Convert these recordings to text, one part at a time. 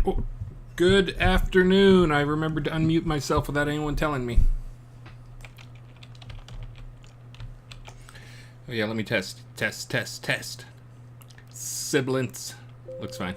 Oh, good afternoon. I remembered to unmute myself without anyone telling me. Oh yeah, let me test. Sibilance. Looks fine.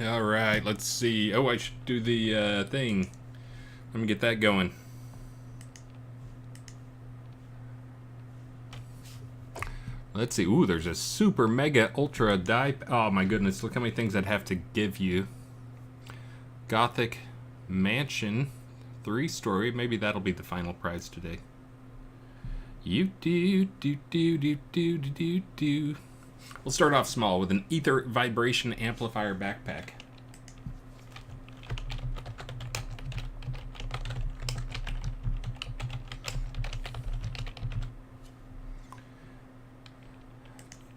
All right, let's see. Oh, I should do the thing. Let me get that going. Let's see. Ooh, there's a super mega ultra die. Oh my goodness, look how many things I'd have to give you. Gothic mansion, 3-story. Maybe that'll be the final prize today. You do. We'll start off small with an ether vibration amplifier backpack.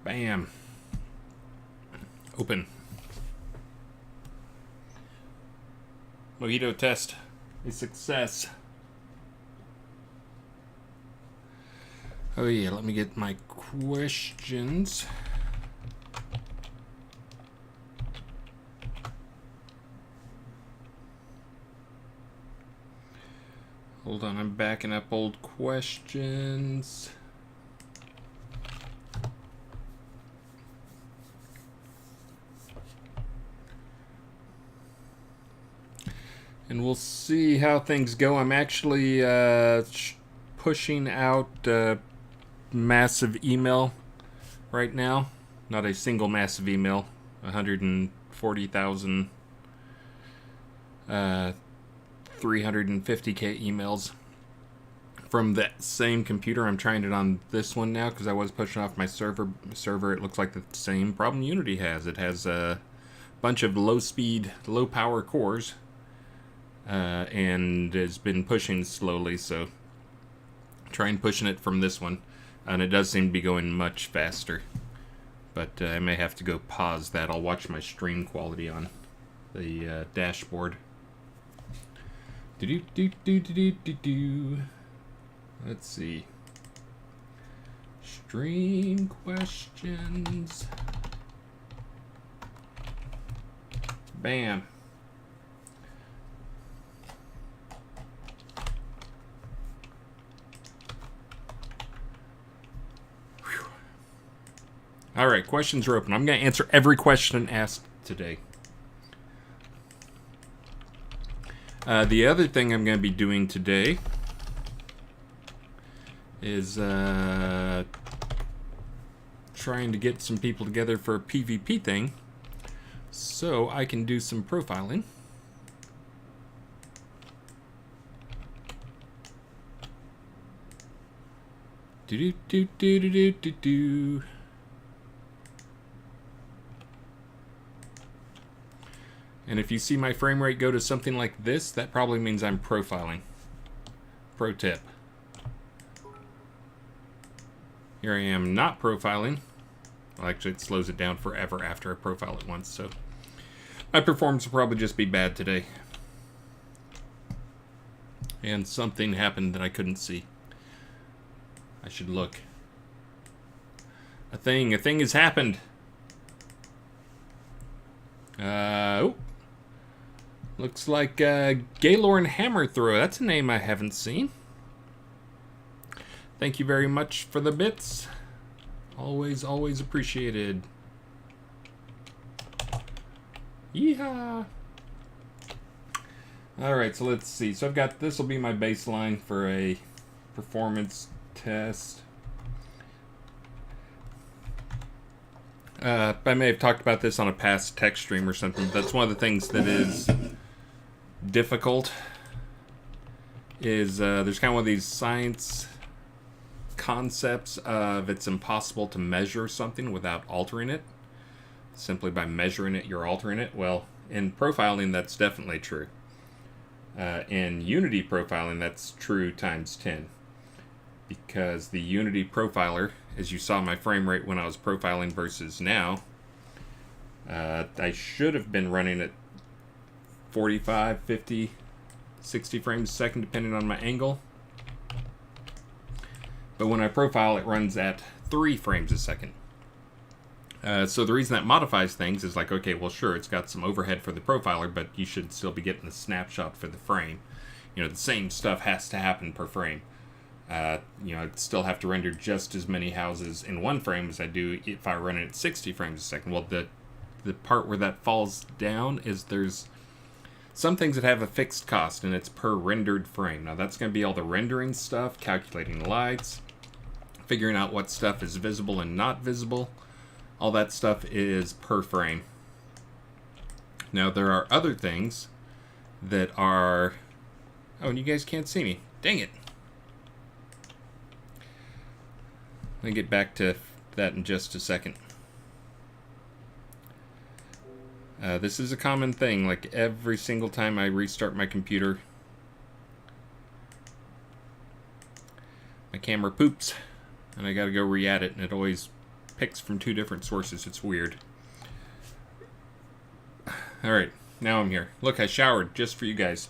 Bam. Open. Mojito test. A success. Oh yeah, let me get my questions. Hold on, I'm backing up old questions. And we'll see how things go. I'm actually pushing out massive email right now. Not a single massive email. 140,000 350k emails from that same computer. I'm trying it on this one now because I was pushing off my server. It looks like the same problem Unity has. It has a bunch of low speed, low power cores, and has been pushing slowly, so trying pushing it from this one, and it does seem to be going much faster, but I may have to go pause that. I'll watch my stream quality on the dashboard. Let's see. Stream questions. Bam. All right, questions are open. I'm going to answer every question asked today. The other thing I'm going to be doing today is trying to get some people together for a PvP thing so I can do some profiling. Do. And if you see my frame rate go to something like this, that probably means I'm profiling. Pro tip. Here I am not profiling. Well, actually, it slows it down forever after I profile it once, so my performance will probably just be bad today. And something happened that I couldn't see. I should look. A thing has happened. Oh. Looks like Gaylorn Hammerthrow. That's a name I haven't seen. Thank you very much for the bits. Always appreciated. Yeehaw! Alright, so let's see. So I've got, this will be my baseline for a performance test. I may have talked about this on a past tech stream or something. That's one of the things that is difficult. Is there's kind of one of these science concepts of it's impossible to measure something without altering it. simply by measuring it, you're altering it. Well, in profiling, that's definitely true. In Unity profiling, that's true times 10. Because the Unity profiler, as you saw my frame rate when I was profiling versus now, I should have been running at 45, 50, 60 frames a second, depending on my angle. But when I profile, it runs at 3 frames a second. So the reason that modifies things is like, okay, well, sure, it's got some overhead for the profiler, but you should still be getting the snapshot for the frame. You know, the same stuff has to happen per frame. You know, I'd still have to render just as many houses in 1 frame as I do if I run it at 60 frames a second. Well, the part where that falls down is there's some things that have a fixed cost, and it's per rendered frame. Now, that's going to be all the rendering stuff, calculating lights, figuring out what stuff is visible and not visible. All that stuff is per frame. Now, there are other things that are... Oh, and you guys can't see me. Dang it. Let me get back to that in just a second. This is a common thing. Like, every single time I restart my computer, my camera poops, and I gotta go re-add it, and it always picks from 2 different sources. It's weird. Alright, now I'm here. Look, I showered just for you guys.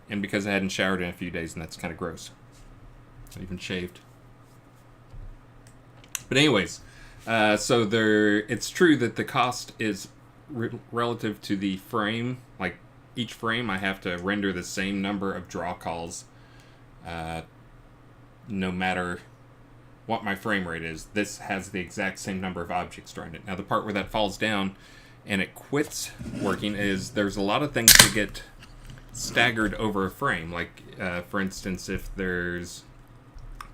And because I hadn't showered in a few days, and that's kind of gross. I even shaved. But anyways, so it's true that the cost is relative to the frame. Like, each frame I have to render the same number of draw calls, no matter what my frame rate is. This has the exact same number of objects around it. Now, the part where that falls down and it quits working is there's a lot of things that get staggered over a frame. Like, for instance, if there's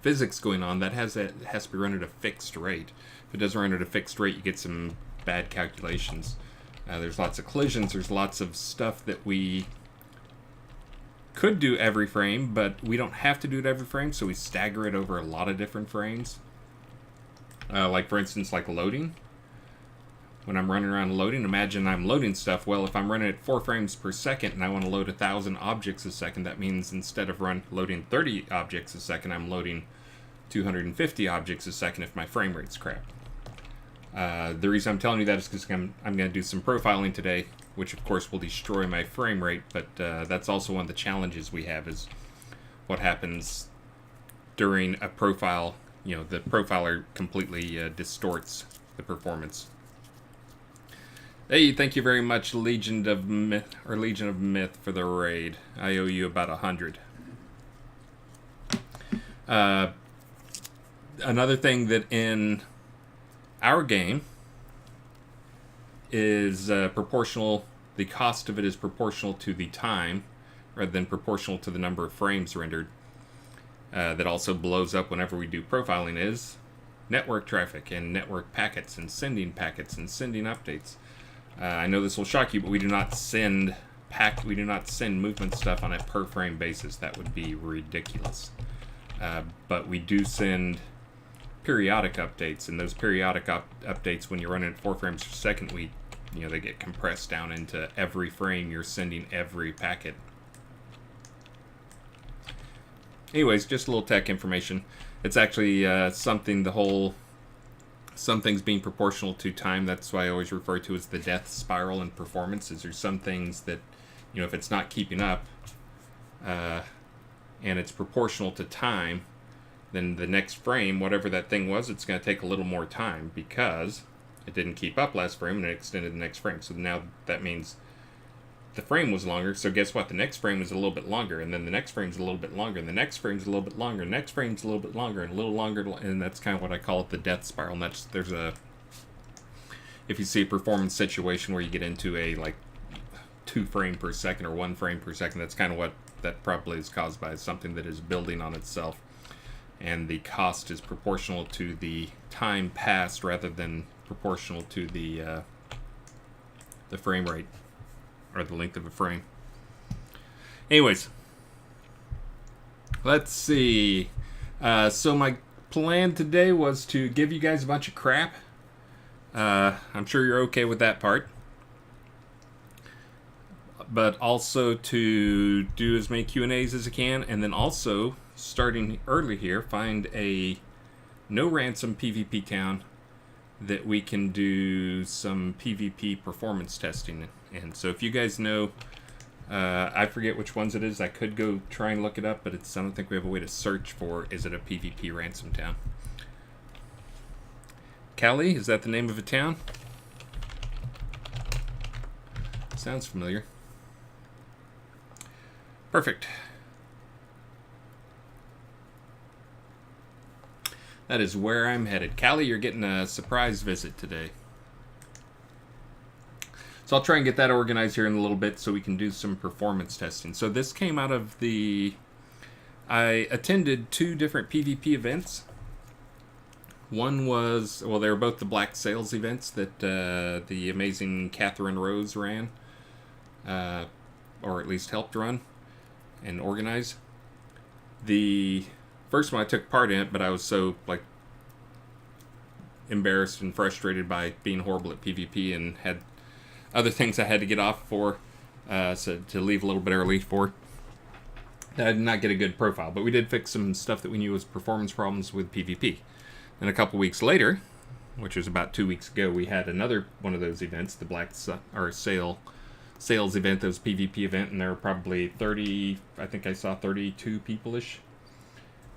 physics going on, that has to be run at a fixed rate. If it doesn't run at a fixed rate, you get some bad calculations. There's lots of collisions. There's lots of stuff that we could do every frame, but we don't have to do it every frame, so we stagger it over a lot of different frames. Like, for instance, like loading. When I'm running around loading, imagine I'm loading stuff. Well, if I'm running at 4 frames per second and I want to load 1,000 objects a second, that means instead of loading 30 objects a second, I'm loading 250 objects a second if my frame rate's crap. The reason I'm telling you that is because I'm going to do some profiling today, which of course will destroy my frame rate, but that's also one of the challenges we have, is what happens during a profile. You know, the profiler completely distorts the performance. Hey, thank you very much, Legion of Myth, for the raid. I owe you about 100. Another thing that in our game is proportional. The cost of it is proportional to the time, rather than proportional to the number of frames rendered. That also blows up whenever we do profiling is network traffic and network packets and sending updates. I know this will shock you, but we do not send movement stuff on a per frame basis. That would be ridiculous. But we do send periodic updates, and those periodic updates, when you're running at 4 frames per second, they get compressed down into every frame you're sending every packet. Anyways, just a little tech information. It's actually some things being proportional to time. That's why I always refer to as the death spiral in performance. Is there's some things that, if it's not keeping up, and it's proportional to time, then the next frame, whatever that thing was, it's going to take a little more time because it didn't keep up last frame and it extended the next frame. So now that means the frame was longer. So guess what? The next frame is a little bit longer, and then the next frame's a little bit longer, and the next frame's a little bit longer, and the next frame's a little bit longer, and a little longer, and that's kind of what I call it, the death spiral. And if you see a performance situation where you get into a 2 frame per second or 1 frame per second, that's kind of what that probably is caused by, is something that is building on itself, and the cost is proportional to the time passed rather than proportional to the frame rate, or the length of a frame. Anyways, let's see. So my plan today was to give you guys a bunch of crap. I'm sure you're okay with that part. But also to do as many Q&As as I can, and then also, starting early here, find a no ransom PvP town that we can do some PvP performance testing in. So if you guys know, I forget which ones it is. I could go try and look it up, but I don't think we have a way to search for, is it a PvP ransom town? Cali, is that the name of a town? Sounds familiar. Perfect. That is where I'm headed. Callie, you're getting a surprise visit today. So I'll try and get that organized here in a little bit so we can do some performance testing. So this came out of I attended 2 different PvP events. One was, well, they were both the Black Sails events that the amazing Catherine Rose ran, or at least helped run and organize. The first one I took part in it, but I was so embarrassed and frustrated by being horrible at PvP and had other things I had to get off for, so to leave a little bit early for. I did not get a good profile, but we did fix some stuff that we knew was performance problems with PvP. And a couple weeks later, which was about 2 weeks ago, we had another one of those events, the Black Sales event, those PvP event, and there were probably 30, I think I saw 32 people-ish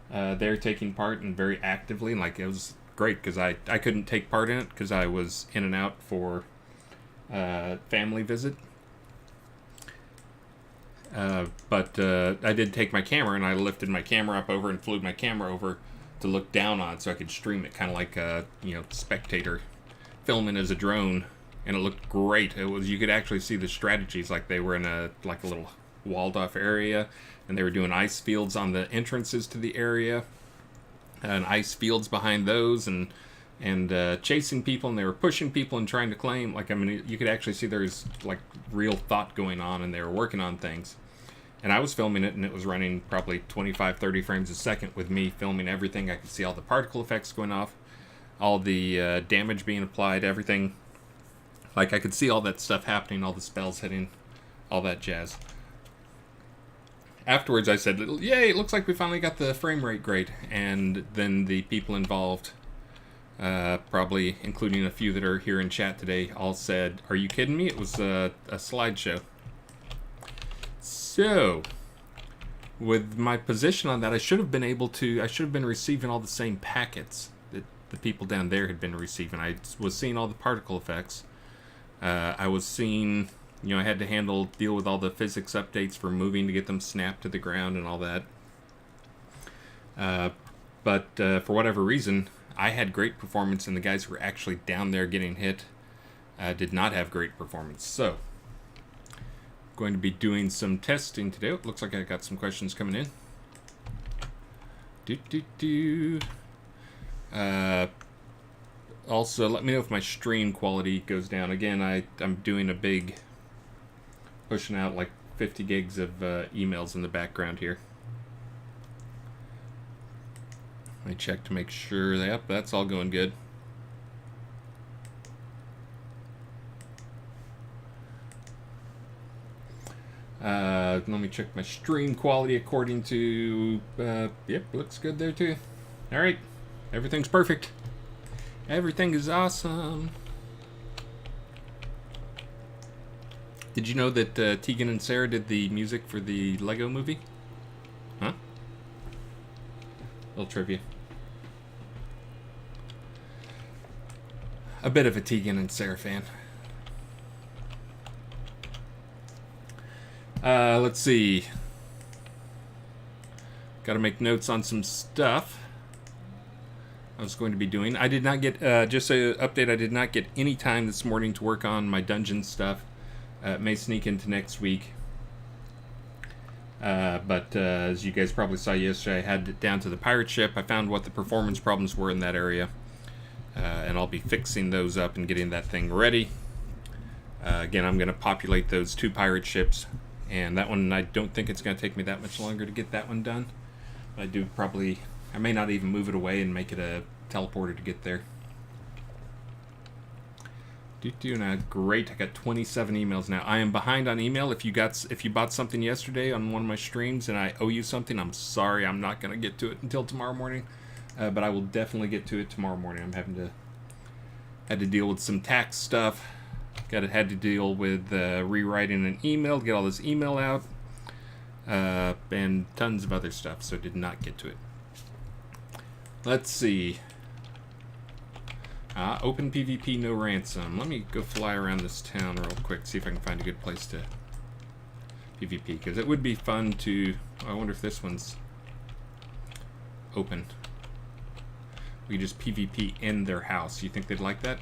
there taking part and very actively. And it was great because I couldn't take part in it because I was in and out for family visit. But I did take my camera, and I lifted my camera up over and flew my camera over to look down on so I could stream it, kind of like a spectator filming as a drone, and it looked great. You could actually see the strategies, like they were in a little walled off area, and they were doing ice fields on the entrances to the area, and ice fields behind those, and chasing people, and they were pushing people and trying to claim. You could actually see there's real thought going on, and they were working on things. And I was filming it, and it was running probably 25, 30 frames a second with me filming everything. I could see all the particle effects going off, all the damage being applied, everything. I could see all that stuff happening, all the spells hitting, all that jazz. Afterwards, I said, yay, it looks like we finally got the frame rate great. And then the people involved, probably including a few that are here in chat today, all said, are you kidding me? It was a slideshow. So, with my position on that, I should have been receiving all the same packets that the people down there had been receiving. I was seeing all the particle effects. I was seeing, I had to deal with all the physics updates for moving to get them snapped to the ground and all that. But for whatever reason, I had great performance, and the guys who were actually down there getting hit did not have great performance. So, going to be doing some testing today. It looks like I got some questions coming in. Also, let me know if my stream quality goes down. Again, I'm doing a big, pushing out 50 gigs of emails in the background here. Let me check to make sure that's all going good. Let me check my stream quality according to, yep, looks good there too. All right, everything's perfect. Everything is awesome. Did you know that Tegan and Sarah did the music for the Lego movie? Huh? Little trivia. A bit of a Tegan and Sarah fan. Let's see. Got to make notes on some stuff I was going to be doing. I did not get, just an update, I did not get any time this morning to work on my dungeon stuff. It may sneak into next week. But as you guys probably saw yesterday, I had it down to the pirate ship. I found what the performance problems were in that area. And I'll be fixing those up and getting that thing ready. Again, I'm going to populate those 2 pirate ships. And that one, I don't think it's going to take me that much longer to get that one done. I may not even move it away and make it a teleporter to get there. Great. I got 27 emails now. I am behind on email. If you bought something yesterday on one of my streams and I owe you something, I'm sorry. I'm not gonna get to it until tomorrow morning, but I will definitely get to it tomorrow morning. I'm had to deal with some tax stuff. Had to deal with rewriting an email to get all this email out, and tons of other stuff. So did not get to it. Let's see. Open PvP, no ransom. Let me go fly around this town real quick, see if I can find a good place to PvP, because it would be fun to... I wonder if this one's open. We just PvP in their house. You think they'd like that?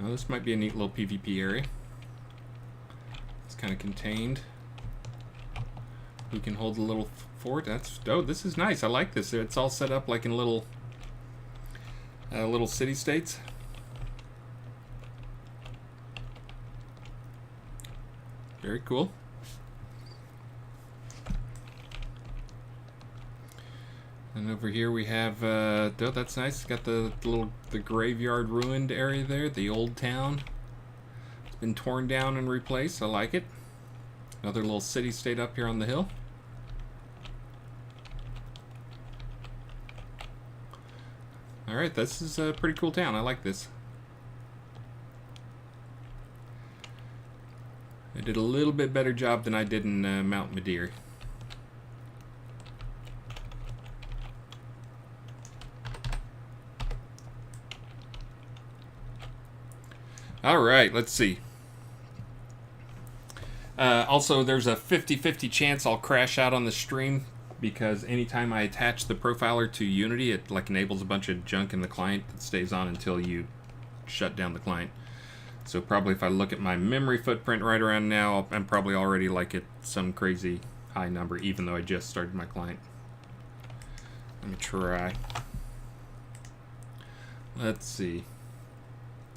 Oh, this might be a neat little PvP area. It's kind of contained. We can hold a little fort. This is nice. I like this. It's all set up like in little city states. Very cool. And over here we have that's nice. Got the graveyard ruined area there, the old town. It's been torn down and replaced. I like it. Another little city state up here on the hill. Alright, this is a pretty cool town. I like this. I did a little bit better job than I did in Mount Madeira. Alright, let's see. Also, there's a 50-50 chance I'll crash out on the stream, because anytime I attach the profiler to Unity, it like enables a bunch of junk in the client that stays on until you shut down the client. So probably if I look at my memory footprint right around now, I'm probably already like at some crazy high number, even though I just started my client. Let me try. Let's see.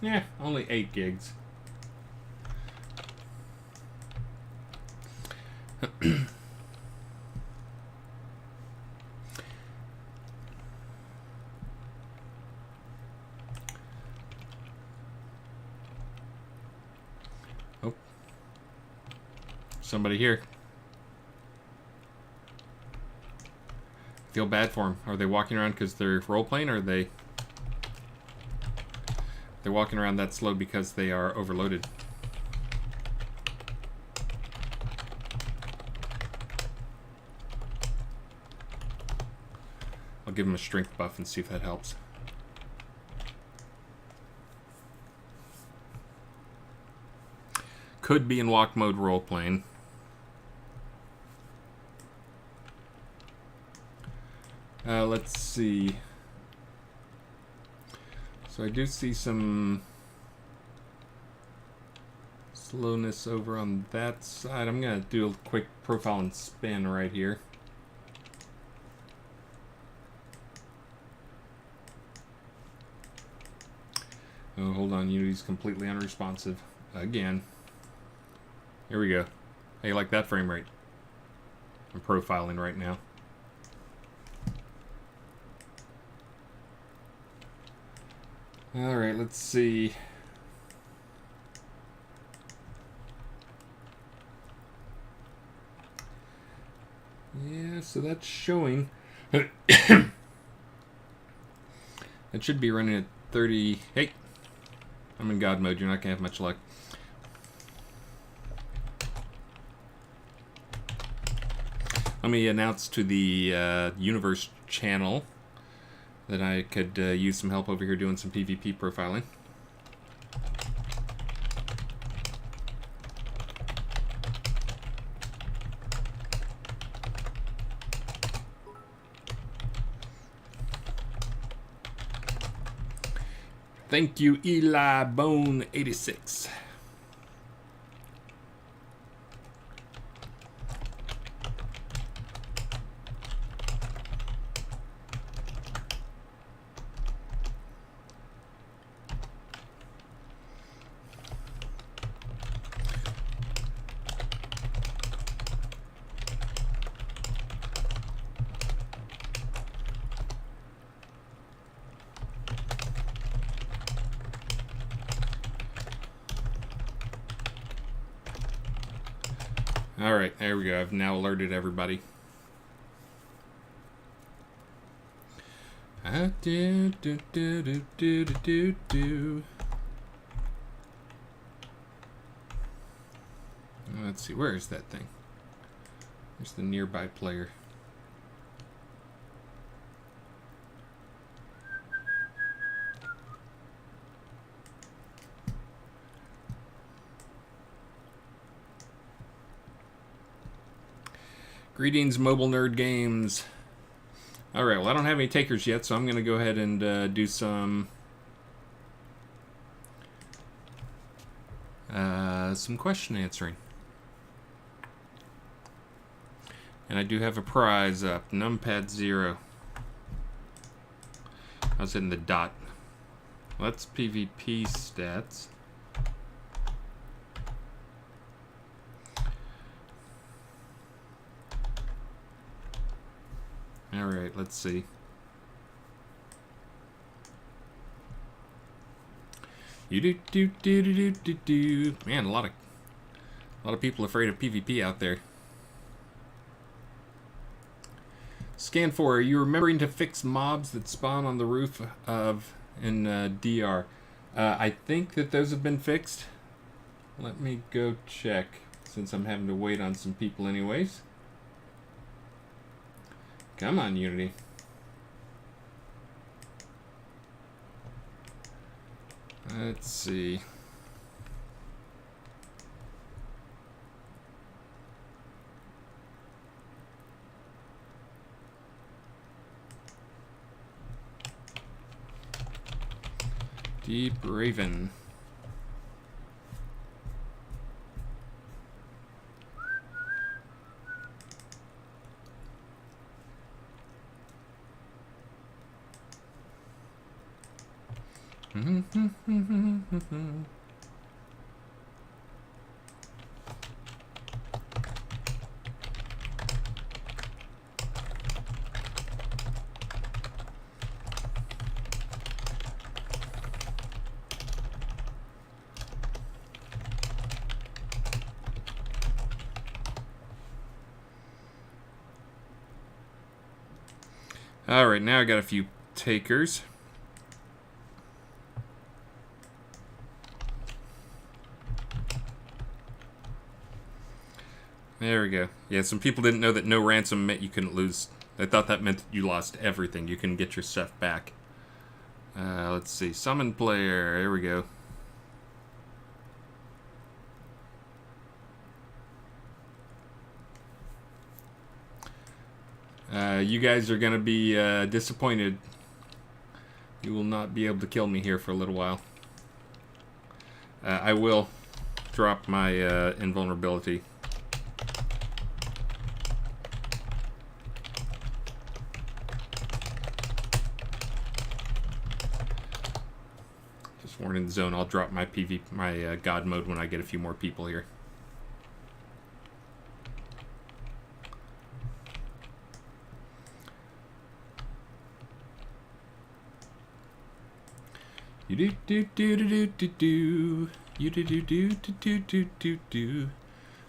Yeah, only 8 gigs. Oh. Somebody here. Feel bad for them. Are they walking around because they're role-playing, or are they're walking around that slow because they are overloaded? I'll give them a strength buff and see if that helps. Could be in walk mode role-playing. Let's see. So I do see some slowness over on that side. I'm going to do a quick profile and spin right here. Oh, hold on. Unity's completely unresponsive. Again. Here we go. How you like that frame rate? I'm profiling right now. Alright, let's see. Yeah, so that's showing. That should be running at 30. Hey, I'm in God mode. You're not going to have much luck. Let me announce to the Universe channel that I could use some help over here doing some PvP profiling. Thank you, Eli Bone 86. Alright, there we go. I've now alerted everybody. Let's see, where is that thing? There's the nearby player. Greetings, Mobile Nerd Games. Alright, well, I don't have any takers yet, so I'm going to go ahead and do some question answering. And I do have a prize up, Numpad 0. I was hitting the dot. Well, that's PvP stats. Alright, let's see. Man, a lot of people afraid of PvP out there. Scan 4, are you remembering to fix mobs that spawn on the roof of in DR? I think that those have been fixed. Let me go check, since I'm having to wait on some people anyways. Come on, Unity. Let's see. Deep Raven. All right, now I got a few takers. There we go. Yeah, some people didn't know that no ransom meant you couldn't lose. They thought that meant you lost everything. You couldn't get your stuff back. Let's see. Summon player. There we go. You guys are going to be disappointed. You will not be able to kill me here for a little while. I will drop my invulnerability. Just warning the zone, I'll drop my God mode when I get a few more people here.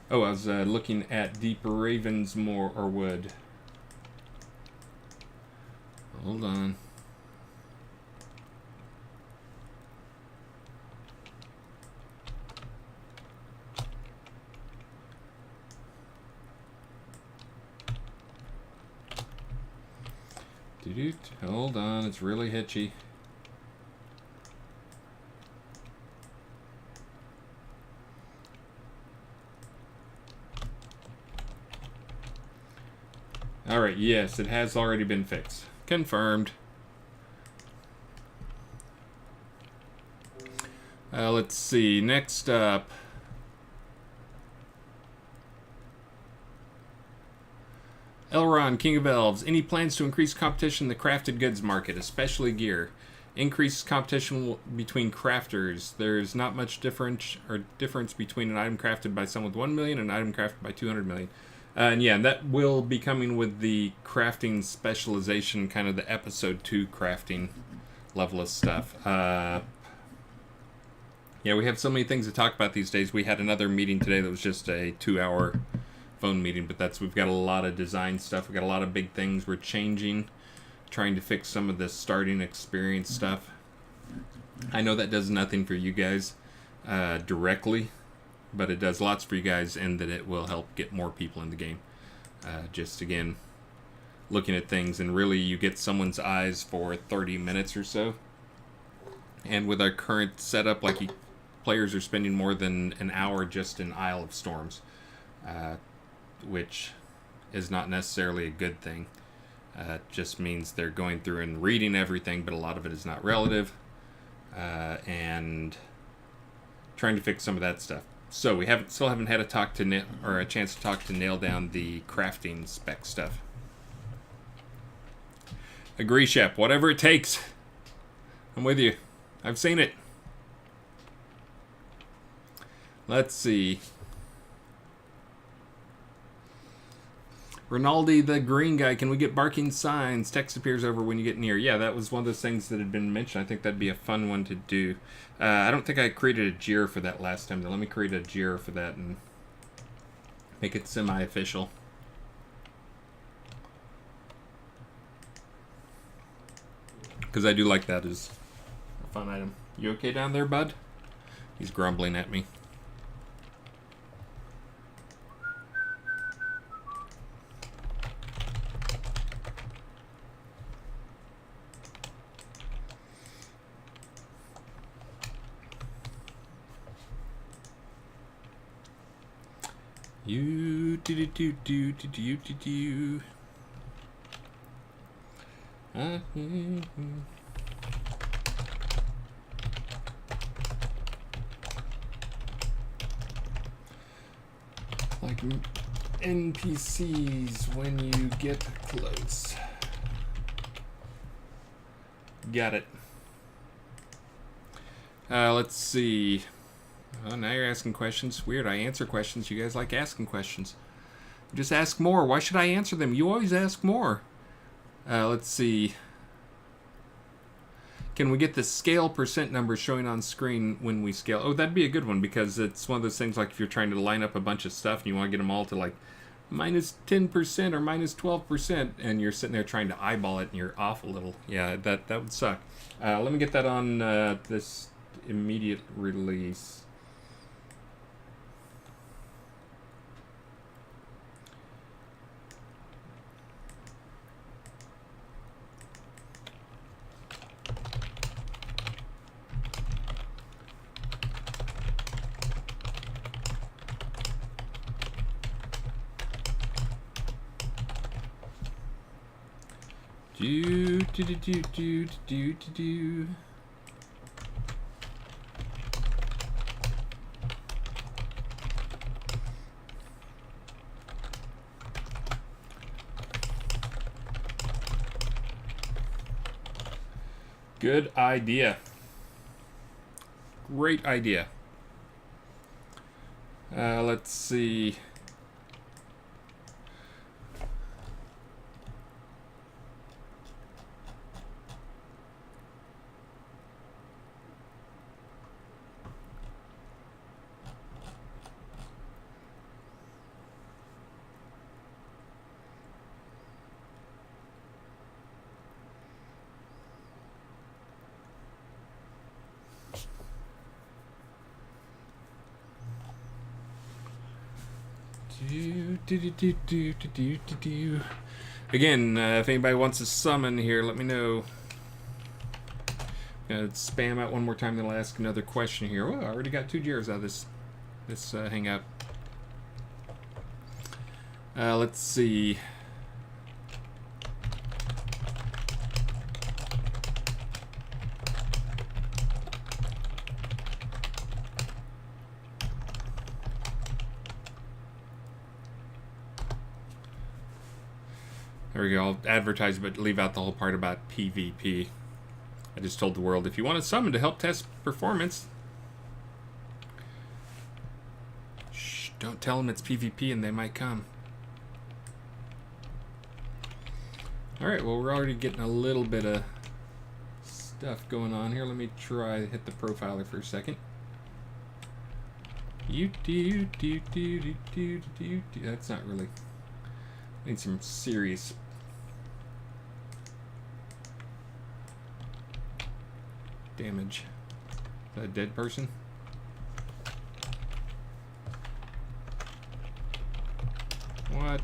Oh, I was looking at Deep Raven's Wood. Hold on. Hold on, it's really hitchy. Alright, yes, it has already been fixed. Confirmed. Let's see, next up. Elron, King of Elves. Any plans to increase competition in the crafted goods market, especially gear? Increase competition between crafters. There's not much difference between an item crafted by someone with 1 million and an item crafted by 200 million. And yeah, that will be coming with the crafting specialization, kind of the episode 2 crafting level of stuff. Yeah, we have so many things to talk about these days. We had another meeting today that was just a 2-hour phone meeting, but we've got a lot of design stuff. We've got a lot of big things we're changing, trying to fix some of the starting experience stuff. I know that does nothing for you guys directly, but it does lots for you guys, and that it will help get more people in the game. Just again, looking at things, and really you get someone's eyes for 30 minutes or so. And with our current setup, players are spending more than an hour just in Isle of Storms, which is not necessarily a good thing. It just means they're going through and reading everything, but a lot of it is not relative, and trying to fix some of that stuff. So we still haven't had a chance to talk to nail down the crafting spec stuff. Agree, Shep. Whatever it takes. I'm with you. I've seen it. Let's see. Rinaldi, the green guy, can we get barking signs? Text appears over when you get near. Yeah, that was one of those things that had been mentioned. I think that'd be a fun one to do. I don't think I created a JIRA for that last time, though. Let me create a JIRA for that and make it semi-official. Because I do like that as a fun item. You okay down there, bud? He's grumbling at me. You do do do do do do do. Like NPCs when you get close. Got it. Let's see. Oh, now you're asking questions. Weird, I answer questions. You guys like asking questions. Just ask more. Why should I answer them? You always ask more. Let's see. Can we get the scale percent number showing on screen when we scale? Oh, that'd be a good one, because it's one of those things like if you're trying to line up a bunch of stuff and you want to get them all to like minus 10% or minus 12%, and you're sitting there trying to eyeball it and you're off a little. Yeah, that would suck. Let me get that on this immediate release. Do do do do do do do do. Good idea. Great idea. Let's see. Again, if anybody wants to summon here, let me know. Spam out one more time, then I'll ask another question here. Oh, I already got 2 JIRAs out of this hangout. Let's see. There we go. I'll advertise, but leave out the whole part about PvP. I just told the world, if you want to summon to help test performance, shh, don't tell them it's PvP and they might come. Alright, well, we're already getting a little bit of stuff going on here. Let me try hit the profiler for a second. That's not really. Need some serious damage. Is that a dead person? What?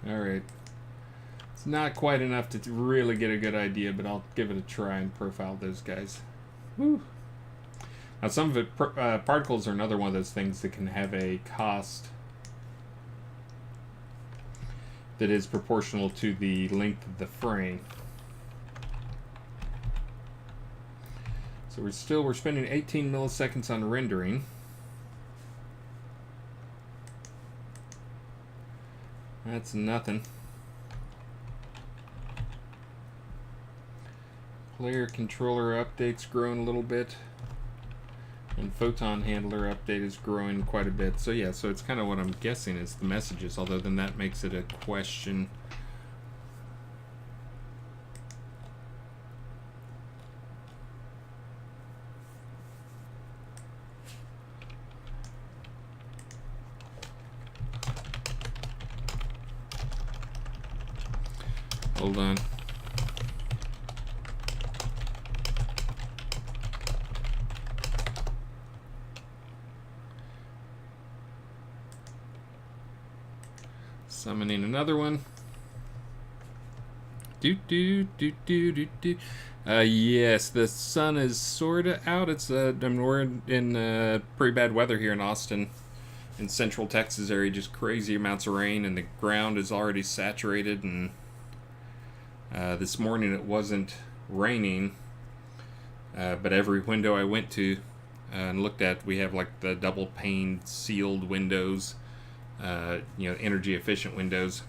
Alright. It's not quite enough to really get a good idea, but I'll give it a try and profile those guys. Woo. Now, some of it, particles are another one of those things that can have a cost that is proportional to the length of the frame. So we're spending 18 milliseconds on rendering. That's nothing. Player controller update's growing a little bit. And photon handler update is growing quite a bit. So yeah, so it's kind of what I'm guessing is the messages, although then that makes it a question. Hold on. Summoning another one. Yes, the sun is sorta out. It's we're in pretty bad weather here in Austin, in Central Texas area. Just crazy amounts of rain, and the ground is already saturated. And this morning it wasn't raining, but every window I went to and looked at, we have like the double pane sealed windows. Energy efficient windows,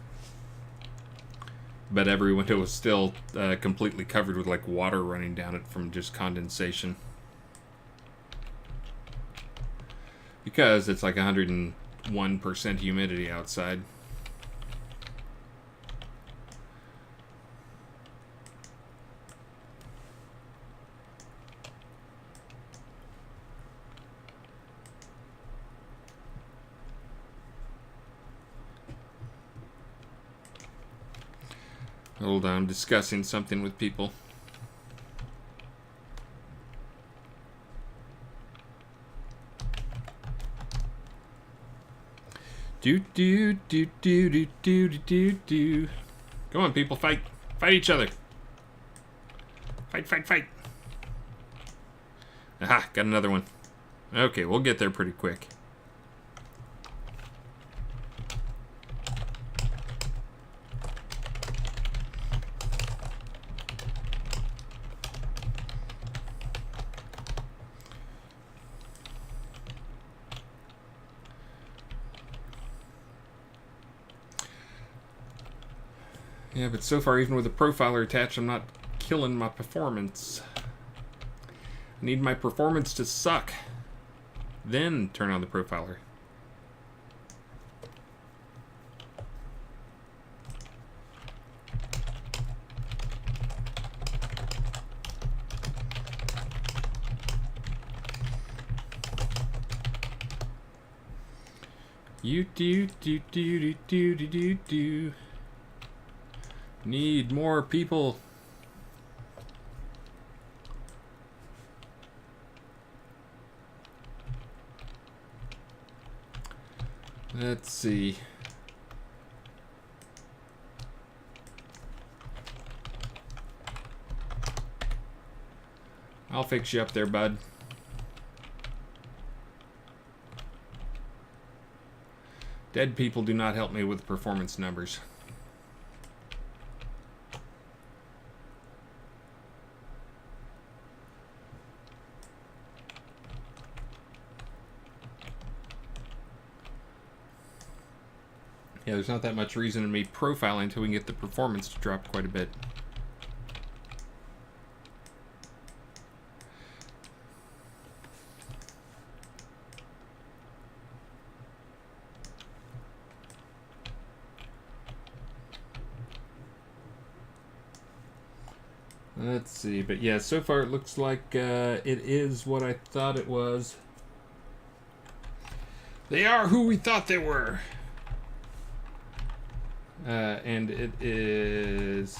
but every window was still completely covered with like water running down it from just condensation, because it's like 101% humidity outside. Hold on, I'm discussing something with people. Come on, people, fight. Fight each other. Fight. Aha, got another one. Okay, we'll get there pretty quick. Yeah, but so far, even with a profiler attached, I'm not killing my performance. I need my performance to suck. Then turn on the profiler. Do. Need more people. Let's see. I'll fix you up there, bud. Dead people do not help me with performance numbers. Yeah, there's not that much reason in me profiling until we can get the performance to drop quite a bit. Let's see, but yeah, so far it looks like it is what I thought it was. They are who we thought they were. And it is...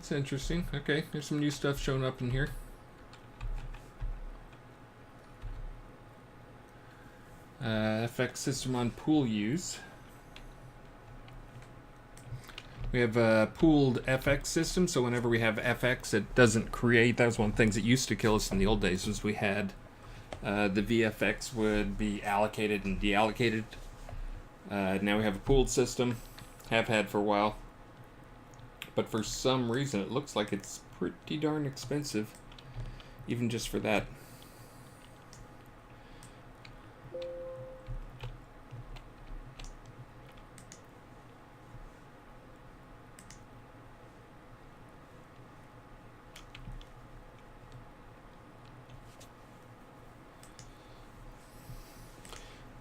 that's interesting. Okay, there's some new stuff showing up in here. FX system on pool use. We have a pooled FX system, so whenever we have FX, it doesn't create. That was one of the things that used to kill us in the old days, was we had the VFX would be allocated and deallocated. Now we have a pooled system, have had for a while. But for some reason, it looks like it's pretty darn expensive, even just for that.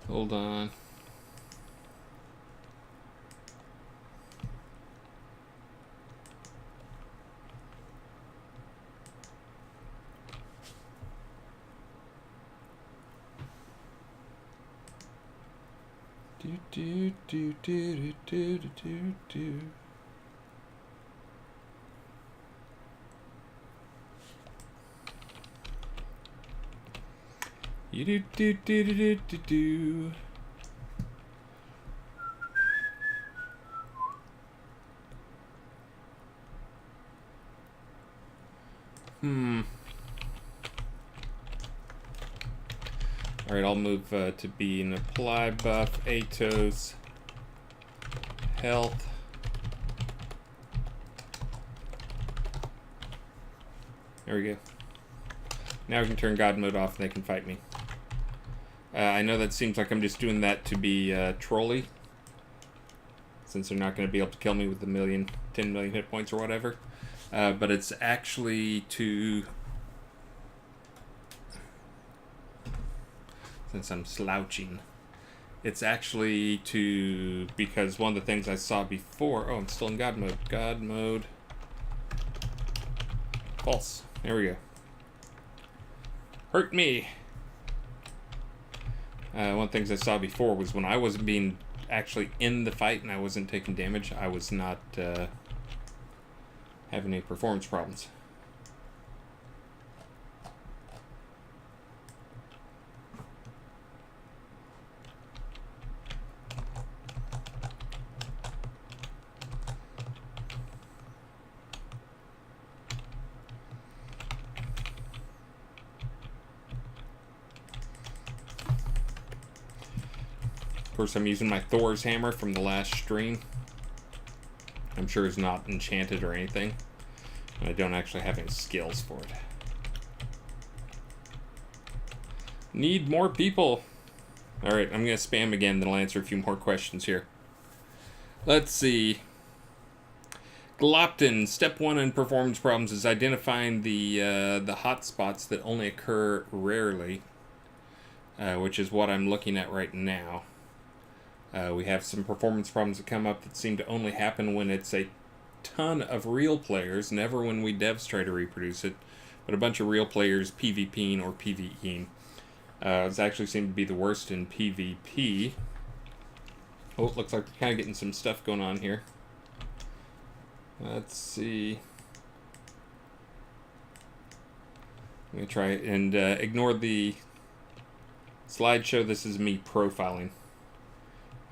Hold on. Do do do do do do do do. You do do do do do do. All right, I'll move to be an apply buff, Atos, health. There we go. Now we can turn God mode off and they can fight me. I know that seems like I'm just doing that to be trolly, since they're not going to be able to kill me with 10 million hit points or whatever. But it's actually to... Since I'm slouching, it's actually to... Because one of the things I saw before... Oh, I'm still in God mode. God mode. False. There we go. Hurt me. One of the things I saw before was when I wasn't being actually in the fight and I wasn't taking damage, I was not having any performance problems. Of course, I'm using my Thor's hammer from the last stream. I'm sure it's not enchanted or anything. And I don't actually have any skills for it. Need more people. Alright, I'm going to spam again, then I'll answer a few more questions here. Let's see. Glopton, step 1 in performance problems is identifying the hot spots that only occur rarely, which is what I'm looking at right now. We have some performance problems that come up that seem to only happen when it's a ton of real players, never when we devs try to reproduce it, but a bunch of real players PvPing or PvEing. It's actually seemed to be the worst in PvP. Oh, it looks like we're kind of getting some stuff going on here. Let's see. I'm going to try and ignore the slideshow. This is me profiling.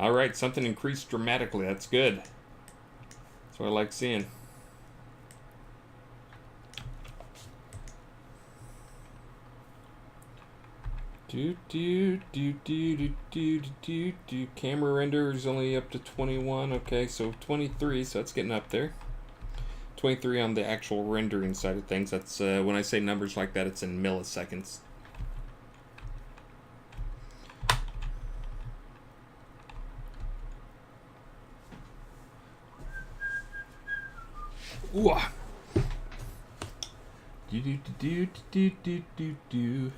Alright, something increased dramatically. That's good. That's what I like seeing. Camera render is only up to 21. Okay, so 23, so that's getting up there. 23 on the actual rendering side of things. That's when I say numbers like that, it's in milliseconds. Ooh. Do do do do do do do.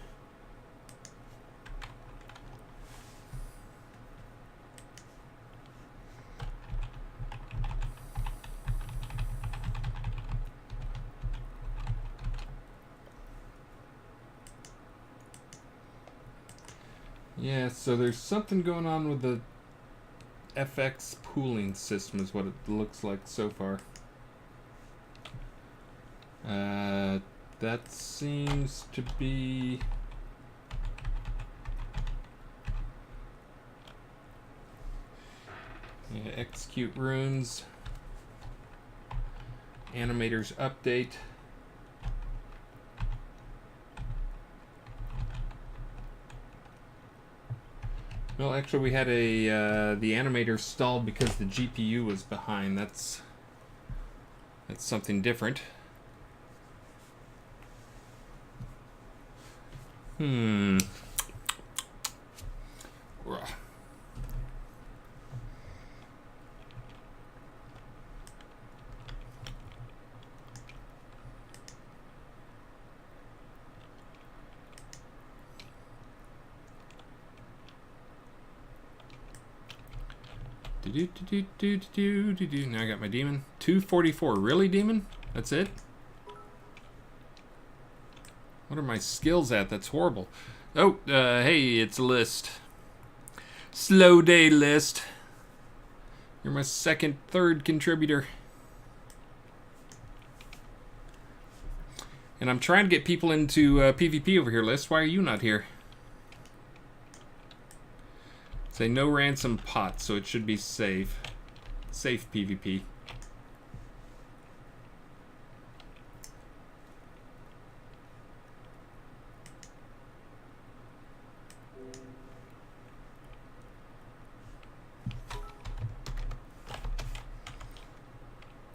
Yeah, so there's something going on with the FX pooling system is what it looks like so far. That seems to be... Yeah, execute runes. Animators update. Well, actually, we had the animator stalled because the GPU was behind. That's something different. Hmm. Now I got my demon. 244. Really, demon? That's it? What are my skills at? That's horrible. Oh, hey, it's a list. Slow day list. You're my third contributor. And I'm trying to get people into PvP over here, List. Why are you not here? Say no ransom pot, so it should be safe. Safe PvP.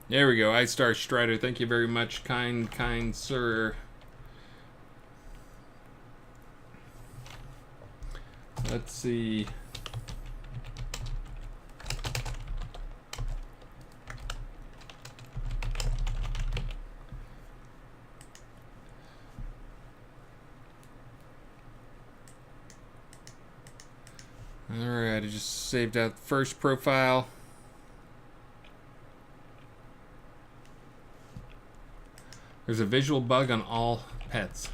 There we go. iStar Strider. Thank you very much, kind sir. Let's see. Alright, I just saved out the first profile. There's a visual bug on all pets.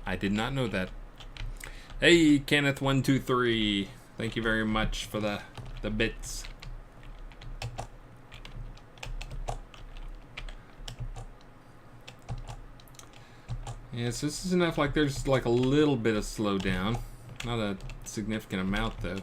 I did not know that. Hey, Kenneth123. Thank you very much for the bits. Yes, this is enough. Like, there's like a little bit of slowdown. Not a significant amount, though.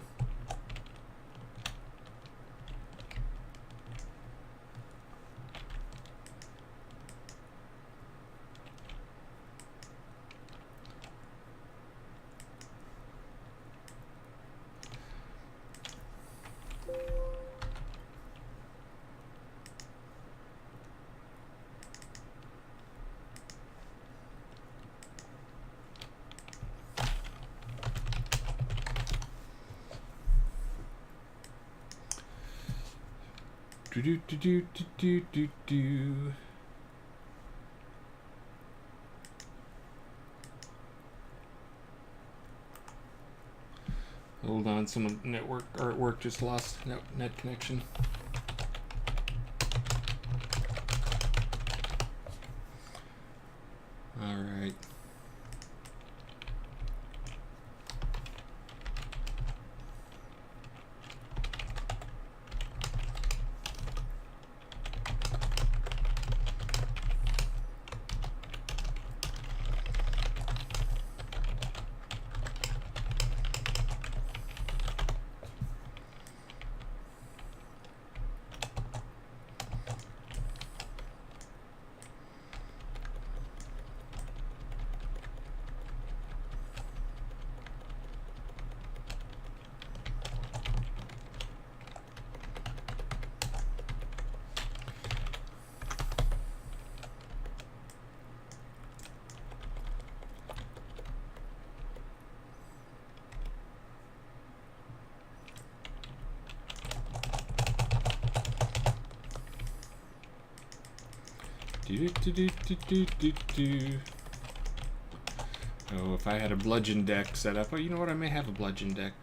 Do. Hold on, some network artwork just lost net connection. All right. Do, do, do, do, do, do, do. Oh, if I had a bludgeon deck set up. Oh, you know what? I may have a bludgeon deck.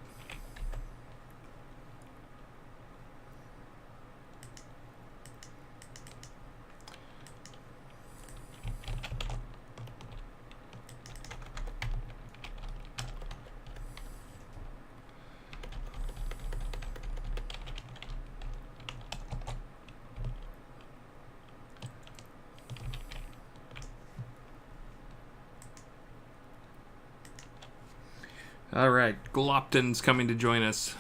All right, Glopton's coming to join us.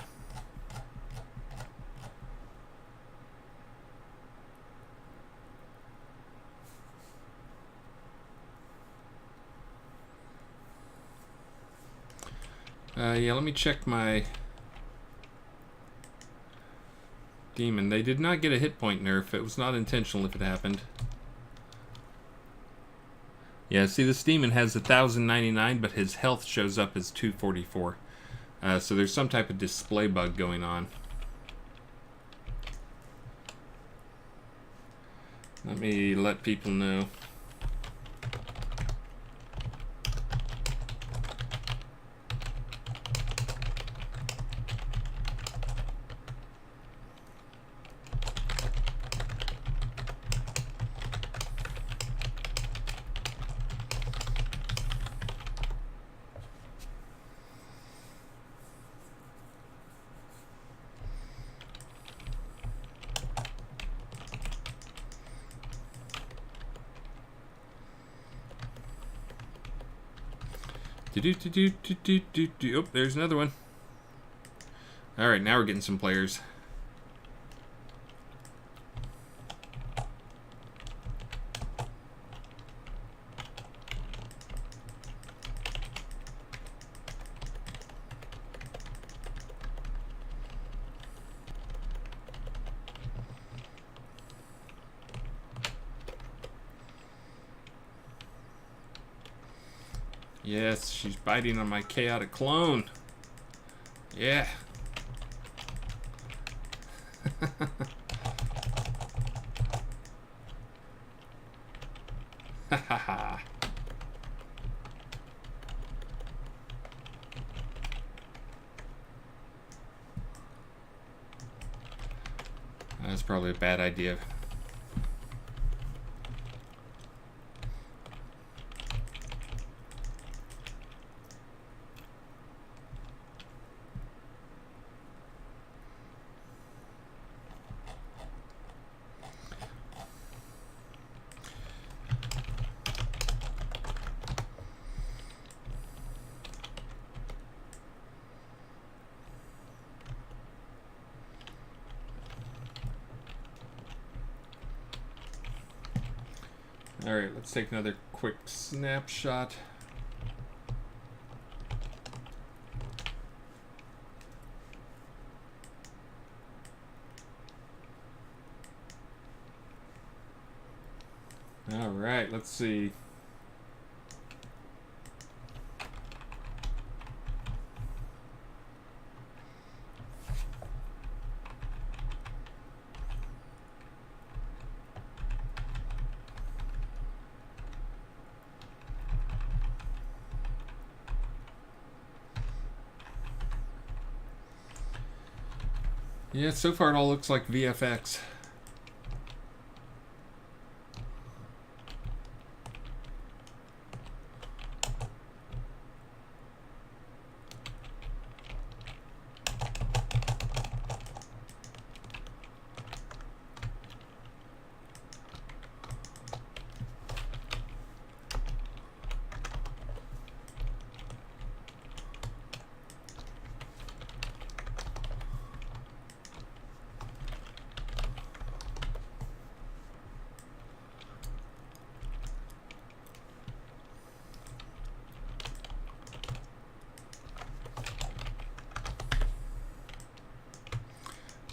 Yeah, let me check my demon. They did not get a hit point nerf. It was not intentional if it happened. Yeah, see, this demon has 1,099, but his health shows up as 244. So there's some type of display bug going on. Let me let people know. Oh, there's another one. Alright, now we're getting some players. Yes, she's biting on my chaotic clone. Yeah. That's probably a bad idea. Alright, let's take another quick snapshot. Alright, let's see. Yeah, so far it all looks like VFX.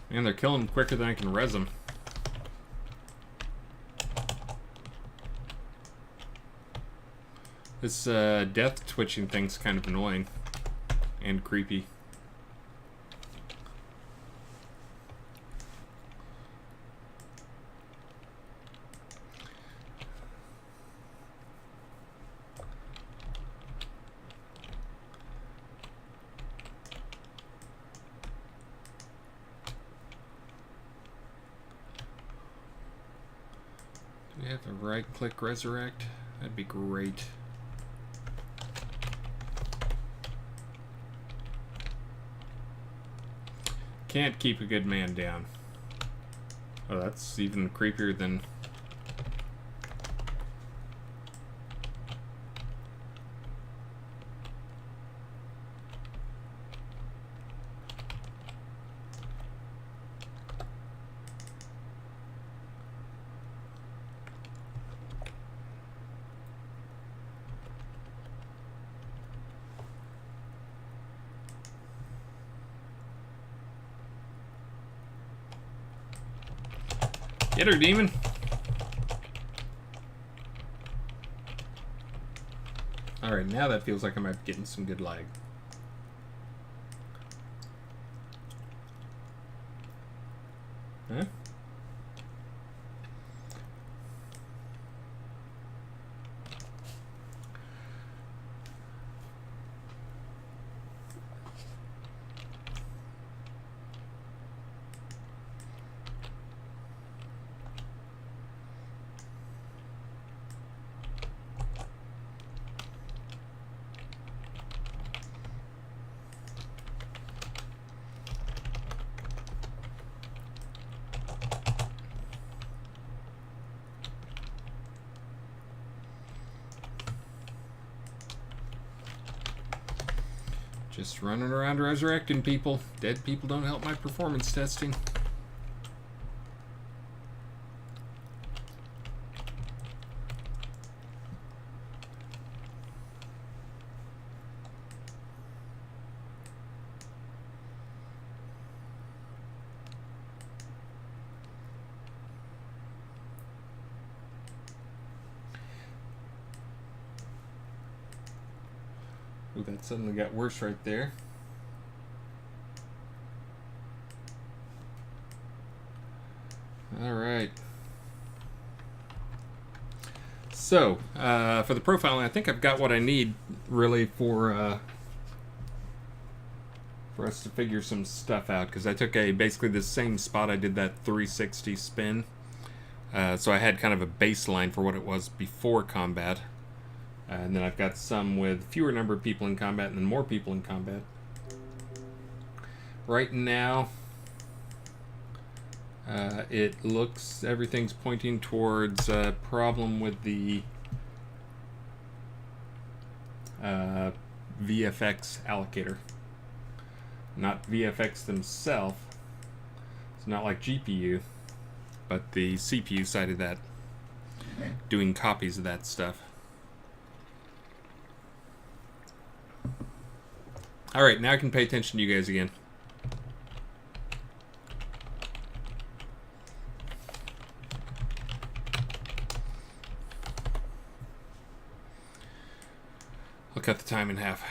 Man, they're killing them quicker than I can res them. This death twitching thing's kind of annoying and creepy. have a right-click resurrect? That'd be great. Can't keep a good man down. Oh, that's even creepier than... Get her, demon! Alright, now that feels like I might be getting some good lag. Huh? Just running around resurrecting people. Dead people don't help my performance testing. Ooh, that suddenly got worse right there. All right. So, for the profiling, I think I've got what I need, really, for us to figure some stuff out, because I took basically the same spot I did that 360 spin. So I had kind of a baseline for what it was before combat. And then I've got some with fewer number of people in combat and then more people in combat. Right now, it looks, everything's pointing towards a problem with the VFX allocator. Not VFX themselves. It's not like GPU, but the CPU side of that, doing copies of that stuff. Alright, now I can pay attention to you guys again. I'll cut the time in half.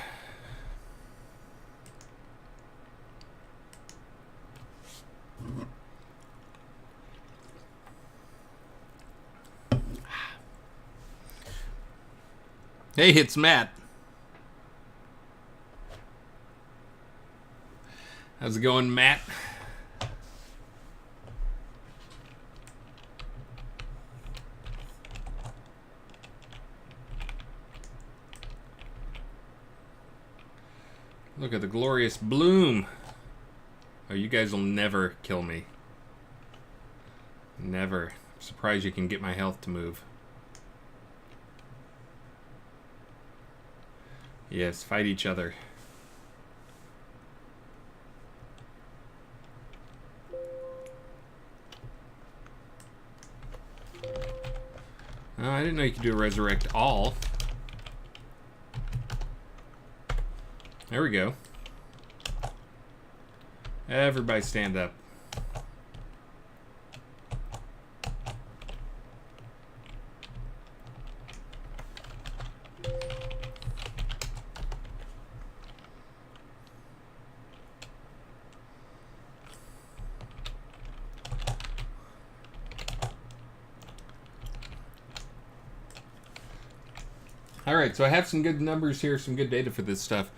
Hey, it's Matt. How's it going, Matt? Look at the glorious bloom. Oh, you guys will never kill me. Never. I'm surprised you can get my health to move. Yes, fight each other. Oh, I didn't know you could do a resurrect all. There we go. Everybody stand up. Alright, so I have some good numbers here, some good data for this stuff.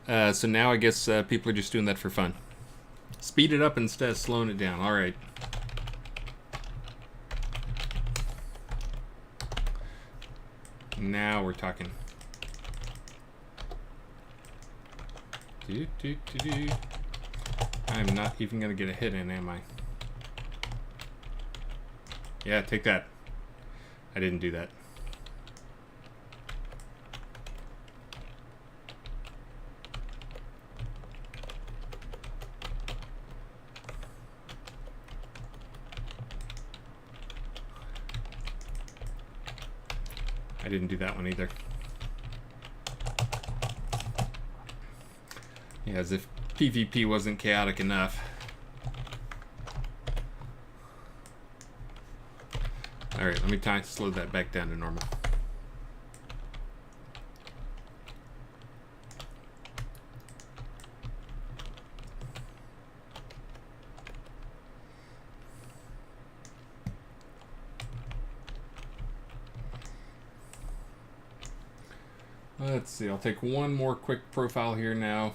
So now I guess people are just doing that for fun. Speed it up instead of slowing it down. Alright. Now we're talking. I'm not even going to get a hit in, am I? Yeah, take that. I didn't do that. I didn't do that one either. Yeah, as if PvP wasn't chaotic enough. Alright, let me slow that back down to normal. Let's see, I'll take one more quick profile here now.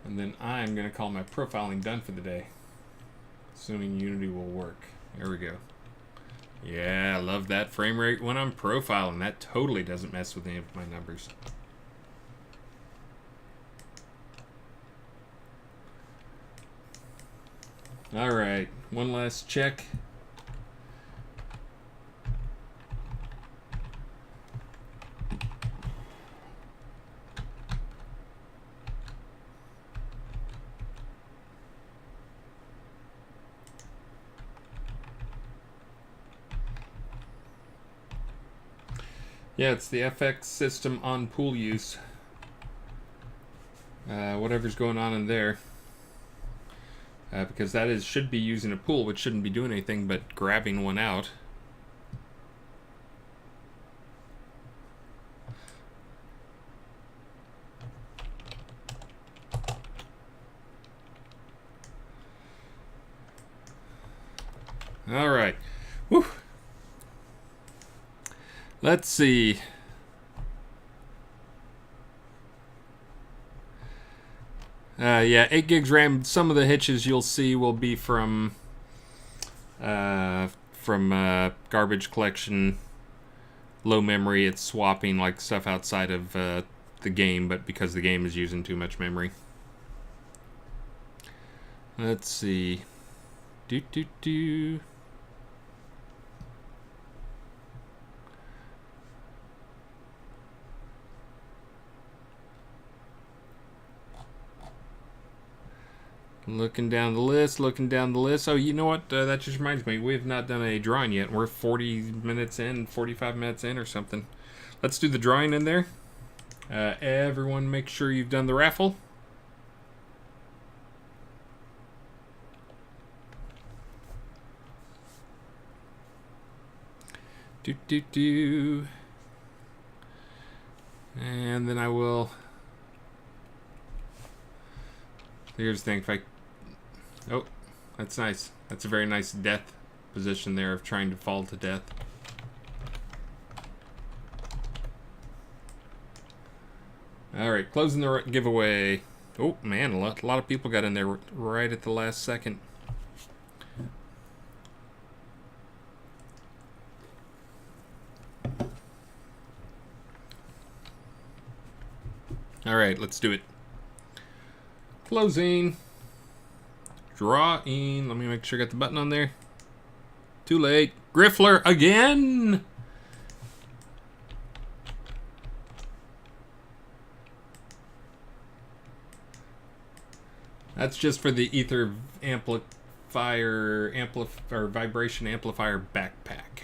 And then I'm going to call my profiling done for the day. Assuming Unity will work. There we go. Yeah, I love that frame rate when I'm profiling. That totally doesn't mess with any of my numbers. Alright, one last check. Yeah, it's the FX system on pool use. Whatever's going on in there. Because that should be using a pool, which shouldn't be doing anything but grabbing one out. All right. Whew. Let's see. Yeah, 8 gigs RAM. Some of the hitches you'll see will be from garbage collection, low memory. It's swapping like stuff outside of the game, but because the game is using too much memory. Let's see. Looking down the list. Oh, you know what? That just reminds me. We have not done a drawing yet. We're 40 minutes in, 45 minutes in or something. Let's do the drawing in there. Everyone make sure you've done the raffle. And then I will... Here's the thing. If I... Oh, that's nice. That's a very nice death position there of trying to fall to death. Alright, closing the giveaway. Oh, man, a lot of people got in there right at the last second. Alright, let's do it. Closing. Drawing. Let me make sure I got the button on there. Too late. Griffler again! That's just for the ether amplifier, vibration amplifier backpack.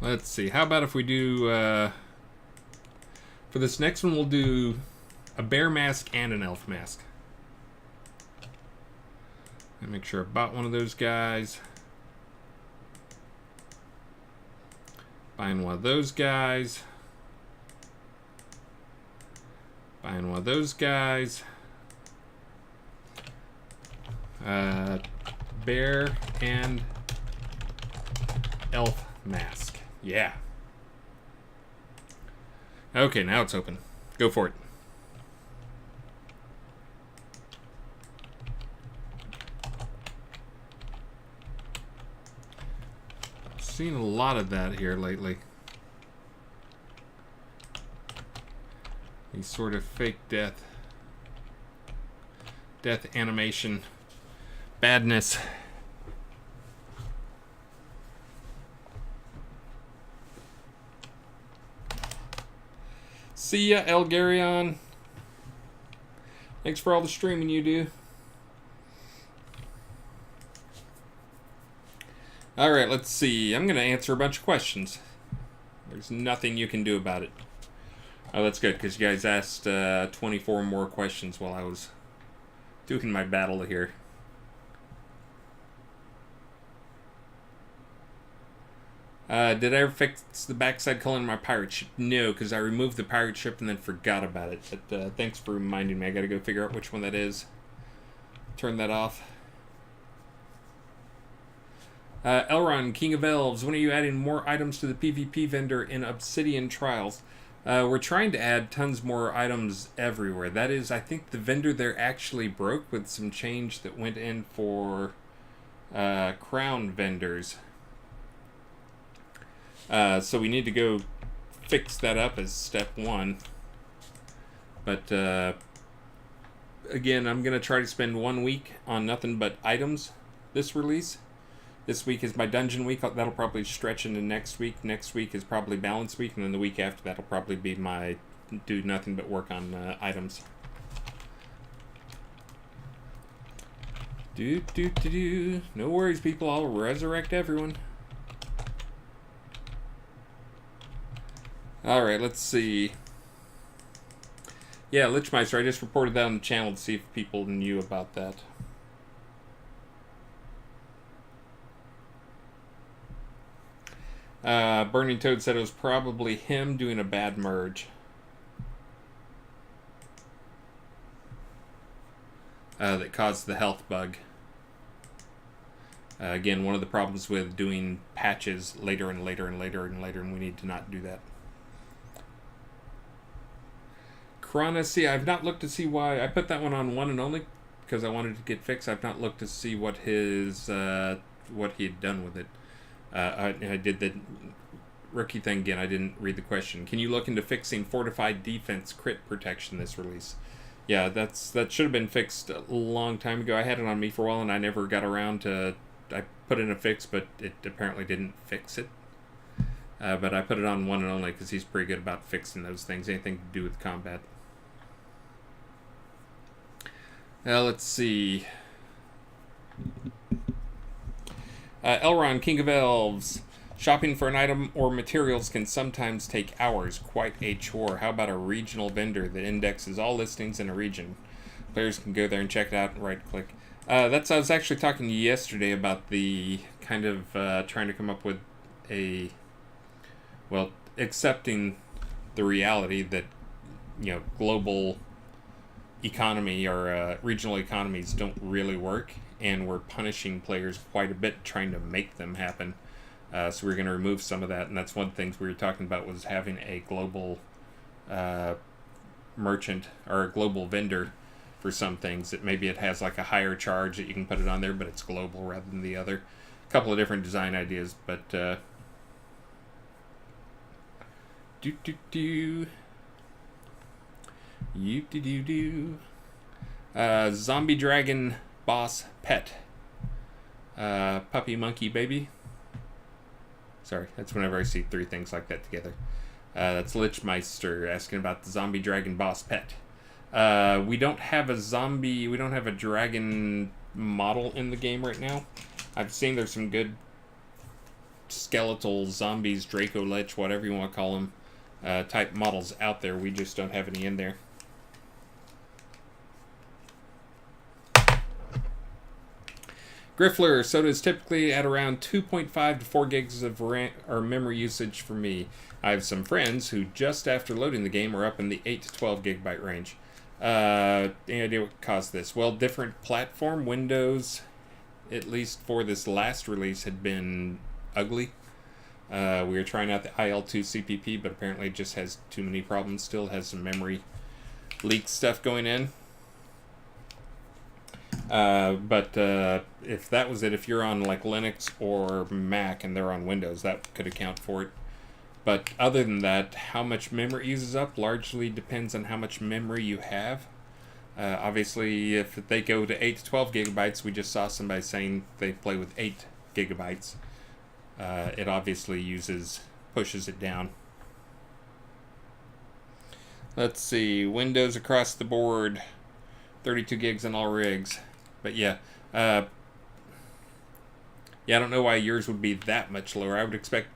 Let's see. How about if we do... for this next one, we'll do a bear mask and an elf mask. And make sure I bought one of those guys. Buying one of those guys. Buying one of those guys. Bear and elf mask. Yeah. Okay, now it's open. Go for it. Seen a lot of that here lately. These sort of fake death animation badness. See ya, Elgarion. Thanks for all the streaming you do. Alright, let's see. I'm going to answer a bunch of questions. There's nothing you can do about it. Oh, that's good, because you guys asked 24 more questions while I was doing my battle here. Did I ever fix the backside color in my pirate ship? No, because I removed the pirate ship and then forgot about it. But thanks for reminding me. I got to go figure out which one that is. Turn that off. Elron, King of Elves, when are you adding more items to the PvP vendor in Obsidian Trials? We're trying to add tons more items everywhere. That is, I think the vendor there actually broke with some change that went in for crown vendors. So we need to go fix that up as step one. But again, I'm going to try to spend 1 week on nothing but items this release. This week is my dungeon week. That'll probably stretch into next week. Next week is probably balance week. And then the week after that'll probably be my do nothing but work on items. No worries, people. I'll resurrect everyone. Alright, let's see. Yeah, Lichmeister, I just reported that on the channel to see if people knew about that. Burning Toad said it was probably him doing a bad merge. That caused the health bug. Again, one of the problems with doing patches later and later and later and later, and we need to not do that. See, I've not looked to see why. I put that one on one and only because I wanted to get fixed. I've not looked to see what his what he had done with it. I did the rookie thing again. I didn't read the question. Can you look into fixing fortified defense crit protection this release? Yeah, that should have been fixed a long time ago. I had it on me for a while and I never got around to. I put in a fix, but it apparently didn't fix it. But I put it on one and only because he's pretty good about fixing those things. Anything to do with combat. Let's see. Elron, King of Elves. Shopping for an item or materials can sometimes take hours. Quite a chore. How about a regional vendor that indexes all listings in a region? Players can go there and check it out and right-click. I was actually talking to you yesterday about the kind of trying to come up with a... Well, accepting the reality that, global economy or regional economies don't really work, and we're punishing players quite a bit trying to make them happen. So we're going to remove some of that, and that's one of the things we were talking about was having a global merchant or a global vendor for some things. That maybe it has like a higher charge that you can put it on there, but it's global rather than the other. A couple of different design ideas, but zombie dragon boss pet. Puppy monkey baby. Sorry, that's whenever I see three things like that together. That's Lichmeister asking about the zombie dragon boss pet. We don't have a dragon model in the game right now. I've seen there's some good skeletal zombies, Draco Lich, whatever you want to call them, type models out there. We just don't have any in there. Griffler, soda is typically at around 2.5 to 4 gigs of RAM or memory usage for me. I have some friends who just after loading the game are up in the 8 to 12 gigabyte range. Any idea what caused this? Well, different platform, Windows, at least for this last release, had been ugly. We were trying out the IL2 CPP, but apparently it just has too many problems. Still has some memory leak stuff going in. But if that was it, if you're on like Linux or Mac and they're on Windows, that could account for it. But other than that, how much memory it uses up largely depends on how much memory you have. Obviously, if they go to 8 to 12 gigabytes, we just saw somebody saying they play with 8 gigabytes. It obviously pushes it down. Let's see, Windows across the board, 32 gigs on all rigs. But yeah, I don't know why yours would be that much lower. I would expect,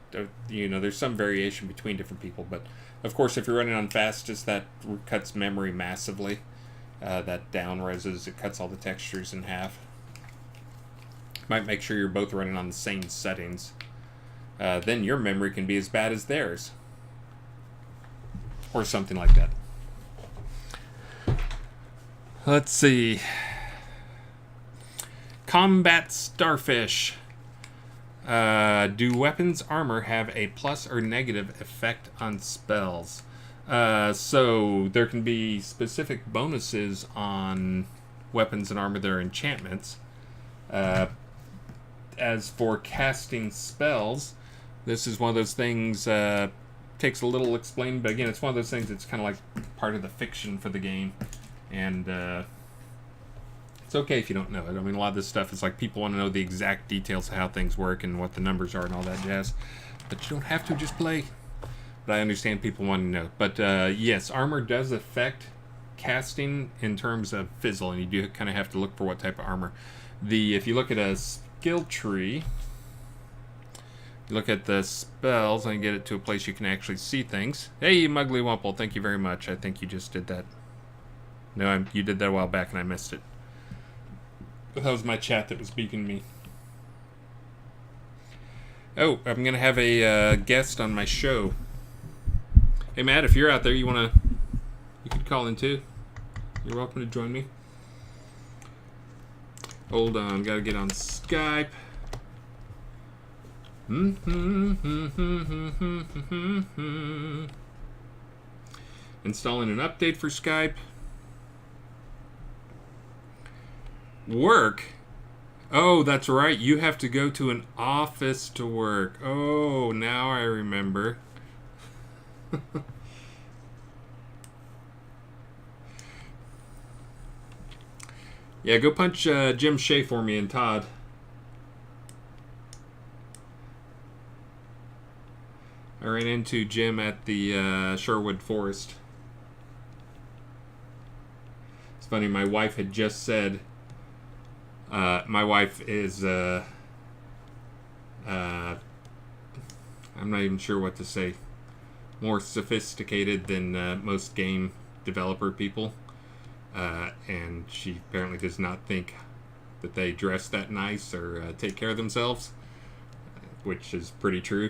there's some variation between different people. But of course, if you're running on fastest, that cuts memory massively. That down reses, it cuts all the textures in half. Might make sure you're both running on the same settings. Then your memory can be as bad as theirs. Or something like that. Let's see. Combat Starfish. Do weapons armor have a plus or negative effect on spells? So there can be specific bonuses on weapons and armor that are enchantments. As for casting spells, this is one of those things, takes a little explaining, but again, it's one of those things that's kind of like part of the fiction for the game. And it's okay if you don't know it. I mean, a lot of this stuff is like people want to know the exact details of how things work and what the numbers are and all that jazz. But you don't have to, just play. But I understand people want to know. But yes, armor does affect casting in terms of fizzle, and you do kind of have to look for what type of armor. If you look at a skill tree, you look at the spells and get it to a place you can actually see things. Hey, Mugly Wumple, thank you very much. I think you just did that. No, you did that a while back and I missed it. But that was my chat that was beeping me. Oh, I'm going to have a guest on my show. Hey, Matt, if you're out there, you could call in too. You're welcome to join me. Hold on, got to get on Skype. Installing an update for Skype. Work? Oh, that's right. You have to go to an office to work. Oh, now I remember. Yeah, go punch Jim Shea for me and Todd. I ran into Jim at the Sherwood Forest. It's funny, my wife had just said, my wife is, I'm not even sure what to say, more sophisticated than most game developer people. And she apparently does not think that they dress that nice or take care of themselves, which is pretty true.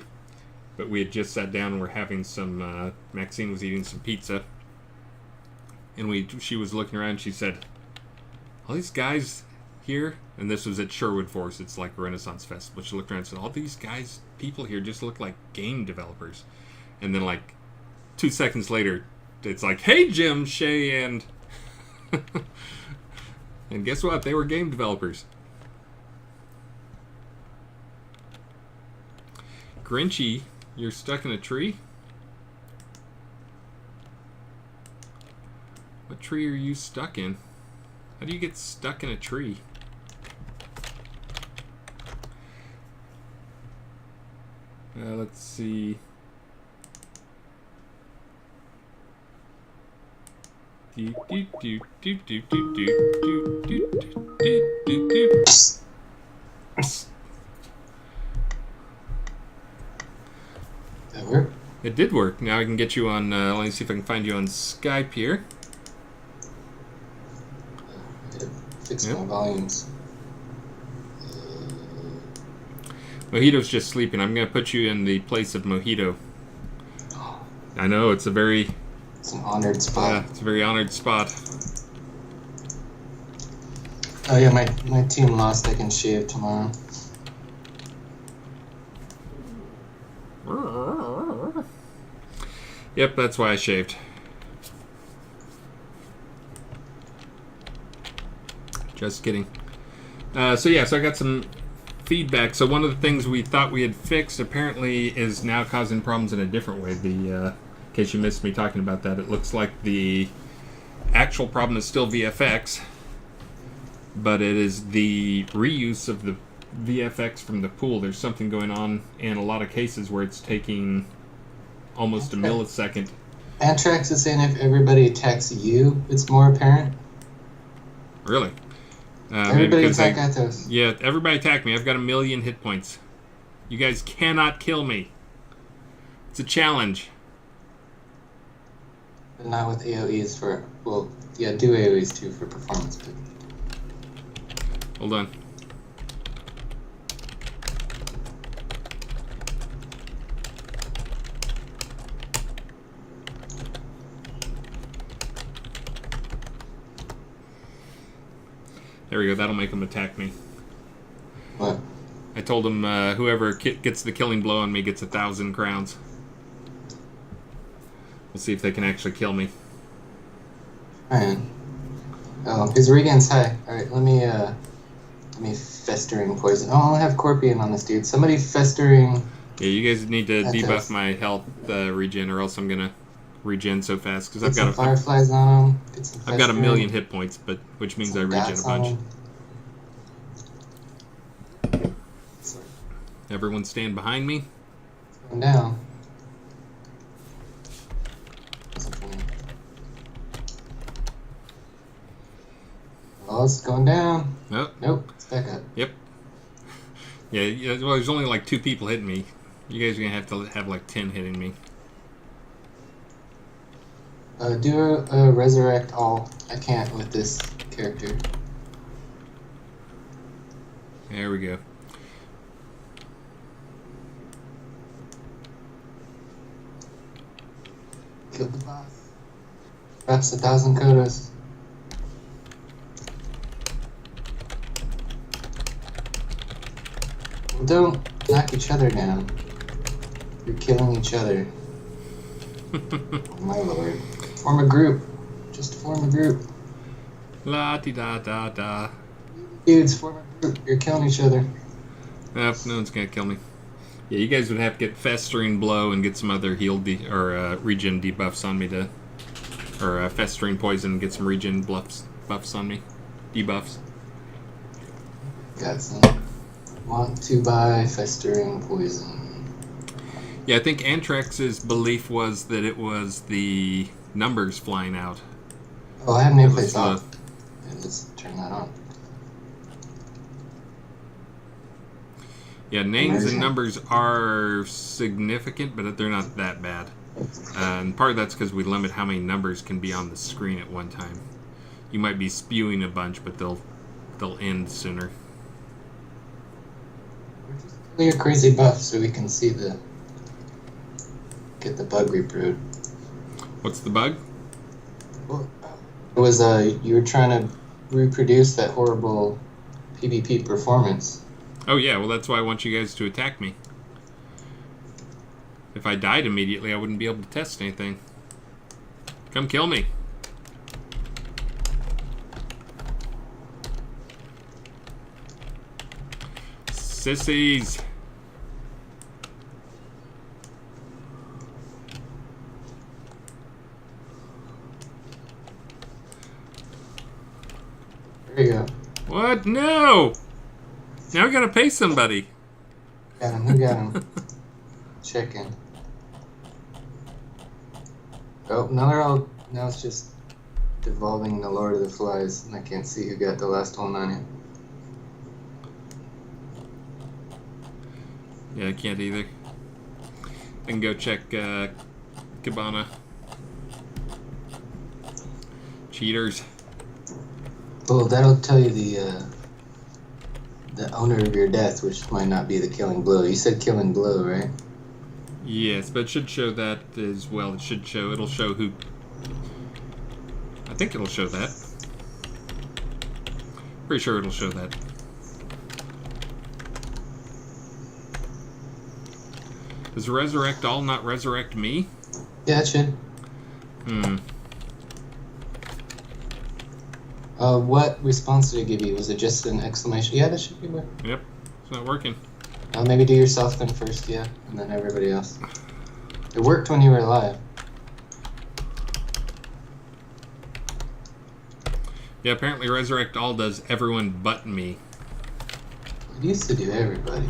But we had just sat down and we're having some, Maxine was eating some pizza. And she was looking around and she said, all these guys here, and this was at Sherwood Forest, it's like a Renaissance Festival. She looked around and said, all these people here just look like game developers. And then like 2 seconds later, it's like, hey, Jim, Shea, and... and guess what? They were game developers. Grinchy, you're stuck in a tree? What tree are you stuck in? How do you get stuck in a tree? Let's see. That work? It did work. Now I can get you on, let me see if I can find you on Skype here. Fix my volumes. Mojito's just sleeping. I'm going to put you in the place of Mojito. I know, it's an honored spot. Yeah, it's a very honored spot. Oh yeah, my team lost. I can shave tomorrow. Yep, that's why I shaved. Just kidding. So I got some feedback. So one of the things we thought we had fixed apparently is now causing problems in a different way. In case you missed me talking about that, it looks like the actual problem is still VFX, but it is the reuse of the VFX from the pool. There's something going on in a lot of cases where it's taking almost a millisecond. Antrax is saying if everybody attacks you, it's more apparent. Really? Everybody attack Atos. Yeah, everybody attack me. I've got 1,000,000 hit points. You guys cannot kill me. It's a challenge. But not with AoEs for... Well, yeah, do AoEs too for performance. But... Hold on. There we go. That'll make them attack me. What? I told them whoever gets the killing blow on me gets 1,000 crowns. We'll see if they can actually kill me. Alright. Oh, his regain's high. Alright, let me festering poison. Oh, I only have Corpion on this dude. Somebody festering... Yeah, you guys need to Atos. debuff my health regen, or else I'm gonna regen so fast because Get some fireflies on him. I've got 1,000,000 hit points, but which means I regen a bunch. Everyone stand behind me. It's going down. Oh, it's going down. Nope. Nope, it's back up. Yep. Yeah, well, there's only like 2 people hitting me. You guys are going to have like 10 hitting me. Do a resurrect all. I can't with this character. There we go. Killed the boss. Perhaps 1,000 Kodos. Well, don't knock each other down. You're killing each other. Oh, my lord. Form a group. Just form a group. La-di-da-da-da. Dudes, form a group. You're killing each other. Nope, no one's going to kill me. Yeah, you guys would have to get Festering Blow and get some other heal regen debuffs on me to... Or Festering Poison and get some regen buffs on me. Debuffs. Got some. Want to buy Festering Poison. Yeah, I think Antrax's belief was that it was the numbers flying out. Oh, I have nameplates off. Yeah, let's turn that on. Yeah, names and numbers are significant, but they're not that bad. And part of that's because we limit how many numbers can be on the screen at one time. You might be spewing a bunch, but they'll end sooner. Kill your crazy buff so we can see get the bug reproduced. What's the bug? It was you were trying to reproduce that horrible PvP performance. Oh yeah, well that's why I want you guys to attack me. If I died immediately, I wouldn't be able to test anything. Come kill me. Sissies. There you go. What? No! Now I gotta pay somebody. Got him. Who got him? Check in. Oh, now it's just devolving the Lord of the Flies, and I can't see who got the last one on it. Yeah, I can't either. I can go check Cabana. Cheaters. Well, that'll tell you the owner of your death, which might not be the killing blow. You said killing blow, right? Yes, but it should show that as well. It'll show who... I think it'll show that. Pretty sure it'll show that. Does resurrect all not resurrect me? Yeah, it should. What response did it give you? Was it just an exclamation? Yeah, that should be good. Yep, it's not working. Maybe do yourself then first, yeah, and then everybody else. It worked when you were live. Yeah, apparently Resurrect All does everyone but me. It used to do everybody.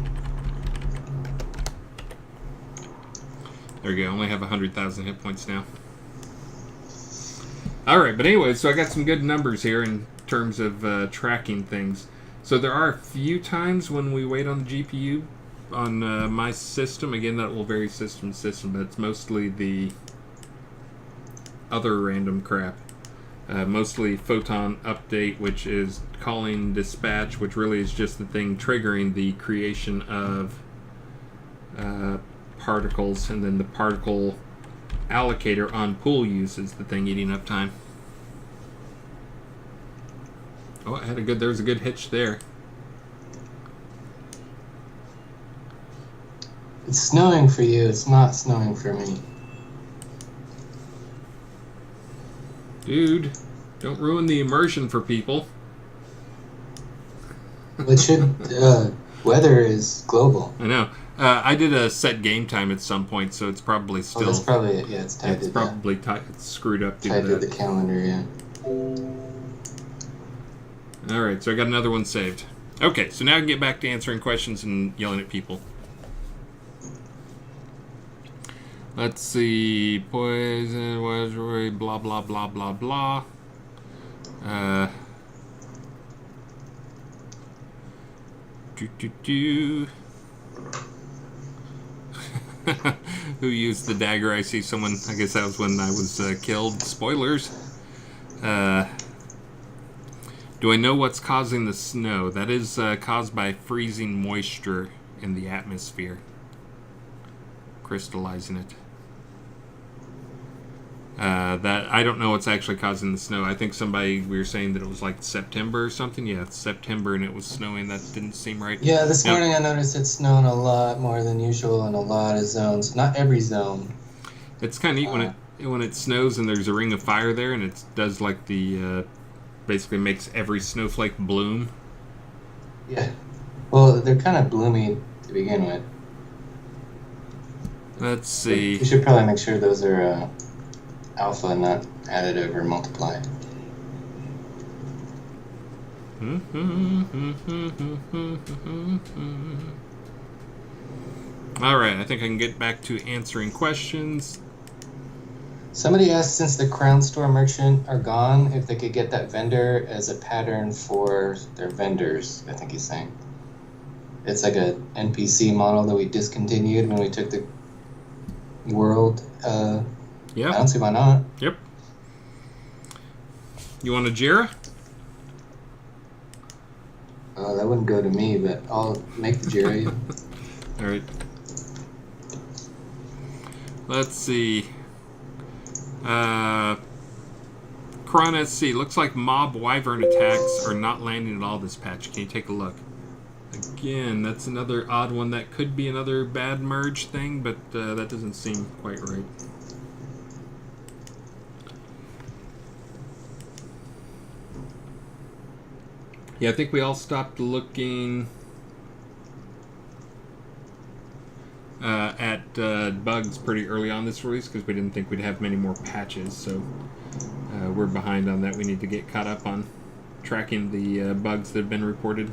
There you go, I only have 100,000 hit points now. Alright, but anyway, so I got some good numbers here in terms of tracking things. So there are a few times when we wait on the GPU on my system. Again, that will vary system to system, but it's mostly the other random crap. Mostly Photon Update, which is calling dispatch, which really is just the thing triggering the creation of particles, and then the particle allocator on pool use is the thing eating up time. Oh, there was a good hitch there. It's snowing for you, it's not snowing for me. Dude, don't ruin the immersion for people. It should, weather is global. I know. I did a set game time at some point, so it's probably still... Oh, that's probably it, yeah, it's tied it's to probably it's screwed up due tied to to the calendar, yeah. Alright, so I got another one saved. Okay, so now I can get back to answering questions and yelling at people. Let's see. Poison, Weathery, blah, blah, blah, blah, blah. Who used the dagger? I see someone. I guess that was when I was killed. Spoilers. Do I know what's causing the snow? That is caused by freezing moisture in the atmosphere, crystallizing it. That I don't know what's actually causing the snow. I think we were saying that it was like September or something. Yeah, it's September and it was snowing. That didn't seem right. Yeah, this morning I noticed it's snowing a lot more than usual in a lot of zones. Not every zone. It's kind of neat when it snows and there's a ring of fire there, and it does like the basically makes every snowflake bloom. Yeah. Well, they're kind of bloomy to begin with. Let's see. You should probably make sure those are alpha, not additive or multiplied. Alright, I think I can get back to answering questions. Somebody asked, since the Crown Store merchant are gone, if they could get that vendor as a pattern for their vendors, I think he's saying. It's like a NPC model that we discontinued when we took the world. Yeah. I don't see why not. Yep. You want a Jira? Oh, that wouldn't go to me, but I'll make the Jira. Alright. Let's see. Corona SC. Looks like mob wyvern attacks are not landing at all this patch. Can you take a look? Again, that's another odd one. That could be another bad merge thing, but that doesn't seem quite right. Yeah, I think we all stopped looking at bugs pretty early on this release because we didn't think we'd have many more patches, so we're behind on that. We need to get caught up on tracking the bugs that have been reported.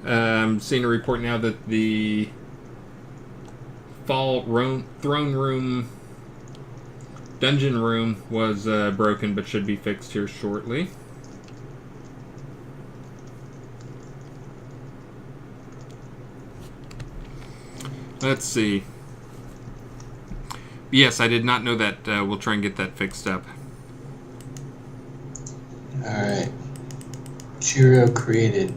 I'm seeing a report now that the throne room dungeon room was broken, but should be fixed here shortly. Let's see. Yes, I did not know that. We'll try and get that fixed up. Alright. Chiro created.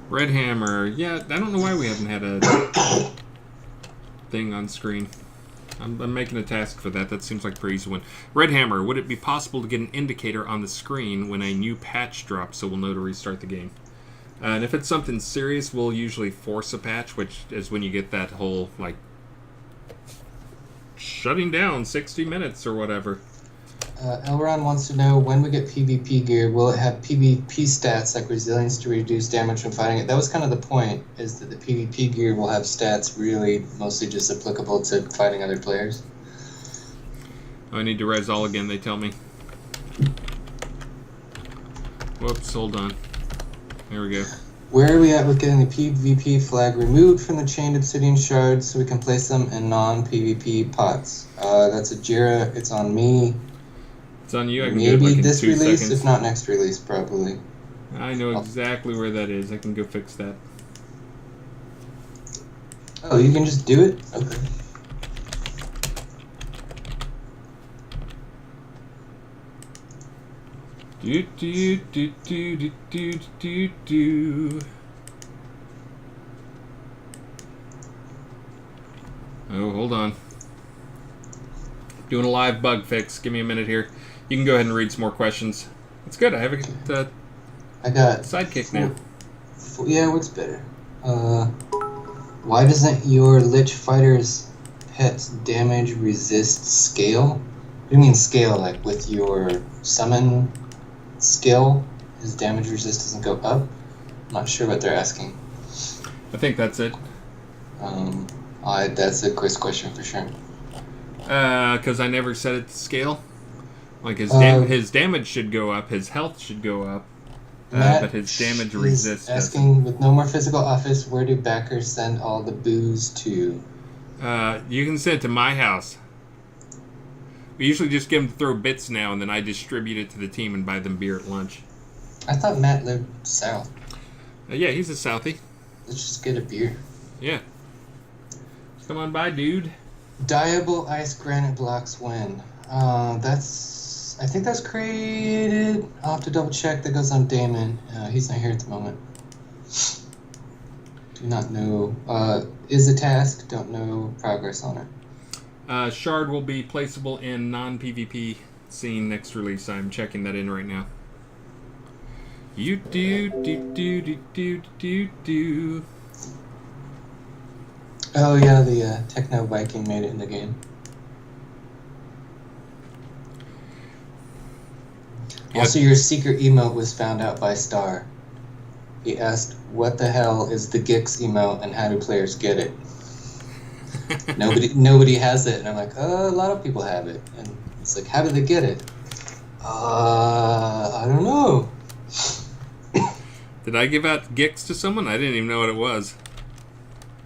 Red Hammer. Yeah, I don't know why we haven't had a thing on screen. I'm making a task for that. That seems like a pretty easy one. Red Hammer. Would it be possible to get an indicator on the screen when a new patch drops so we'll know to restart the game? And if it's something serious, we'll usually force a patch, which is when you get that whole, like, shutting down 60 minutes or whatever. Elron wants to know when we get PvP gear, will it have PvP stats like resilience to reduce damage from fighting it? That was kind of the point, is that the PvP gear will have stats really mostly just applicable to fighting other players. Oh, I need to res all again, they tell me. Whoops, hold on. There we go. Where are we at with getting the PvP flag removed from the chained obsidian shards so we can place them in non-PvP pots? That's a Jira, it's on me. It's on you. I can Maybe do it like this in 2 release, seconds. if not next release, probably. I know exactly where that is. I can go fix that. Oh, you can just do it? Okay. Do do do do do do do do. Oh, hold on. Doing a live bug fix. Give me a minute here. You can go ahead and read some more questions. It's good. I have a I got sidekick now. Yeah, what's better? Why doesn't your Lich Fighter's pet's damage resist scale? What do you mean scale? Like with your summon skill, his damage resist doesn't go up? I'm not sure what they're asking. I think that's it. That's a quiz question for sure. Because I never set it to scale. Like his damage should go up, his health should go up, but his damage resist asking, with no more physical office, where do backers send all the booze to? You can send it to my house. We usually just get them to throw bits now, and then I distribute it to the team and buy them beer at lunch. I thought Matt lived south. Yeah, he's a Southie. Let's just get a beer. Yeah. Come on by, dude. Dyeable ice granite blocks when? I think that's created. I'll have to double check. That goes on Damon. He's not here at the moment. Do not know. Is a task. Don't know progress on it. Shard will be placeable in non-PvP scene next release. I'm checking that in right now. You do do do do do do do. Oh yeah, the Techno Viking made it in the game. Yep. Also, your secret emote was found out by Star. He asked, "What the hell is the Gix emote, and how do players get it?" Nobody has it, and I'm like, a lot of people have it, and it's like, how do they get it? I don't know. Did I give out Gix to someone? I didn't even know what it was.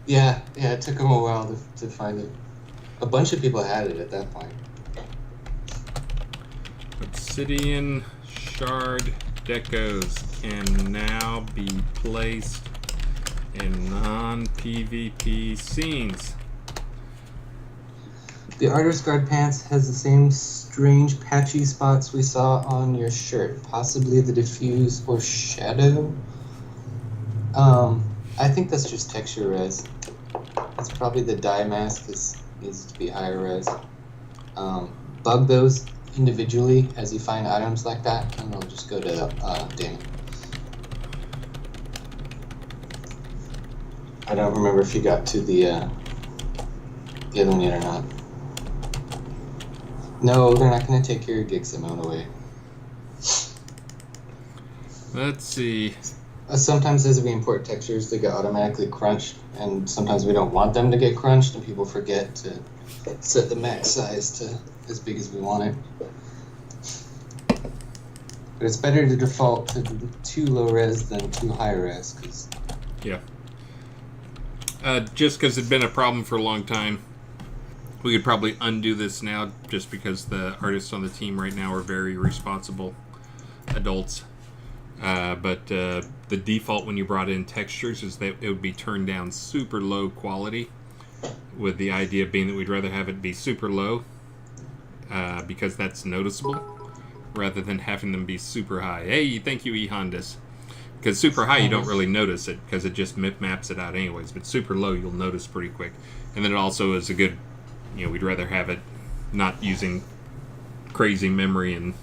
Yeah, it took them a while to find it. A bunch of people had it at that point. Obsidian shard decos can now be placed in non-PvP scenes. The Artist Guard pants has the same strange patchy spots we saw on your shirt, possibly the diffuse or shadow. I think that's just texture res. It's probably the dye mask needs to be higher res. Bug those individually as you find items like that, and they'll just go to Damon. I don't remember if you got to the other one yet or not. No, they're not going to take your Gix amount away. Let's see. Sometimes as we import textures, they get automatically crunched, and sometimes we don't want them to get crunched, and people forget to set the max size to as big as we want it. But it's better to default to too low res than too high res, because... Yeah. Just because it's been a problem for a long time, we could probably undo this now, just because the artists on the team right now are very responsible adults. But the default when you brought in textures is that it would be turned down super low quality, with the idea being that we'd rather have it be super low because that's noticeable, rather than having them be super high. Hey, thank you, eHondas. Because super high, you don't really notice it, because it just maps it out anyways. But super low, you'll notice pretty quick. And then it also is a good, we'd rather have it not using crazy memory and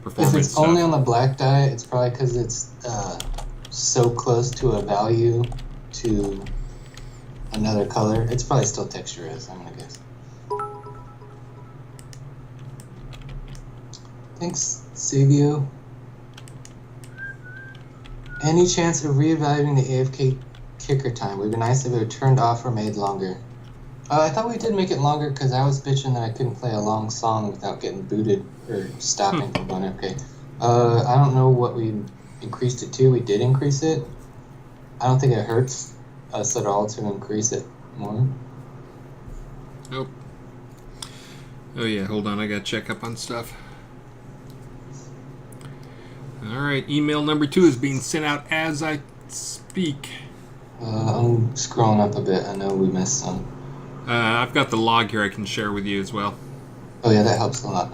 performance If it's stuff. only on the black dye, it's probably because it's so close to a value to another color. It's probably still texturized, I'm gonna guess. Thanks, Savio. Any chance of reevaluating the AFK kicker time? Would be nice if it were turned off or made longer. I thought we did make it longer because I was bitching that I couldn't play a long song without getting booted or stopping from going. Okay. I don't know what we increased it to. We did increase it. I don't think it hurts us at all to increase it more. Nope. Oh yeah, hold on. I gotta check up on stuff. All right, email number 2 is being sent out as I speak. I'm scrolling up a bit. I know we missed some. I've got the log here I can share with you as well. Oh yeah, that helps a lot.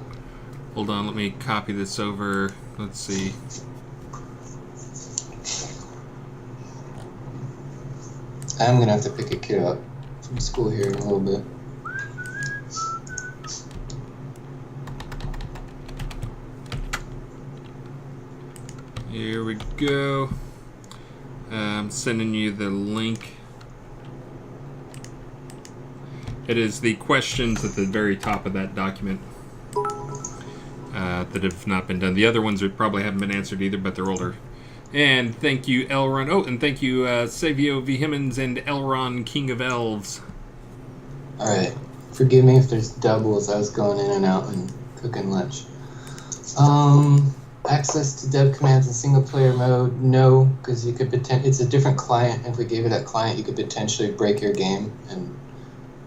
Hold on, let me copy this over. Let's see. I'm gonna have to pick a kid up from school here in a little bit. Here we go. I'm sending you the link. It is the questions at the very top of that document that have not been done. The other ones probably haven't been answered either, but they're older. And thank you, Elron. Oh, and thank you, Savio Vehemens and Elron, King of Elves. Alright. Forgive me if there's doubles. I was going in and out and cooking lunch. Access to dev commands in single player mode, no, because you could it's a different client. If we gave you that client, you could potentially break your game, and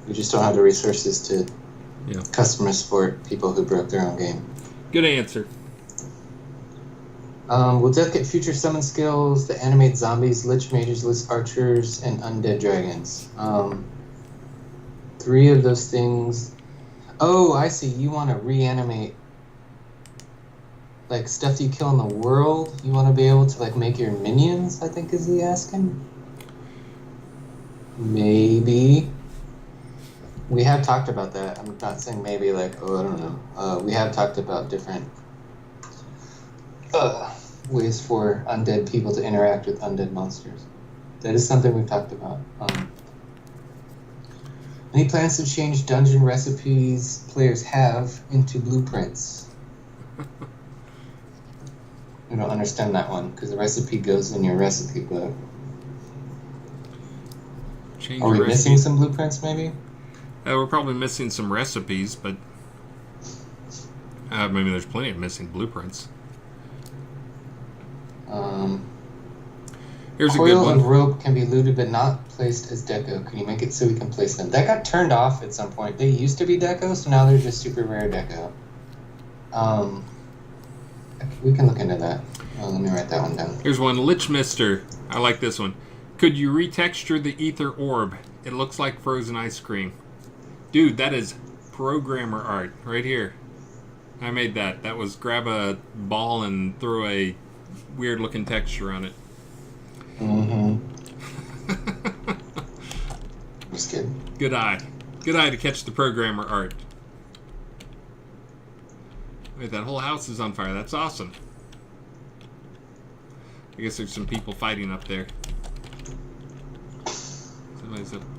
we just don't have the resources to customer support people who broke their own game. Good answer. Will Death get future summon skills that animate zombies, lich mages, lich archers, and undead dragons? 3 of those things. Oh, I see. You want to reanimate like stuff you kill in the world. You want to be able to like make your minions, I think is he asking. Maybe. We have talked about that. I'm not saying maybe like, oh, I don't know. We have talked about different ways for undead people to interact with undead monsters. That is something we've talked about. Any plans to change dungeon recipes players have into blueprints? I don't understand that one, because the recipe goes in your recipe book. Are we missing some blueprints, maybe? We're probably missing some recipes, but maybe there's plenty of missing blueprints. Here's a good one. Coil of rope can be looted but not placed as deco. Can you make it so we can place them? That got turned off at some point. They used to be deco, so now they're just super rare deco. We can look into that. Let me write that one down. Here's one. Lich Mister. I like this one. Could you retexture the ether orb? It looks like frozen ice cream. Dude, that is programmer art right here. I made that. That was grab a ball and throw a weird looking texture on it. Mm-hmm. Just kidding. Good eye. Good eye to catch the programmer art. Wait, that whole house is on fire. That's awesome. I guess there's some people fighting up there. Somebody's up there.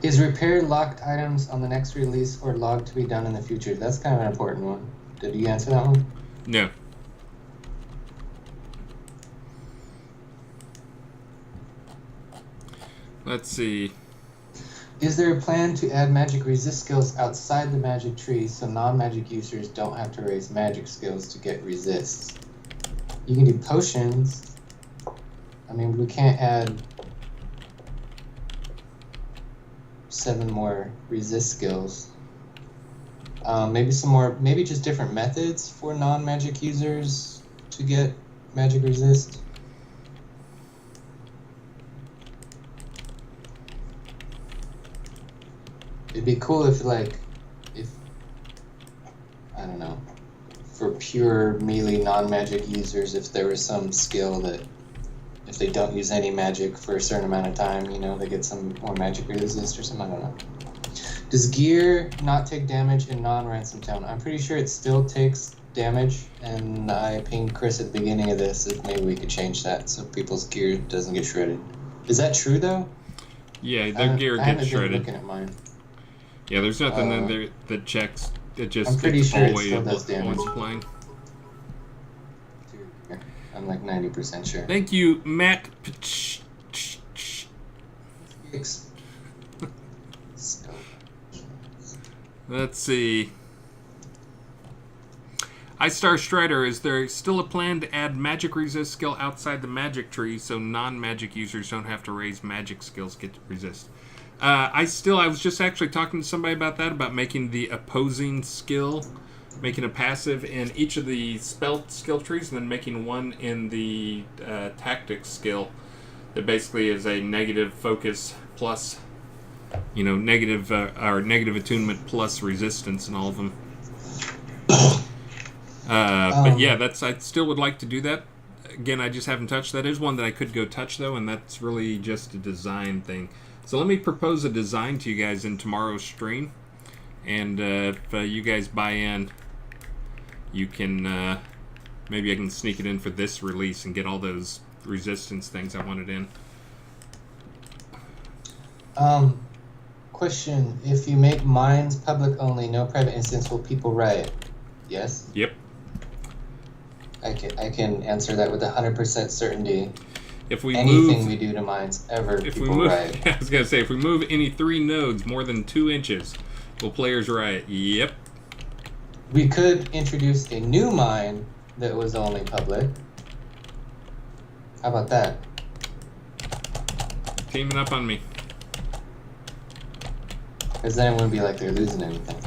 Is repair locked items on the next release or logged to be done in the future? That's kind of an important one. Did you answer that one? No. Let's see. Is there a plan to add magic resist skills outside the magic tree so non-magic users don't have to raise magic skills to get resists? You can do potions. I mean, we can't add 7 more resist skills. Maybe some more, maybe just different methods for non-magic users to get magic resist. It'd be cool if, like, I don't know, for pure melee non-magic users, if there was some skill that if they don't use any magic for a certain amount of time, you know, they get some more magic resist or something, I don't know. Does gear not take damage in non-ransom town? I'm pretty sure it still takes damage, and I pinged Chris at the beginning of this if maybe we could change that so people's gear doesn't get shredded. Is that true though? Yeah, their gear gets shredded. Looking at mine. Yeah, there's nothing in there that checks. It just I'm pretty gets sure it all the still way does damage. once playing. I'm like 90% sure. Thank you, Matt. Let's see. iStar Strider, is there still a plan to add magic resist skill outside the magic tree so non-magic users don't have to raise magic skills get to resist? I was just actually talking to somebody about that, about making the opposing skill, making a passive in each of the spell skill trees, and then making one in the tactics skill that basically is a negative focus plus, negative or negative attunement plus resistance in all of them. But yeah, I still would like to do that. Again, I just haven't touched. That is one that I could go touch though, and that's really just a design thing. So let me propose a design to you guys in tomorrow's stream, and if you guys buy in, you can maybe I can sneak it in for this release and get all those resistance things I wanted in. Question: if you make mines public only, no private instance, will people riot? Yes. Yep. I can answer that with 100% certainty. If we anything we do to mines ever, people riot. I was gonna say, if we move any 3 nodes more than 2 inches, will players riot? Yep. We could introduce a new mine that was only public. How about that? Teaming up on me. Because then it wouldn't be like they're losing anything.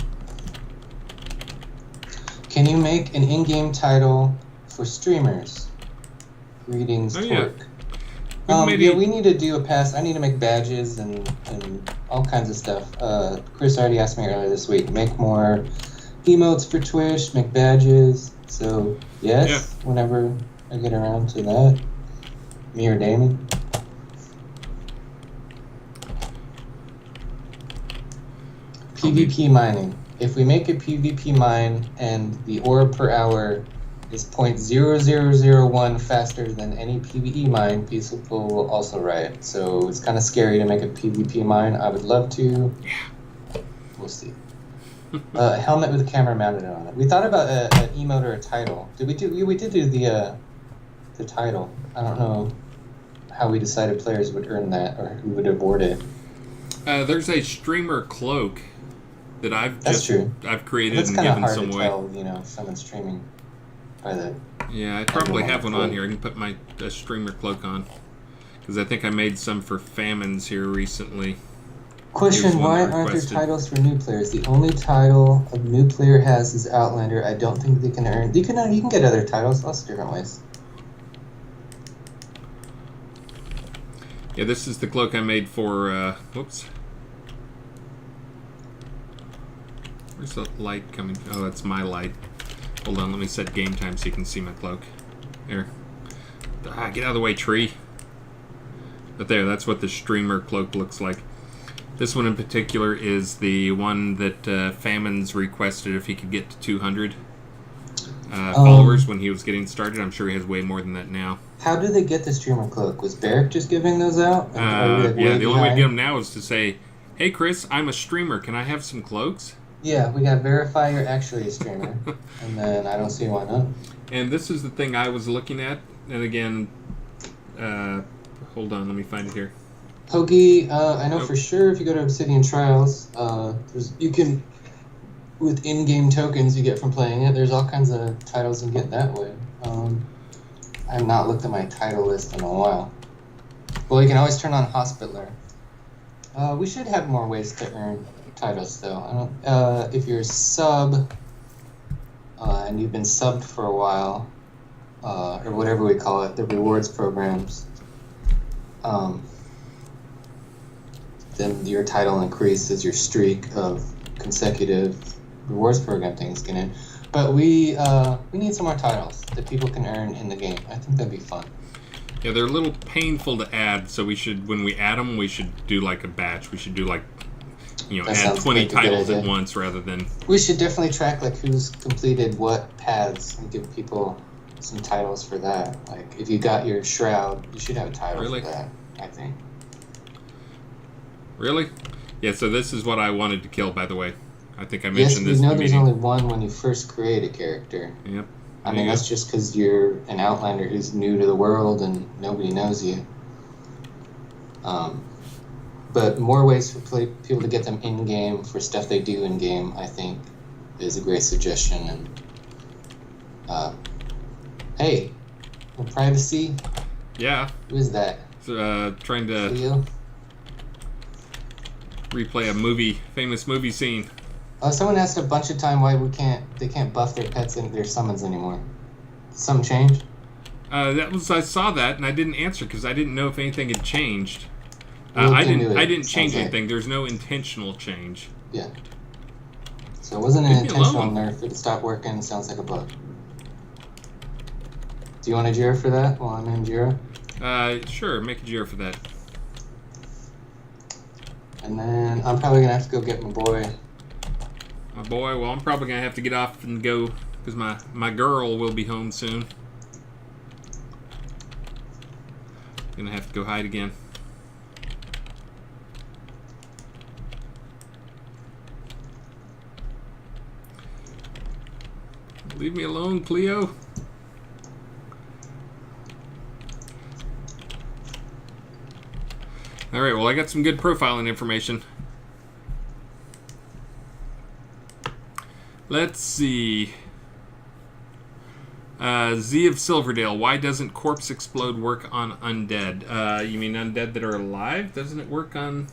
Can you make an in-game title for streamers? Greetings, Torque. Yeah. We need to do a pass. I need to make badges and all kinds of stuff. Chris already asked me earlier this week. Make more emotes for Twitch, make badges. So, yes, whenever I get around to that. Me or Damon. PvP mining. If we make a PvP mine and the ore per hour is 0.0001 faster than any PvE mine, people will also riot. So it's kind of scary to make a PvP mine. I would love to. We'll see. A helmet with a camera mounted on it. We thought about an emote or a title. We did do the title. I don't know how we decided players would earn that or who would award it. There's a streamer cloak that I've created and given some way. Tell, someone's streaming by the. Yeah, I probably have one on here. I can put my streamer cloak on because I think I made some for famines here recently. Question: why aren't there titles for new players? The only title a new player has is Outlander. I don't think they can earn. You can get other titles, lots of different ways. Yeah, this is the cloak I made for. Whoops. Where's the light coming? Oh, that's my light. Hold on, let me set game time so you can see my cloak. There. Get out of the way, tree. But there, that's what the streamer cloak looks like. This one in particular is the one that Famines requested if he could get to 200 followers when he was getting started. I'm sure he has way more than that now. How do they get the streamer cloak? Was Barrick just giving those out? Yeah, the only way to get them now is to say, hey Chris, I'm a streamer, can I have some cloaks? Yeah, we got verify you're actually a streamer. And then I don't see why not. And this is the thing I was looking at. And again, hold on, let me find it here. Hoagie, I know for sure if you go to Obsidian Trials, you can, with in-game tokens you get from playing it, there's all kinds of titles you can get that way. I have not looked at my title list in a while. Well, you can always turn on Hospitaller. We should have more ways to earn titles, though. If you're a sub, and you've been subbed for a while, or whatever we call it, the rewards programs, then your title increases your streak of consecutive rewards program things get in. But we need some more titles that people can earn in the game. I think that'd be fun. Yeah, they're a little painful to add, so we should, when we add them, we should do like a batch. We should do like, That add sounds 20 like a good titles at idea. once rather than... We should definitely track like who's completed what paths and give people some titles for that. Like if you got your shroud, you should have a title Really? for that, I think. Really? Yeah, so this is what I wanted to kill, by the way. I think I Yes, mentioned we this in know the there's meeting. only one when you first create a character. Yep. I There mean, you that's go. just because you're an outlander who's new to the world and nobody knows you. But more ways for people to get them in-game for stuff they do in-game, I think, is a great suggestion. And hey, well, privacy. Yeah. Who is that? Trying to Cleo? replay a famous movie scene. Oh, someone asked a bunch of time why they can't buff their pets in their summons anymore. Some change? I saw that and I didn't answer because I didn't know if anything had changed. We'll I look into didn't. it, I didn't change sounds like. anything. There's no intentional change. Yeah. So it wasn't an Leave me intentional alone. nerf. It stopped working. It sounds like a bug. Do you want a Jira for that while I'm in Jira? Sure. Make a Jira for that. And then I'm probably gonna have to go get my boy. My boy. Well, I'm probably gonna have to get off and go because my girl will be home soon. Gonna have to go hide again. Leave me alone, Cleo. Alright, well, I got some good profiling information. Let's see. Z of Silverdale. Why doesn't Corpse Explode work on undead? You mean undead that are alive? Doesn't it work on...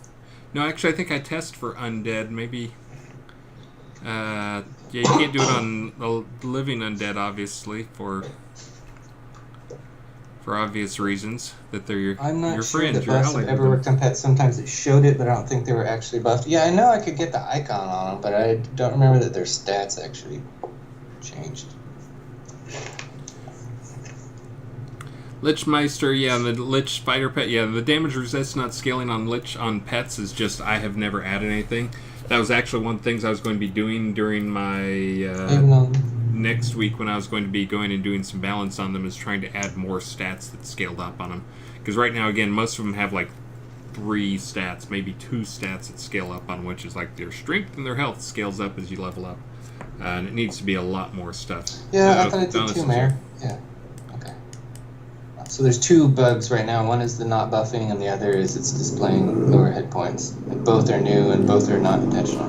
No, actually, I think I test for undead. Maybe... yeah, you can't do it on the living undead, obviously, for obvious reasons, that they're your I'm not sure friends, that your buffs ally. have ever worked on pets. Sometimes it showed it, but I don't think they were actually buffed. Yeah, I know I could get the icon on them, but I don't remember that their stats actually changed. Lichmeister, yeah, the Lich Spider Pet, yeah, the damage resist not scaling on Lich on pets is just, I have never added anything. That was actually one of the things I was going to be doing during my next week when I was going to be going and doing some balance on them, is trying to add more stats that scaled up on them. Because right now, again, most of them have like 3 stats, maybe 2 stats that scale up on, which is like their strength and their health scales up as you level up. And it needs to be a lot more stuff. Yeah, I thought it did too, Mayor. Yeah. Okay. So there's 2 bugs right now. One is the not buffing, and the other is it's displaying lower hit points. And both are new, and both are not intentional.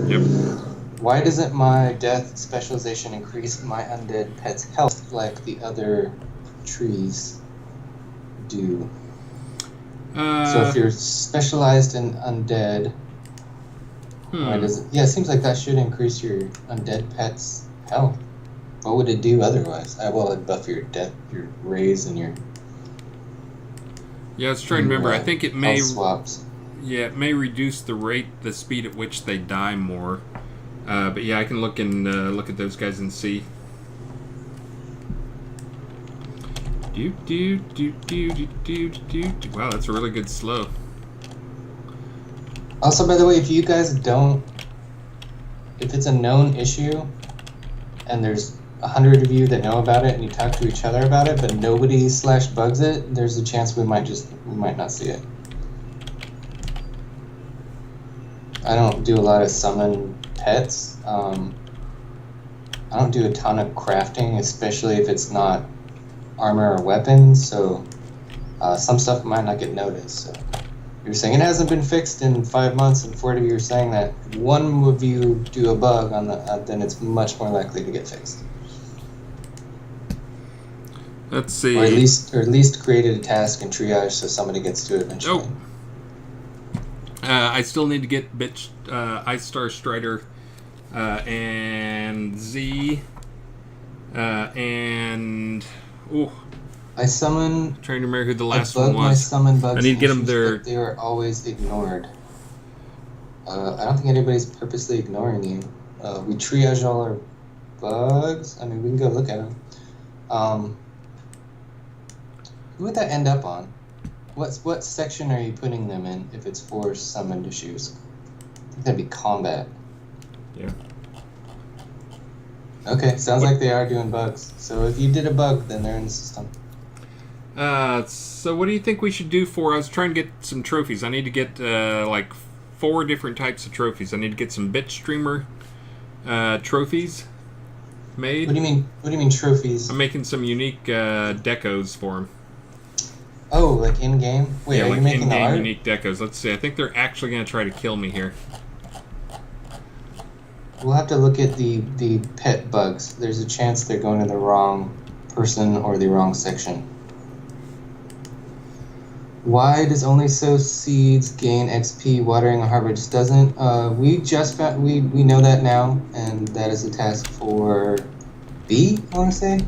Yep. Why doesn't my death specialization increase my undead pet's health like the other trees do? So if you're specialized in undead, why does it? Yeah, it seems like that should increase your undead pet's health. What would it do otherwise? Well, it'd buff your death, your raise, and your... Yeah, I was trying to remember. I think it may... health swaps. Yeah, it may reduce the speed at which they die more. But yeah, I can look at those guys and see. Wow, that's a really good slow. Also, by the way, if you guys don't... If it's a known issue, and there's 100 of you that know about it, and you talk to each other about it, but nobody /bugs it, there's a chance we might not see it. I don't do a lot of summon pets. I don't do a ton of crafting, especially if it's not armor or weapons, so some stuff might not get noticed. So you're saying it hasn't been fixed in 5 months, and 4 of you are saying that one of you do a bug on the, then it's much more likely to get fixed. Let's see. Or at least created a task and triage so somebody gets to it eventually. Oh. I still need to get Ice Star Strider and Z and I summon. I'm trying to remember who the last I bug one my was. summon bugs. I need to get them there. there. They are always ignored. I don't think anybody's purposely ignoring you. We triage all our bugs. I mean, we can go look at them. Who would that end up on? What section are you putting them in if it's 4 summoned issues? That'd be combat. Yeah. Okay, sounds like they are doing bugs. So if you did a bug, then they're in the system. So what do you think we should do for? I was trying to get some trophies. I need to get like 4 different types of trophies. I need to get some bit streamer trophies made. What do you mean? What do you mean trophies? I'm making some unique decos for them. Oh, like in game? Wait, Yeah, are like you making the in-game art? unique decos. Let's see. I think they're actually going to try to kill me here. We'll have to look at the pet bugs. There's a chance they're going to the wrong person or the wrong section. Why does only sow seeds gain XP? Watering a harvest doesn't. We just found we know that now, and that is a task for B. I want to say.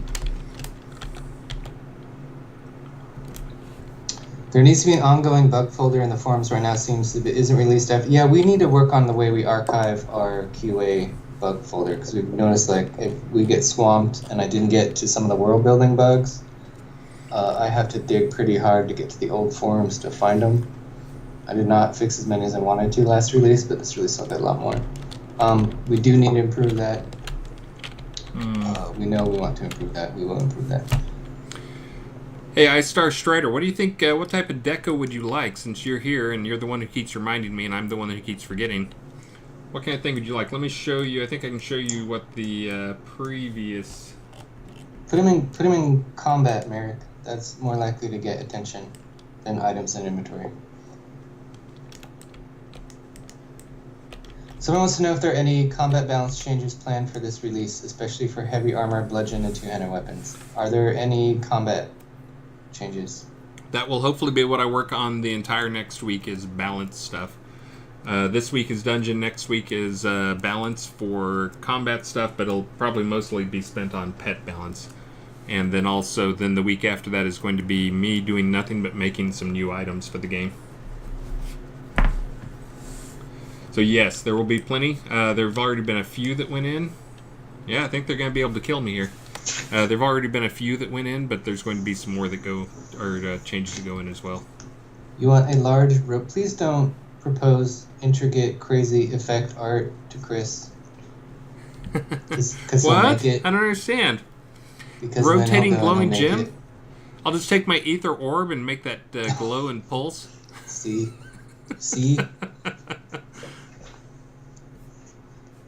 There needs to be an ongoing bug folder in the forums right now. Seems to be isn't released after. Yeah, we need to work on the way we archive our QA bug folder because we've noticed like if we get swamped and I didn't get to some of the world building bugs. I have to dig pretty hard to get to the old forums to find them. I did not fix as many as I wanted to last release, but this release I'll get a lot more. We do need to improve that. We know we want to improve that. We will improve that. Hey, iStar Strider, what do you think? What type of deco would you like? Since you're here and you're the one who keeps reminding me, and I'm the one who keeps forgetting. What kind of thing would you like? Let me show you. I think I can show you what the previous. Put him in combat, Merrick. That's more likely to get attention than items in inventory. Someone wants to know if there are any combat balance changes planned for this release, especially for heavy armor, bludgeon, and two-handed weapons. Are there any combat changes? That will hopefully be what I work on the entire next week is balance stuff. This week is dungeon, next week is balance for combat stuff, but it'll probably mostly be spent on pet balance. And then also, then the week after that is going to be me doing nothing but making some new items for the game. So yes, there will be plenty. There have already been a few that went in. Yeah, I think they're going to be able to kill me here. There have already been a few that went in, but there's going to be some more that go, or changes to go in as well. You want a large rope? Please don't propose intricate, crazy effect art to Chris. Cause What? Make it, I don't understand. because Rotating then I'll go and glowing he'll make gem? it. I'll just take my ether orb and make that glow and pulse. See?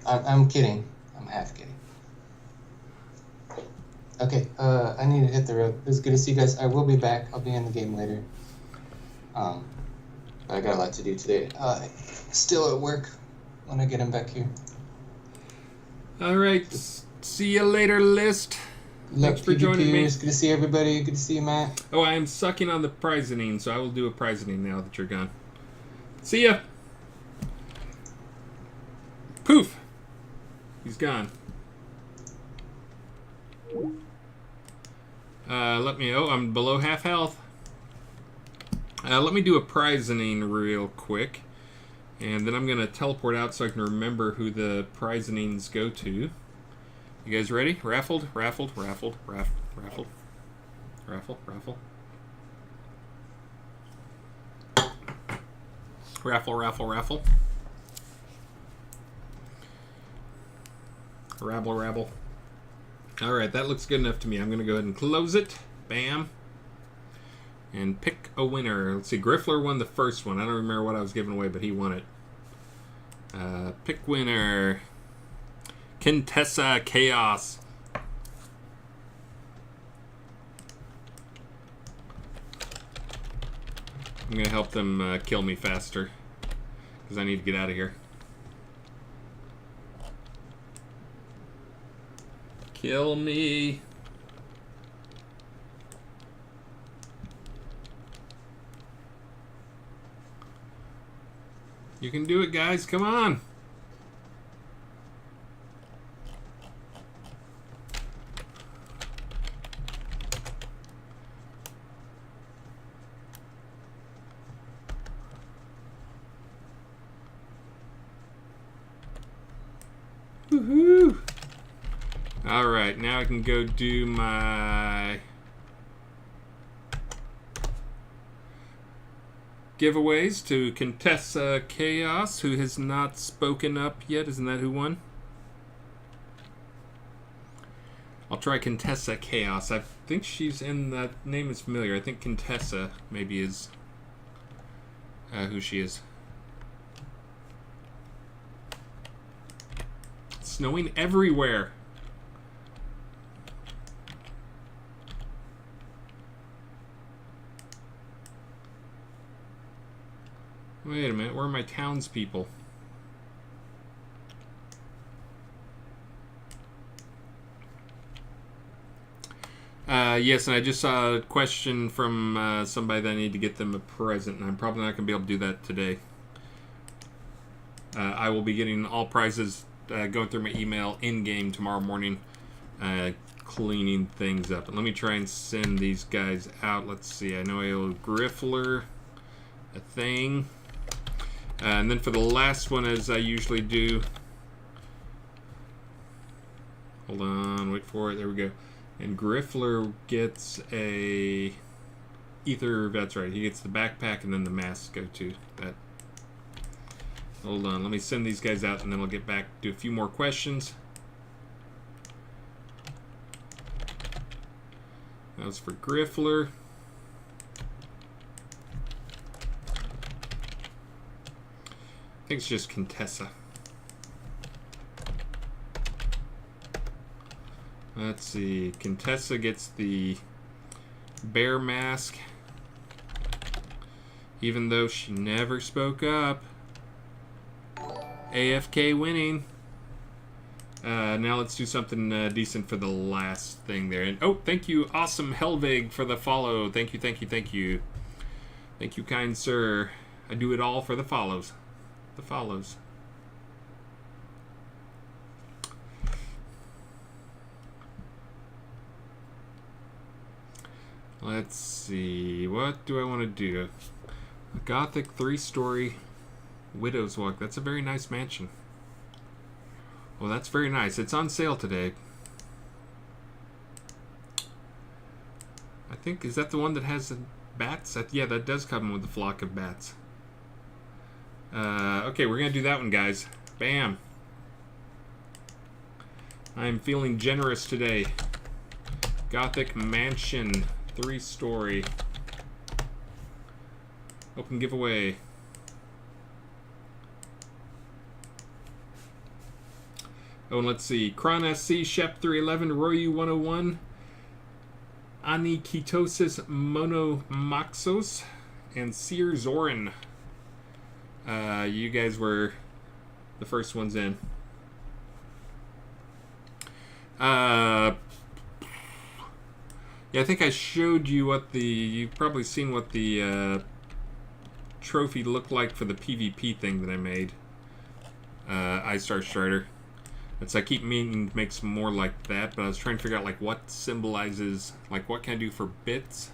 I'm kidding. I'm half kidding. Okay, I need to hit the road. It was good to see you guys. I will be back. I'll be in the game later. But I got a lot to do today. Still at work when I get him back here. All right. See you later, List. Thanks for joining me. Good to see everybody. Good to see you, Matt. Oh, I am sucking on the prizening, so I will do a prizening now that you're gone. See ya. Poof. He's gone. I'm below half health. Let me do a prizening real quick. And then I'm going to teleport out so I can remember who the prizenings go to. You guys ready? Raffled. Raffle. Raffle. Raffle. Rabble. Alright, that looks good enough to me. I'm going to go ahead and close it. Bam. And pick a winner. Let's see, Griffler won the first one. I don't remember what I was giving away, but he won it. Pick winner. Contessa Chaos. I'm going to help them kill me faster. Because I need to get out of here. Kill me. You can do it, guys. Come on. Woohoo! Alright, now I can go do my giveaways to Contessa Chaos, who has not spoken up yet. Isn't that who won? I'll try Contessa Chaos. I think she's in, that name is familiar. I think Contessa maybe is who she is. It's snowing everywhere. Wait a minute, where are my townspeople? Yes, and I just saw a question from somebody that I need to get them a present, and I'm probably not going to be able to do that today. I will be getting all prizes going through my email in-game tomorrow morning, cleaning things up. And let me try and send these guys out. Let's see, I know I owe Griffler a thing. And then for the last one, as I usually do... Hold on, wait for it, there we go. And Griffler gets a ether. That's right. He gets the backpack and then the mask go to that. Hold on. Let me send these guys out and then I'll get back, do a few more questions. That was for Griffler. I think it's just Contessa. Let's see. Contessa gets the bear mask, even though she never spoke up. AFK winning. Now let's do something decent for the last thing there. And oh, thank you, Awesome Helvig, for the follow. Thank you, thank you, thank you. Thank you, kind sir. I do it all for the follows. The follows. Let's see, what do I want to do? A Gothic 3-story Widow's Walk. That's a very nice mansion. Well, that's very nice. It's on sale today. I think, is that the one that has the bats? Yeah, that does come with a flock of bats. Okay, we're going to do that one, guys. Bam. I'm feeling generous today. Gothic Mansion 3-story. Open giveaway. Oh, and let's see. Kron SC, Shep 311, Royu 101, Anikitosis Monomaxos, and Seer Zorin. You guys were the first ones in. Yeah, I think I showed you what the... You've probably seen what the trophy looked like for the PvP thing that I made. iStar Starter. It's, I keep meaning to make some more like that, but I was trying to figure out like what symbolizes... Like, what can I do for bits?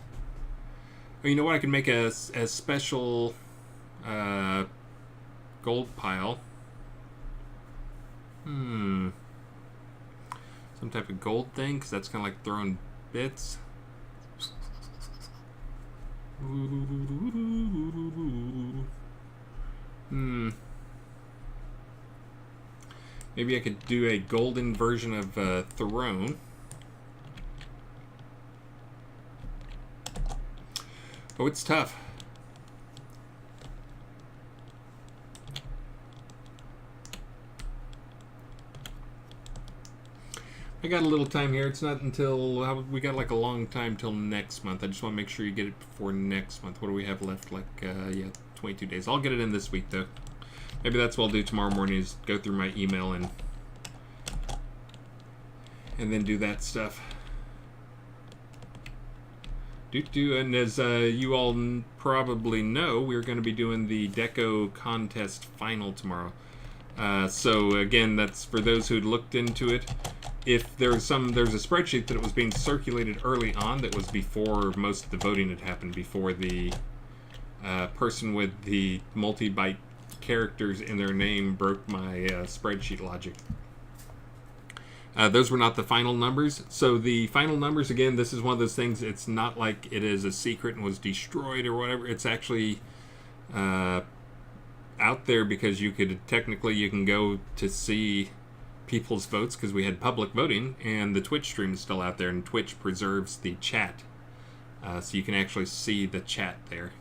Oh, you know what? I can make a special gold pile. Some type of gold thing, because that's kind of like throwing bits. Maybe I could do a golden version of Throne. Oh, it's tough. I got a little time here. It's not until... we got like a long time till next month. I just want to make sure you get it before next month. What do we have left? Like, yeah, 22 days. I'll get it in this week, though. Maybe that's what I'll do tomorrow morning is go through my email and then do that stuff. And as you all probably know, we're going to be doing the Deco contest final tomorrow. So again, that's for those who looked into it. If there's a spreadsheet that was being circulated early on that was before most of the voting had happened, before the person with the multi-byte characters in their name broke my spreadsheet logic. Those were not the final numbers. So the final numbers, again, this is one of those things, it's not like it is a secret and was destroyed or whatever. It's actually out there, because you can go to see people's votes, because we had public voting, and the Twitch stream is still out there, and Twitch preserves the chat, so you can actually see the chat there.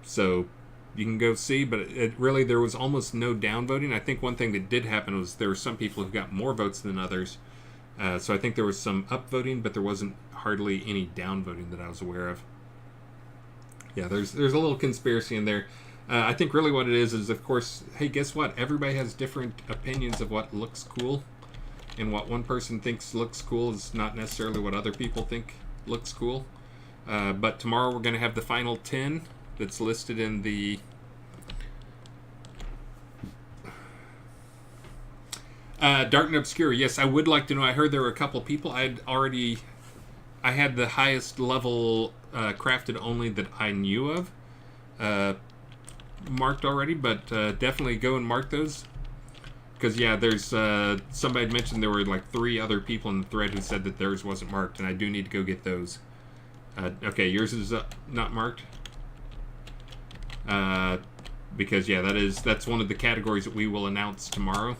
So you can go see, but it really, there was almost no downvoting. I think one thing that did happen was there were some people who got more votes than others. So I think there was some upvoting, but there wasn't hardly any downvoting that I was aware of. Yeah, there's a little conspiracy in there. I think really what it is, of course, hey, guess what? Everybody has different opinions of what looks cool. And what one person thinks looks cool is not necessarily what other people think looks cool. But tomorrow we're going to have the final 10 that's listed in the Dark and Obscure. Yes, I would like to know. I heard there were a couple people. I had the highest level crafted only that I knew of marked already, but definitely go and mark those. Because, yeah, there's somebody had mentioned there were like 3 other people in the thread who said that theirs wasn't marked, and I do need to go get those. Okay, yours is not marked. Because, yeah, that's one of the categories that we will announce tomorrow.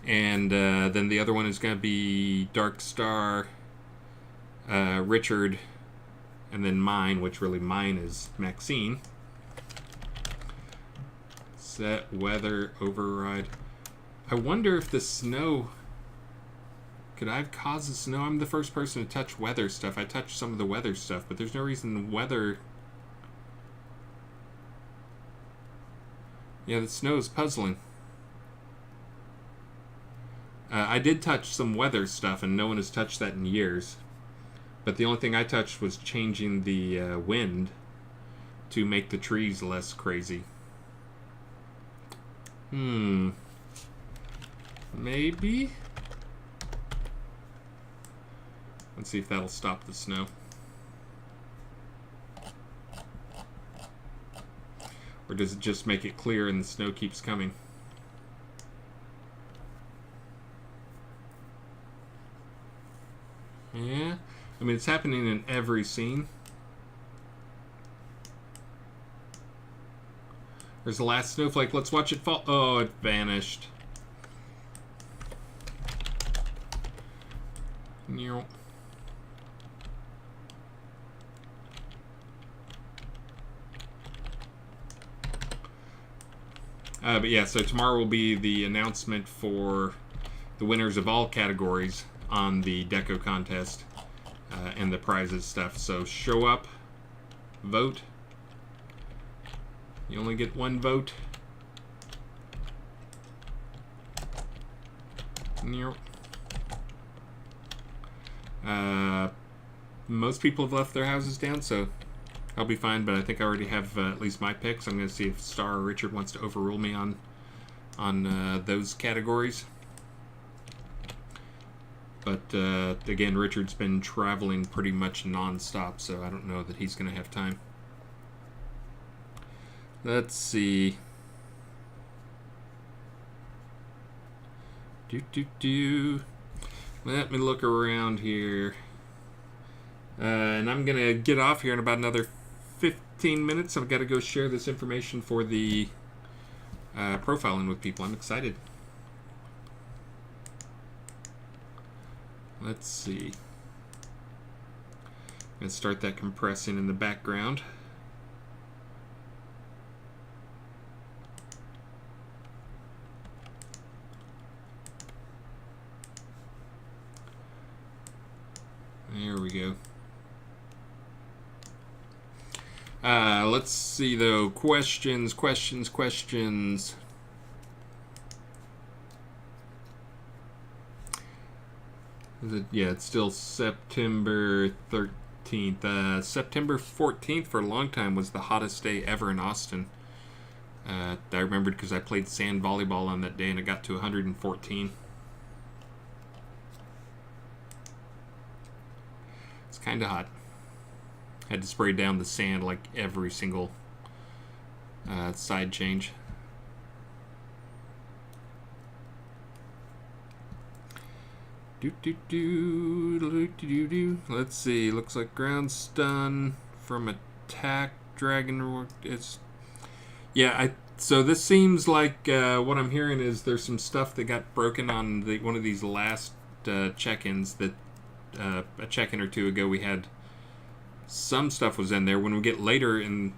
And then the other one is going to be Dark Star, Richard, and then mine, which really mine is Maxine. Set weather override. I wonder if the snow... Could I have caused the snow? I'm the first person to touch weather stuff. I touched some of the weather stuff, but there's no reason weather... Yeah, the snow is puzzling. I did touch some weather stuff, and no one has touched that in years. But the only thing I touched was changing the wind to make the trees less crazy. Maybe? Let's see if that'll stop the snow. Or does it just make it clear and the snow keeps coming? Yeah, I mean, it's happening in every scene. There's the last snowflake. Let's watch it fall. Oh, it vanished. But yeah, so tomorrow will be the announcement for the winners of all categories on the Deco contest and the prizes stuff. So show up, vote. You only get 1 vote. Most people have left their houses down, so I'll be fine, but I think I already have at least my picks. I'm going to see if Star or Richard wants to overrule me on those categories. But again, Richard's been traveling pretty much non-stop, so I don't know that he's going to have time. Let's see. Let me look around here. And I'm going to get off here in about another 15 minutes. I've got to go share this information for the profiling with people. I'm excited. Let's see. I'm going to start that compressing in the background. There we go. Let's see, though. Questions. Yeah, it's still September 13th. September 14th for a long time was the hottest day ever in Austin. I remembered because I played sand volleyball on that day and it got to 114. It's kind of hot. Had to spray down the sand like every single side change. Let's see. Looks like ground stun from attack dragon. It's yeah. So this seems like what I'm hearing is there's some stuff that got broken on one of these last check-ins that a check-in or two ago we had. Some stuff was in there. When we get later in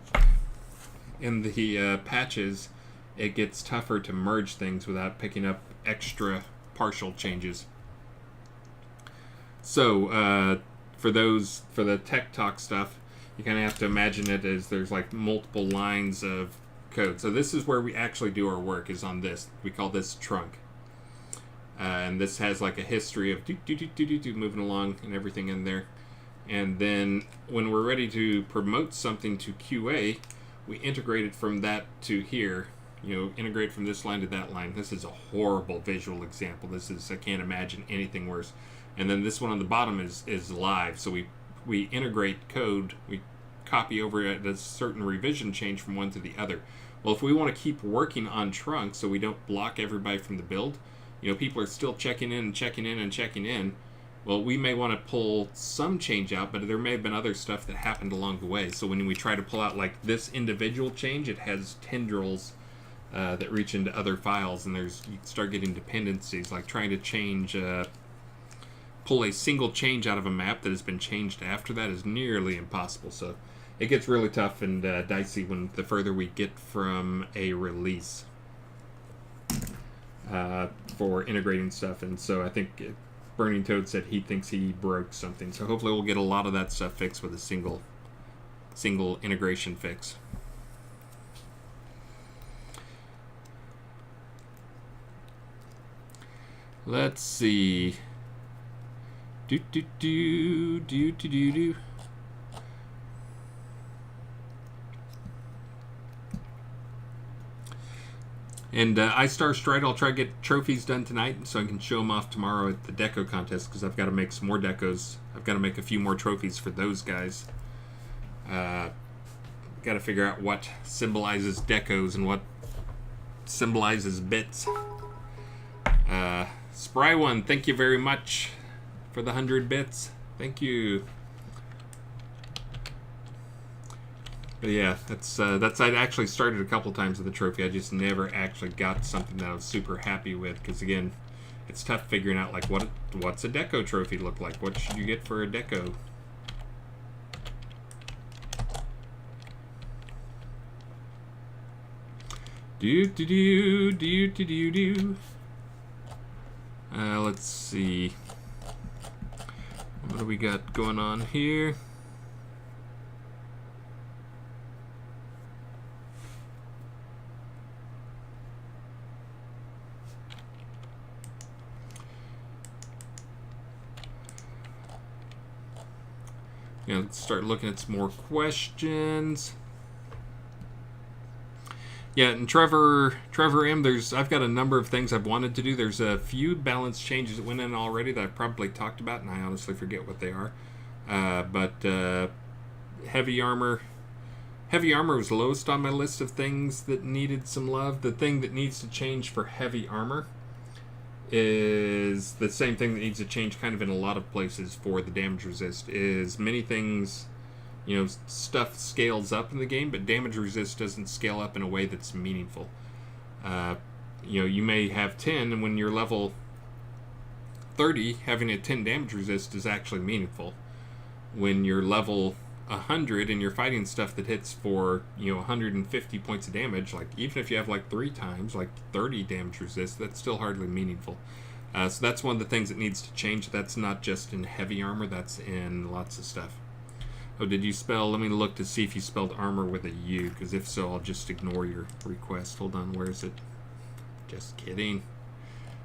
the patches, it gets tougher to merge things without picking up extra partial changes. So for the tech talk stuff, you kind of have to imagine it as there's like multiple lines of code. So this is where we actually do our work, is on this. We call this trunk. And this has like a history of moving along and everything in there. And then when we're ready to promote something to QA, we integrate it from that to here. Integrate from this line to that line. This is a horrible visual example. I can't imagine anything worse. And then this one on the bottom is live. So we integrate code. We copy over a certain revision change from one to the other. Well, if we want to keep working on trunk so we don't block everybody from the build, people are still checking in and checking in and checking in. Well, we may want to pull some change out, but there may have been other stuff that happened along the way. So when we try to pull out like this individual change, it has tendrils that reach into other files, and you start getting dependencies, like trying to change, pull a single change out of a map that has been changed after that is nearly impossible. So it gets really tough and dicey when the further we get from a release for integrating stuff. And so I think Burning Toad said he thinks he broke something. So hopefully we'll get a lot of that stuff fixed with a single integration fix. Let's see. And iStar Stride, I'll try to get trophies done tonight so I can show them off tomorrow at the deco contest, because I've got to make some more decos. I've got to make a few more trophies for those guys. Got to figure out what symbolizes decos and what symbolizes bits. Spry One, thank you very much for the 100 bits. Thank you. But yeah, that's I'd actually started a couple times with the trophy. I just never actually got something that I was super happy with, because again, it's tough figuring out like what's a deco trophy look like. What should you get for a deco? Let's see. What do we got going on here? Let's start looking at some more questions. Yeah, and Trevor M, I've got a number of things I've wanted to do. There's a few balance changes that went in already that I've probably talked about, and I honestly forget what they are. But heavy armor was lowest on my list of things that needed some love. The thing that needs to change for heavy armor is the same thing that needs to change kind of in a lot of places for the damage resist. Is many things, stuff scales up in the game, but damage resist doesn't scale up in a way that's meaningful. You may have 10, and when you're level 30, having a 10 damage resist is actually meaningful. When you're level 100 and you're fighting stuff that hits for 150 points of damage, like even if you have like 3 times like 30 damage resist, that's still hardly meaningful. So that's one of the things that needs to change. That's not just in heavy armor, that's in lots of stuff. Oh, did you spell? Let me look to see if you spelled armor with a U, because if so, I'll just ignore your request. Hold on, where is it? Just kidding.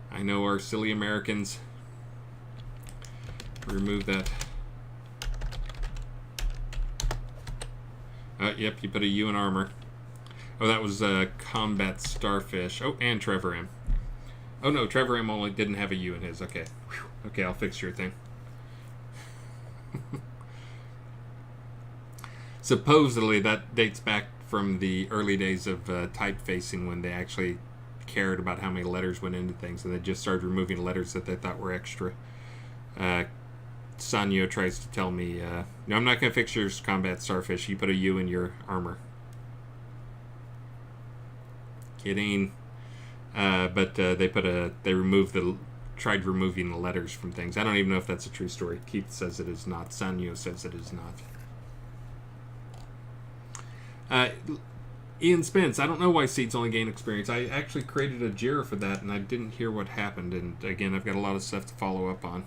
I know our silly Americans. Remove that. Yep, you put a U in armor. Oh, that was Combat Starfish. Oh, and Trevor M. Oh no, Trevor M only didn't have a U in his. Okay. Whew. Okay, I'll fix your thing. Supposedly that dates back from the early days of typefacing, when they actually cared about how many letters went into things, and they just started removing letters that they thought were extra. Sanyo tries to tell me, no, I'm not going to fix your combat starfish. You put a U in your armor. Kidding. But they tried removing the letters from things. I don't even know if that's a true story. Keith says it is not. Sanyo says it is not. Ian Spence, I don't know why seeds only gain experience. I actually created a JIRA for that, and I didn't hear what happened. And again, I've got a lot of stuff to follow up on.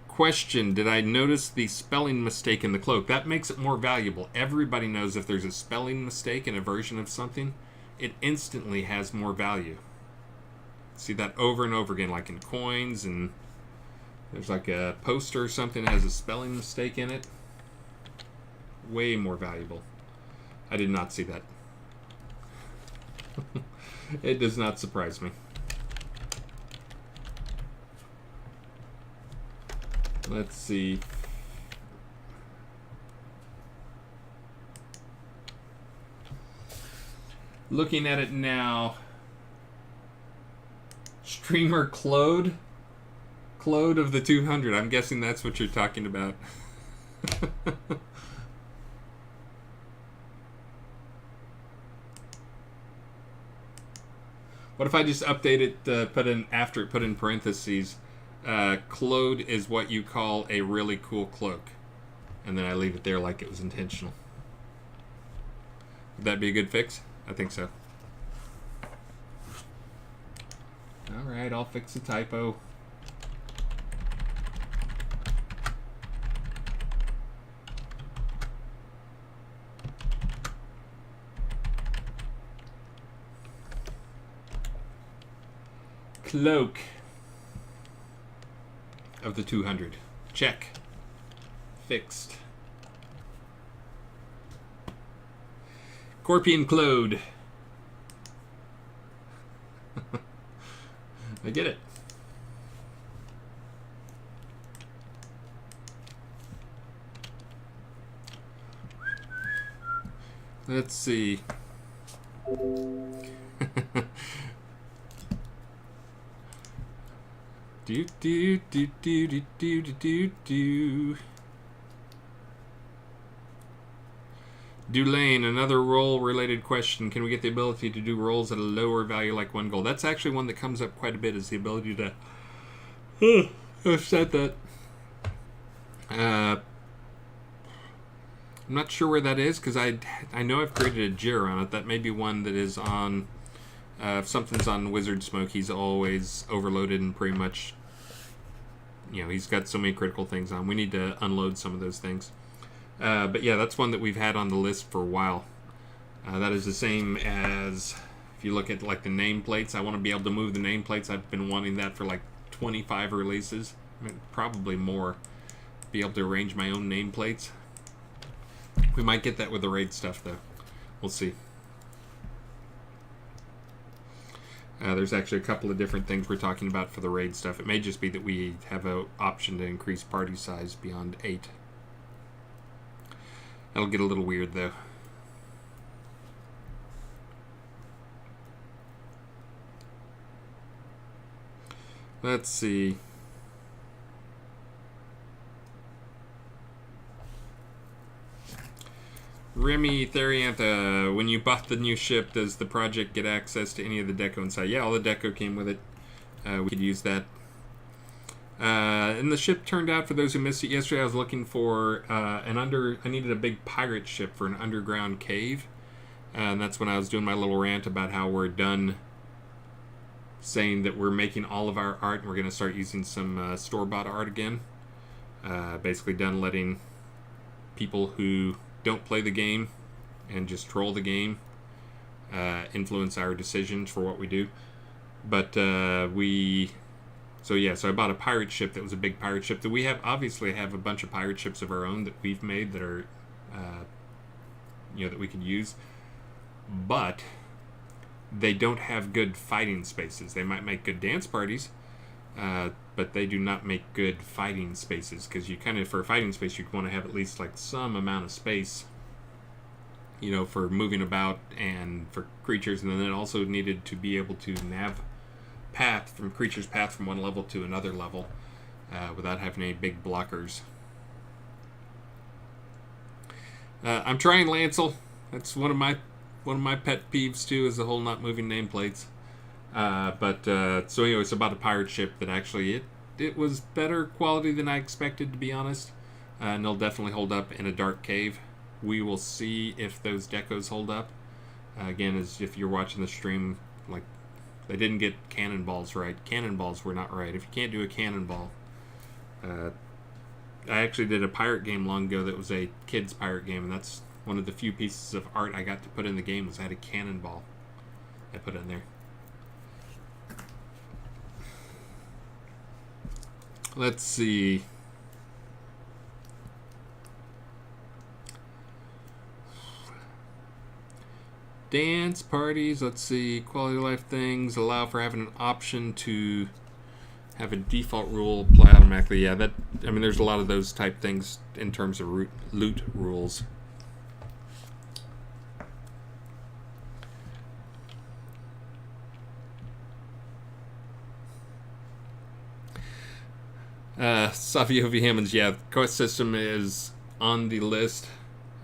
Question, did I notice the spelling mistake in the cloak? That makes it more valuable. Everybody knows if there's a spelling mistake in a version of something, it instantly has more value. See that over and over again, like in coins, and there's like a poster or something that has a spelling mistake in it. Way more valuable. I did not see that. It does not surprise me. Let's see. Looking at it now. Streamer Claude of the 200. I'm guessing that's what you're talking about. What if I just update it, put in parentheses, Claude is what you call a really cool cloak. And then I leave it there like it was intentional. Would that be a good fix? I think so. Alright, I'll fix the typo. Cloak of the 200. Check. Fixed. Corpian Claude. I get it. Let's see. Do do do do do do do do. Dulane, another role-related question. Can we get the ability to do rolls at a lower value like 1 gold? That's actually one that comes up quite a bit, is the ability to... I've said that. I'm not sure where that is, because I know I've created a JIRA on it. That may be one that is on... if something's on Wizard Smoke, he's always overloaded and pretty much... You know, he's got so many critical things on. We need to unload some of those things. But yeah, that's one that we've had on the list for a while. That is the same as if you look at like the nameplates. I want to be able to move the nameplates. I've been wanting that for like 25 releases, I mean, probably more. Be able to arrange my own nameplates. We might get that with the raid stuff though. We'll see. There's actually a couple of different things we're talking about for the raid stuff. It may just be that we have an option to increase party size beyond 8. That'll get a little weird, though. Let's see. Remy Theriantha, when you bought the new ship, does the project get access to any of the deco inside? Yeah, all the deco came with it. We could use that. And the ship turned out, for those who missed it yesterday, I was looking for I needed a big pirate ship for an underground cave. And that's when I was doing my little rant about how we're done saying that we're making all of our art and we're going to start using some store-bought art again. Basically done letting people who don't play the game and just troll the game influence our decisions for what we do. But So I bought a pirate ship that was a big pirate ship that we obviously have a bunch of pirate ships of our own that we've made that are, that we could use. But they don't have good fighting spaces. They might make good dance parties, but they do not make good fighting spaces, because you kind of, for a fighting space, you'd want to have at least like some amount of space for moving about and for creatures, and then it also needed to be able to path from one level to another level without having any big blockers. I'm trying Lancel. That's one of my pet peeves too, is the whole not moving nameplates. So anyway, it's about a pirate ship that actually it was better quality than I expected, to be honest. And they'll definitely hold up in a dark cave. We will see if those decos hold up. Again, as if you're watching the stream, like, they didn't get cannonballs right. Cannonballs were not right. If you can't do a cannonball, I actually did a pirate game long ago that was a kids pirate game, and that's one of the few pieces of art I got to put in the game, was I had a cannonball I put in there. Let's see. Dance parties, let's see. Quality of life things allow for having an option to have a default rule apply automatically. Yeah, there's a lot of those type things in terms of loot rules. Savio V. Hammonds, yeah, the quest system is on the list.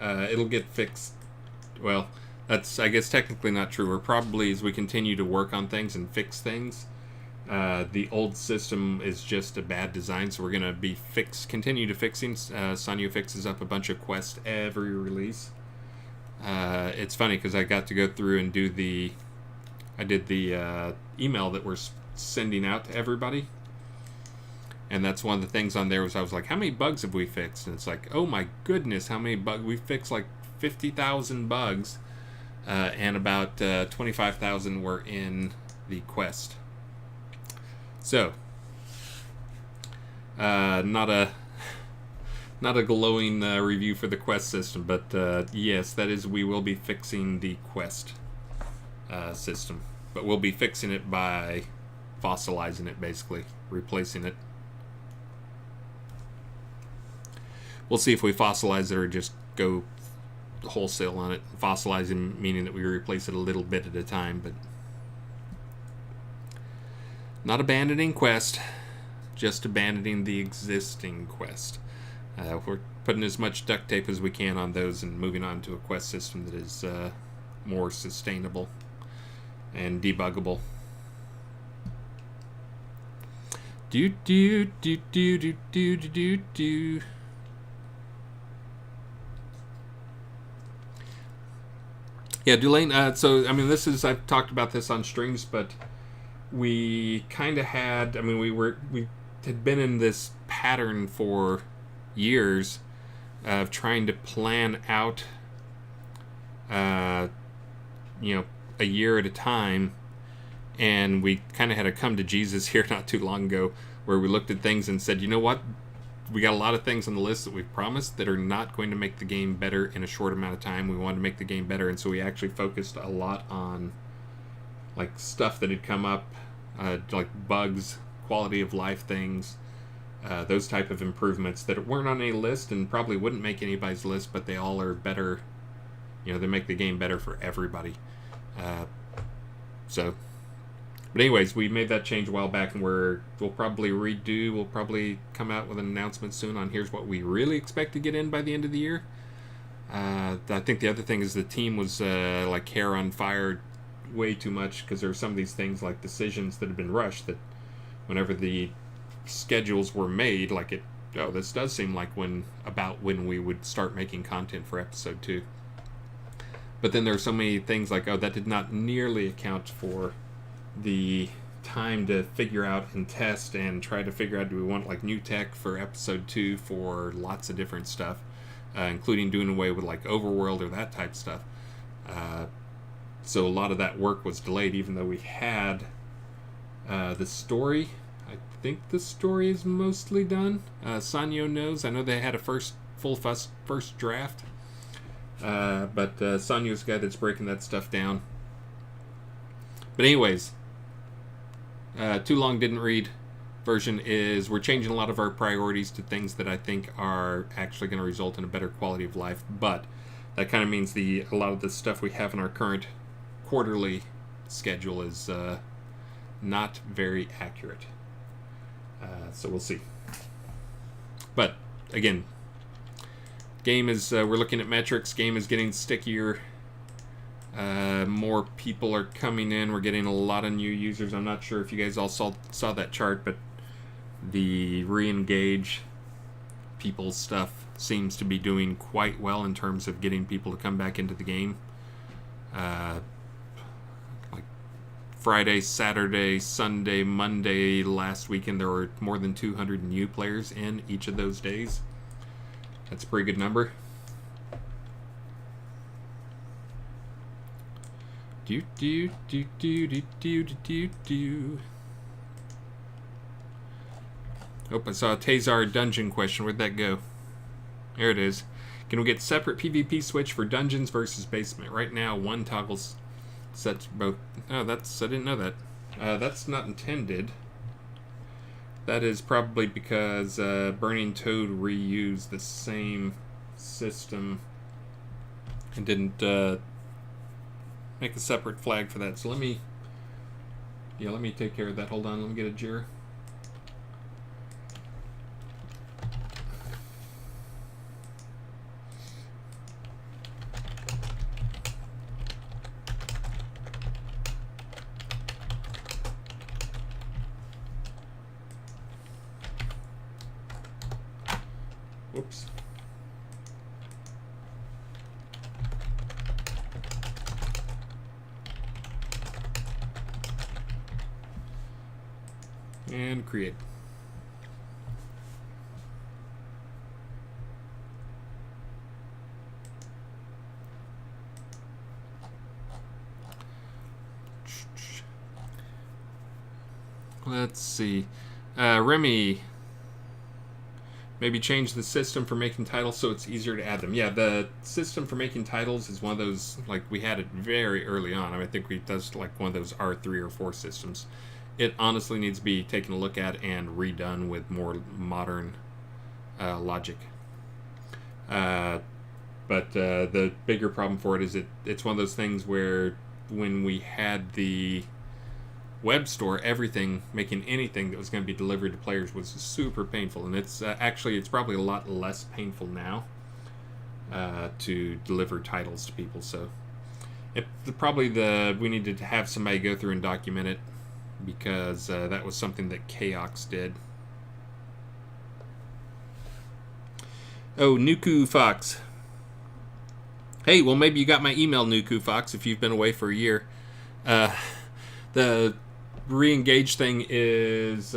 It'll get fixed. Well, that's, I guess, technically not true. Or probably as we continue to work on things and fix things, the old system is just a bad design, so we're going to continue to fixing. Sanyo fixes up a bunch of quests every release. It's funny because I got to go through and I did the email that we're sending out to everybody. And that's one of the things on there was I was like, how many bugs have we fixed? And it's like, oh my goodness, how many bugs? We fixed like 50,000 bugs, and about 25,000 were in the quest. So, not a glowing review for the quest system, but yes, that is, we will be fixing the quest system. But we'll be fixing it by fossilizing it, basically, replacing it. We'll see if we fossilize it or just go wholesale on it. Fossilizing meaning that we replace it a little bit at a time, but not abandoning quest, just abandoning the existing quest. We're putting as much duct tape as we can on those and moving on to a quest system that is more sustainable and debuggable. Do do do do do do do do. Yeah, Dulane, so, I've talked about this on streams, but we kind of had, we had been in this pattern for years of trying to plan out, a year at a time, and we kind of had a come to Jesus here not too long ago, where we looked at things and said, you know what? We got a lot of things on the list that we've promised that are not going to make the game better in a short amount of time. We wanted to make the game better, and so we actually focused a lot on like stuff that had come up, like bugs, quality of life things, those type of improvements that weren't on any list and probably wouldn't make anybody's list, but they all are better. They make the game better for everybody. But anyways, we made that change a while back, and we'll probably we'll probably come out with an announcement soon on here's what we really expect to get in by the end of the year. I think the other thing is the team was like hair on fire way too much, because there are some of these things like decisions that have been rushed that whenever the schedules were made, like this does seem like when we would start making content for episode 2. But then there are so many things like, that did not nearly account for the time to figure out and test and try to figure out, do we want like new tech for episode 2 for lots of different stuff, including doing away with like overworld or that type of stuff. So a lot of that work was delayed, even though we had the story. I think the story is mostly done. Sanyo knows. I know they had a first draft, but Sanyo's the guy that's breaking that stuff down. But anyways, Too Long Didn't Read version is we're changing a lot of our priorities to things that I think are actually going to result in a better quality of life. But that kind of means a lot of the stuff we have in our current quarterly schedule is not very accurate. So we'll see. But again, game is we're looking at metrics. Game is getting stickier. More people are coming in. We're getting a lot of new users. I'm not sure if you guys all saw that chart, but the re-engage people stuff seems to be doing quite well in terms of getting people to come back into the game. Like Friday, Saturday, Sunday, Monday last weekend, there were more than 200 new players in each of those days. That's a pretty good number. Do do do do do do do do. Oh, I saw a Tazar dungeon question. Where'd that go? There it is. Can we get separate PvP switch for dungeons versus basement? Right now, one toggle sets both. Oh, I didn't know that. That's not intended. That is probably because Burning Toad reused the same system and didn't make a separate flag for that. So let me take care of that. Hold on, let me get a Jira. Whoops. And create. Let's see. Remy, maybe change the system for making titles so it's easier to add them. Yeah, the system for making titles is one of those, like, we had it very early on. I think that's like one of those R3 or 4 systems. It honestly needs to be taken a look at and redone with more modern logic. But the bigger problem for it is it's one of those things where when we had the web store, everything, making anything that was going to be delivered to players was super painful. And it's probably a lot less painful now to deliver titles to people. So we needed to have somebody go through and document it, because that was something that Chaos did. Oh, Nuku Fox. Hey, well, maybe you got my email, Nuku Fox, if you've been away for a year. The re-engage thing is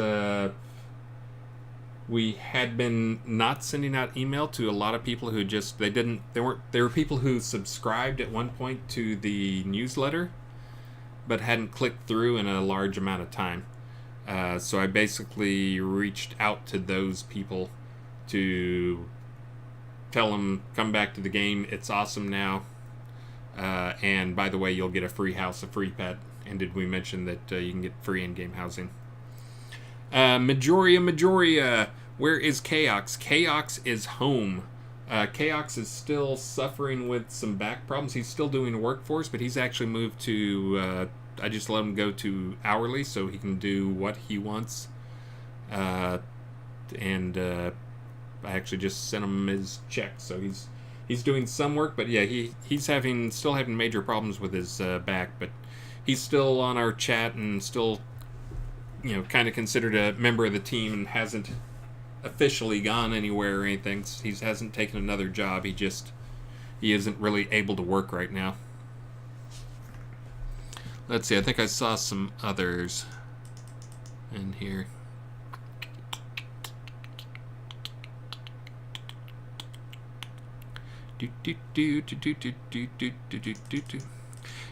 we had been not sending out email to a lot of people who just there were people who subscribed at one point to the newsletter but hadn't clicked through in a large amount of time. So I basically reached out to those people to tell them, come back to the game, it's awesome now. And by the way, you'll get a free house, a free pet. And did we mention that you can get free in-game housing? Majoria, where is Chaos? Chaos is home. Chaos is still suffering with some back problems. He's still doing workforce, but he's actually moved to... I just let him go to hourly so he can do what he wants. I actually just sent him his check, so he's doing some work, but yeah, he's still having major problems with his back, but he's still on our chat and still, kind of considered a member of the team and hasn't officially gone anywhere or anything. He hasn't taken another job. He isn't really able to work right now. Let's see, I think I saw some others in here.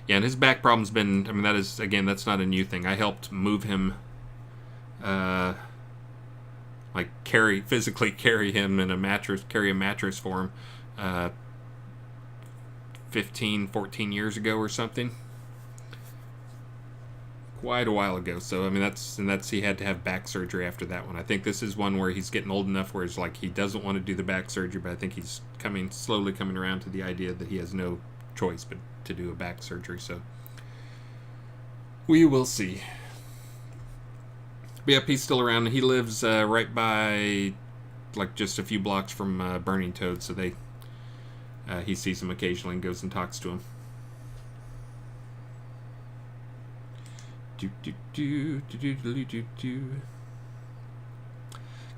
Yeah, and his back problem's been, that's not a new thing. I helped move him, physically carry him in a mattress, carry a mattress for him, 14 years ago or something. quite a while ago. So I mean, that's he had to have back surgery after that one. I think this is one where he's getting old enough where it's like he doesn't want to do the back surgery, but I think he's slowly coming around to the idea that he has no choice but to do a back surgery. So we will see. But yep, he's still around. He lives right by, like, just a few blocks from Burning Toad, so he sees him occasionally and goes and talks to him.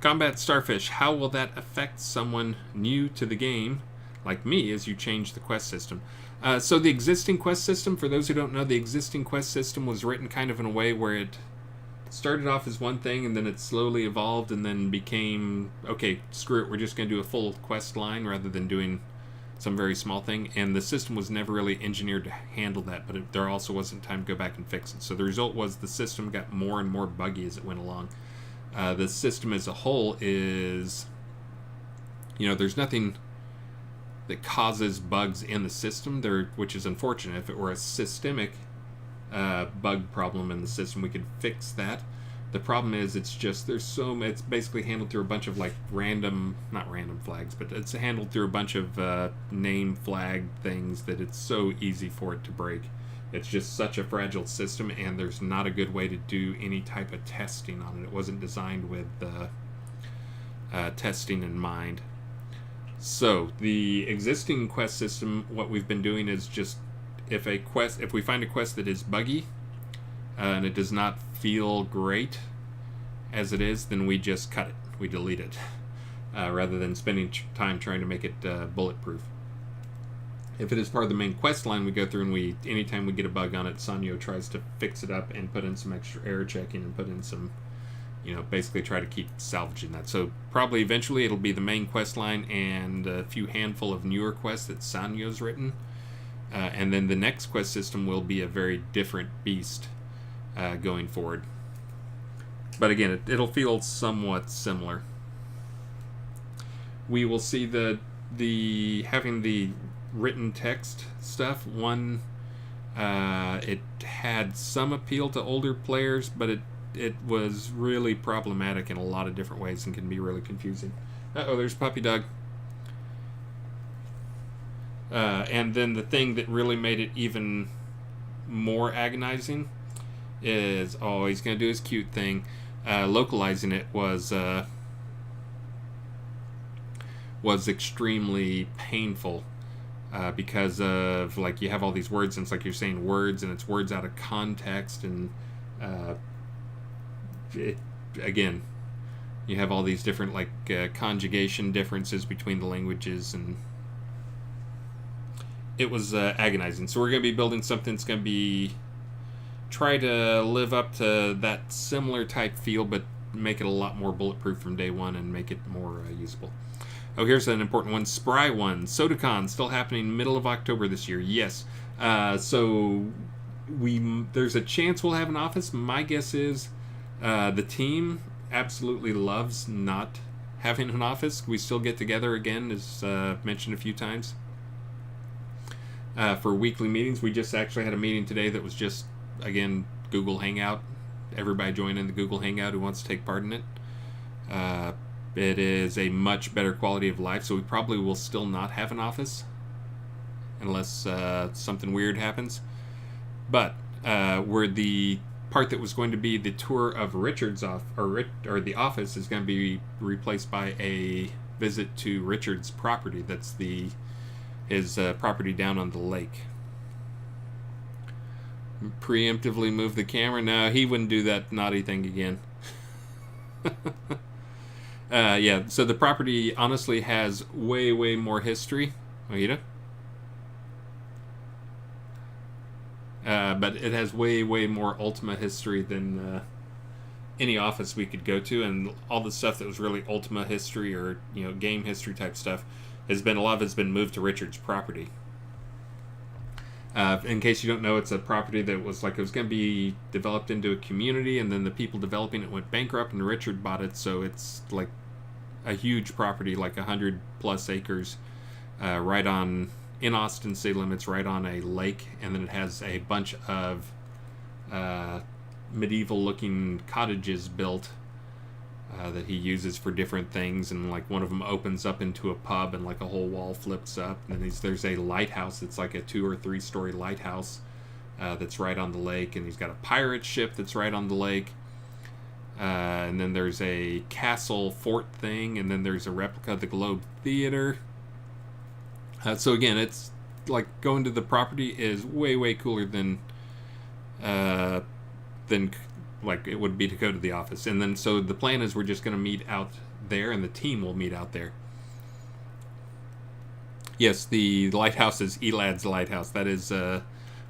Combat Starfish. How will that affect someone new to the game, like me, as you change the quest system? So the existing quest system, for those who don't know, the existing quest system was written kind of in a way where it started off as one thing and then it slowly evolved and then became, okay, screw it, we're just going to do a full quest line rather than doing some very small thing. And the system was never really engineered to handle that, but there also wasn't time to go back and fix it. So the result was the system got more and more buggy as it went along. The system as a whole is, there's nothing that causes bugs in the system there, which is unfortunate. If it were a systemic bug problem in the system, we could fix that. The problem is it's basically handled through a bunch of like not random flags, but it's handled through a bunch of name flag things that it's so easy for it to break. It's just such a fragile system, and there's not a good way to do any type of testing on it. It wasn't designed with testing in mind. So the existing quest system, what we've been doing is just if we find a quest that is buggy and it does not feel great as it is, then we just cut it. We delete it rather than spending time trying to make it bulletproof. If it is part of the main quest line, we go through and anytime we get a bug on it, Sanyo tries to fix it up and put in some extra error checking and put in some, basically try to keep salvaging that. So probably eventually it'll be the main quest line and a few handful of newer quests that Sanyo's written. And then the next quest system will be a very different beast going forward. But again, it'll feel somewhat similar. We will see having the written text stuff. It had some appeal to older players, but it was really problematic in a lot of different ways and can be really confusing. There's Puppy Dog. And then the thing that really made it even more agonizing is, he's going to do his cute thing. Localizing it was extremely painful because of, like, you have all these words and it's like you're saying words and it's words out of context, and again, you have all these different conjugation differences between the languages, and it was agonizing. So we're going to be building something that's going to try to live up to that similar type feel, but make it a lot more bulletproof from day one and make it more usable. Oh, here's an important one. Spry one. SodaCon still happening middle of October this year. Yes. So there's a chance we'll have an office. My guess is the team absolutely loves not having an office. We still get together again, as mentioned a few times, for weekly meetings. We just actually had a meeting today that was just, again, Google Hangout. Everybody join in the Google Hangout who wants to take part in it. It is a much better quality of life, so we probably will still not have an office unless something weird happens. But where the part that was going to be the tour of Richard's or the office is going to be replaced by a visit to Richard's property. That's his property down on the lake. Preemptively move the camera. No, he wouldn't do that naughty thing again. Yeah, so the property honestly has way, way more history. Oida? But it has way, way more Ultima history than any office we could go to, and all the stuff that was really Ultima history or game history type stuff a lot of it's been moved to Richard's property. In case you don't know, it's a property that was it was going to be developed into a community, and then the people developing it went bankrupt, and Richard bought it. So it's like a huge property, like 100+ acres, right in Austin city limits, right on a lake, and then it has a bunch of medieval-looking cottages built that he uses for different things, and like one of them opens up into a pub, and like a whole wall flips up. And then there's a lighthouse that's like a 2 or 3 story lighthouse that's right on the lake, and he's got a pirate ship that's right on the lake. And then there's a castle fort thing, and then there's a replica of the Globe Theater. So again, it's like going to the property is way cooler than like it would be to go to the office. And then so the plan is we're just going to meet out there, and the team will meet out there. Yes, the lighthouse is Elad's lighthouse. That is, for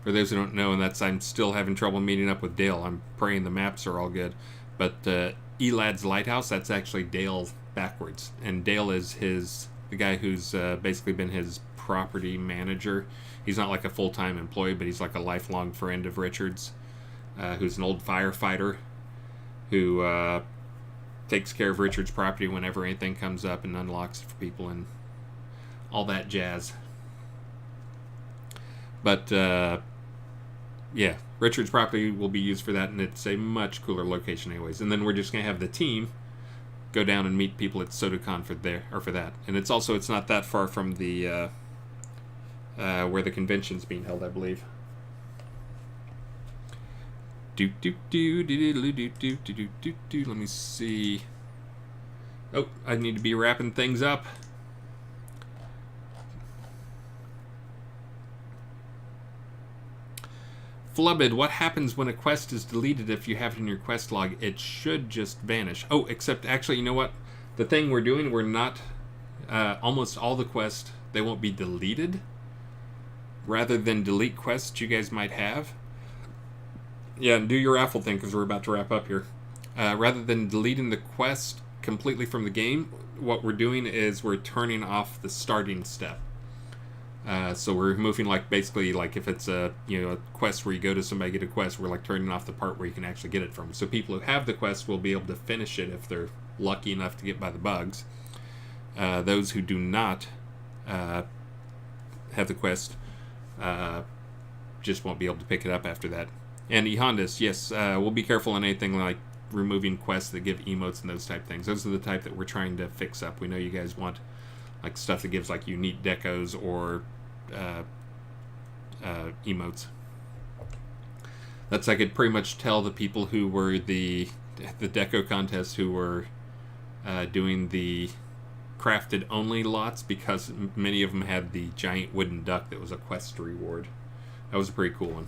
those who don't know, and that's I'm still having trouble meeting up with Dale. I'm praying the maps are all good. But Elad's lighthouse, that's actually Dale backwards. And Dale is the guy who's basically been his property manager. He's not like a full-time employee, but he's like a lifelong friend of Richard's, who's an old firefighter who takes care of Richard's property whenever anything comes up and unlocks it for people and all that jazz. But yeah, Richard's property will be used for that, and it's a much cooler location anyways. And then we're just going to have the team go down and meet people at SodaCon for that. And it's not that far from the where the convention's being held, I believe. Let me see. Oh, I need to be wrapping things up. Flubbed, what happens when a quest is deleted if you have it in your quest log? It should just vanish. Oh, except actually, you know what? The thing we're doing, we're not... almost all the quests, they won't be deleted. Rather than delete quests you guys might have. Yeah, and do your raffle thing, because we're about to wrap up here. Rather than deleting the quest completely from the game, what we're doing is we're turning off the starting step. So we're moving, like, basically, like, if it's a quest where you go to somebody, get a quest, we're like turning off the part where you can actually get it from. So people who have the quest will be able to finish it if they're lucky enough to get by the bugs. Those who do not have the quest just won't be able to pick it up after that. And Ehondis, yes, we'll be careful on anything like removing quests that give emotes and those type things. Those are the type that we're trying to fix up. We know you guys want like stuff that gives like unique decos or emotes. That's I could pretty much tell the people who were the deco contest who were doing the crafted only lots, because many of them had the giant wooden duck that was a quest reward. That was a pretty cool one.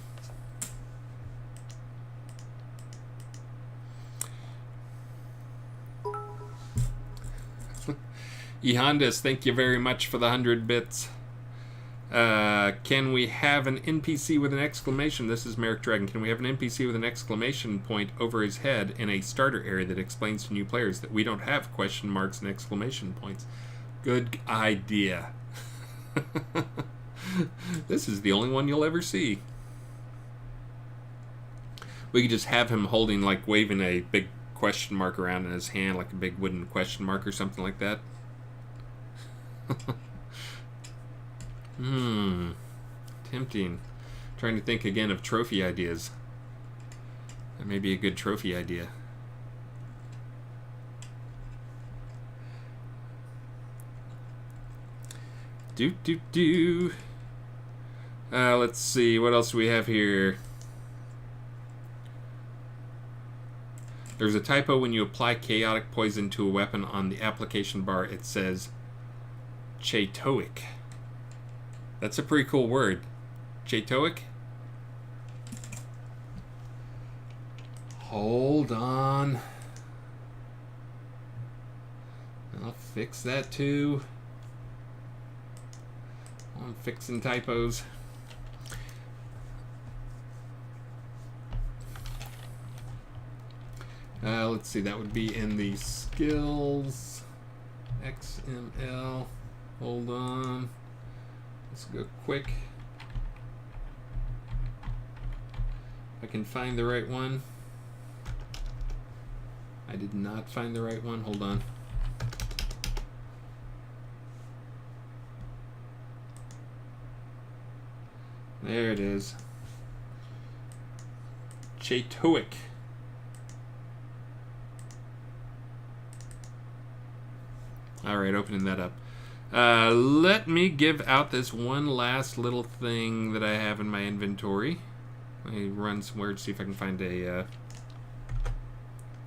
Ehondis, thank you very much for the 100 bits. Can we have an NPC with an exclamation? This is Merrick Dragon. Can we have an NPC with an exclamation point over his head in a starter area that explains to new players that we don't have question marks and exclamation points? Good idea. This is the only one you'll ever see. We could just have him holding, like, waving a big question mark around in his hand, like a big wooden question mark or something like that. Tempting. Trying to think again of trophy ideas. That may be a good trophy idea. Let's see, what else do we have here? There's a typo when you apply chaotic poison to a weapon on the application bar. It says Chatoic. That's a pretty cool word. Chatoic? Hold on. I'll fix that too. I'm fixing typos. Let's see, that would be in the skills. XML. Hold on. Let's go quick. I can find the right one. I did not find the right one. Hold on. There it is. Chatoic. All right, opening that up. Let me give out this one last little thing that I have in my inventory. Let me run some words, see if I can find a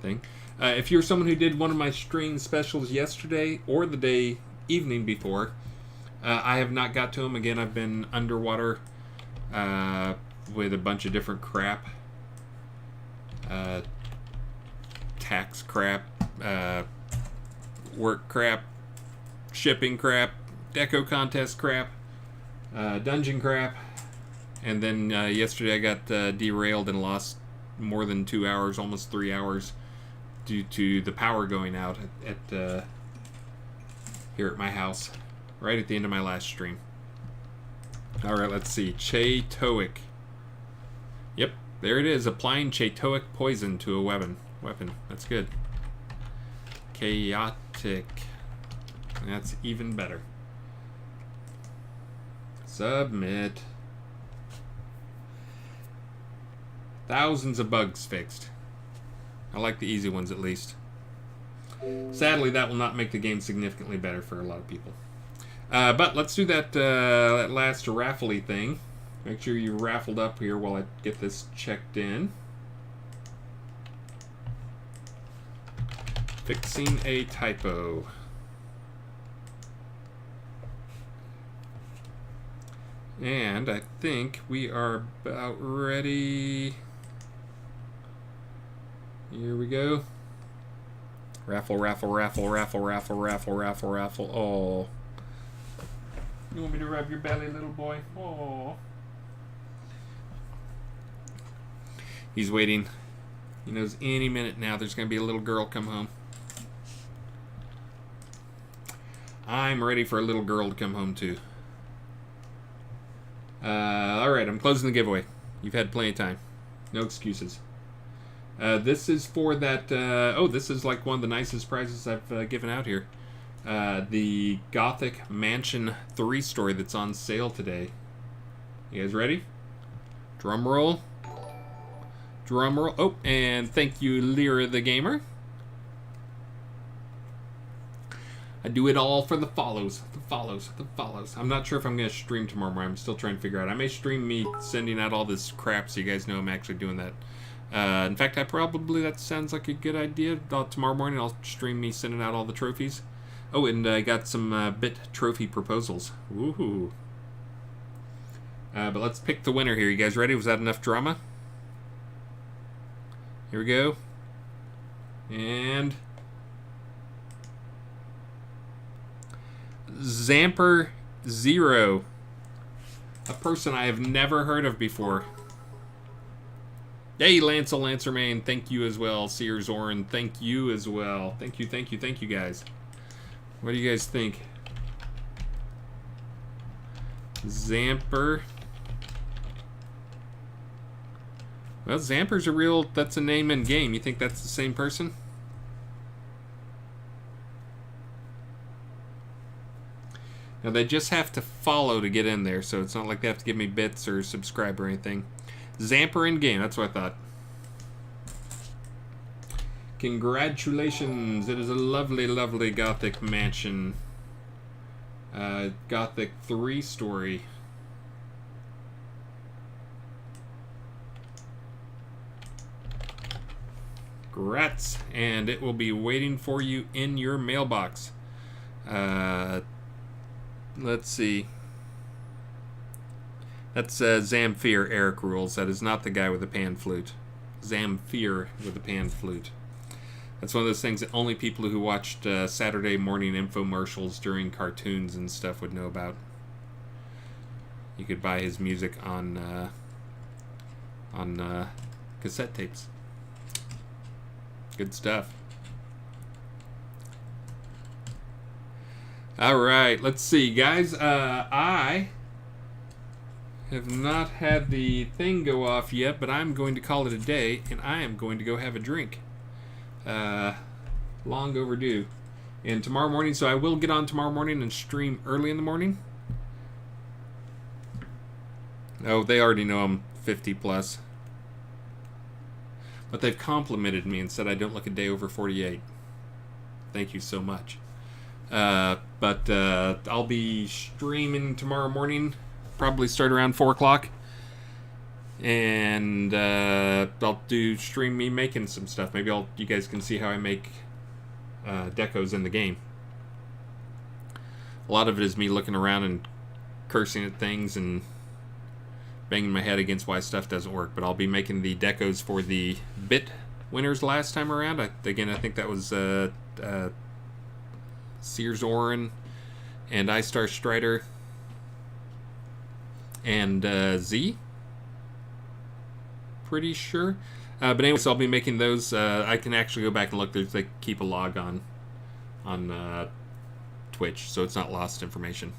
thing. If you're someone who did one of my stream specials yesterday or the evening before, I have not got to them. Again, I've been underwater with a bunch of different crap. Tax crap, work crap, shipping crap, deco contest crap, dungeon crap, and then yesterday I got derailed and lost more than 2 hours, almost 3 hours, due to the power going out at here at my house, right at the end of my last stream. All right, let's see. Chatoic. Yep, there it is. Applying chatoic poison to a weapon. That's good. Chaotic. That's even better. Submit. Thousands of bugs fixed. I like the easy ones at least. Sadly, that will not make the game significantly better for a lot of people. But let's do that last raffle-y thing. Make sure you raffled up here while I get this checked in. Fixing a typo. And I think we are about ready. Here we go. Raffle, raffle, raffle, raffle, raffle, raffle, raffle, raffle. Oh. You want me to rub your belly, little boy? Oh. He's waiting. He knows any minute now there's going to be a little girl come home. I'm ready for a little girl to come home too. Alright, I'm closing the giveaway. You've had plenty of time. No excuses. This is for that... this is like one of the nicest prizes I've given out here. The Gothic Mansion 3 story that's on sale today. You guys ready? Drum roll. Drum roll. Oh, and thank you, Lyra the Gamer. I do it all for the follows. The follows. I'm not sure if I'm going to stream tomorrow morning. I'm still trying to figure out. I may stream me sending out all this crap so you guys know I'm actually doing that. In fact, that sounds like a good idea. Tomorrow morning I'll stream me sending out all the trophies. Oh, and I got some bit trophy proposals. Woohoo. But let's pick the winner here. You guys ready? Was that enough drama? Here we go. And... Zamper Zero. A person I have never heard of before. Hey, Lancel Lancerman, thank you as well. Sears Oren, thank you as well. Thank you, guys. What do you guys think? Zamper. Well, Zamper's that's a name in game. You think that's the same person? Now, they just have to follow to get in there, so it's not like they have to give me bits or subscribe or anything. Zamper in game, that's what I thought. Congratulations, it is a lovely, lovely Gothic mansion. Gothic 3 story. Congrats, and it will be waiting for you in your mailbox. Let's see. That's Zamfir, Eric rules. That is not the guy with the pan flute. Zamfir with the pan flute. That's one of those things that only people who watched Saturday morning infomercials during cartoons and stuff would know about. You could buy his music on cassette tapes. Good stuff. All right, let's see, guys. I have not had the thing go off yet, but I'm going to call it a day, and I am going to go have a drink. Long overdue. And tomorrow morning, so I will get on tomorrow morning and stream early in the morning. Oh, they already know I'm 50 plus. But they've complimented me and said I don't look a day over 48. Thank you so much. But I'll be streaming tomorrow morning, probably start around 4 o'clock. And I'll do stream me making some stuff. Maybe you guys can see how I make decos in the game. A lot of it is me looking around and cursing at things and banging my head against why stuff doesn't work. But I'll be making the decos for the bit winners last time around. I think that was Sears Orin and iStar Strider and Z. Pretty sure. But anyway, so I'll be making those. I can actually go back and look. They keep a log on Twitch, so it's not lost information.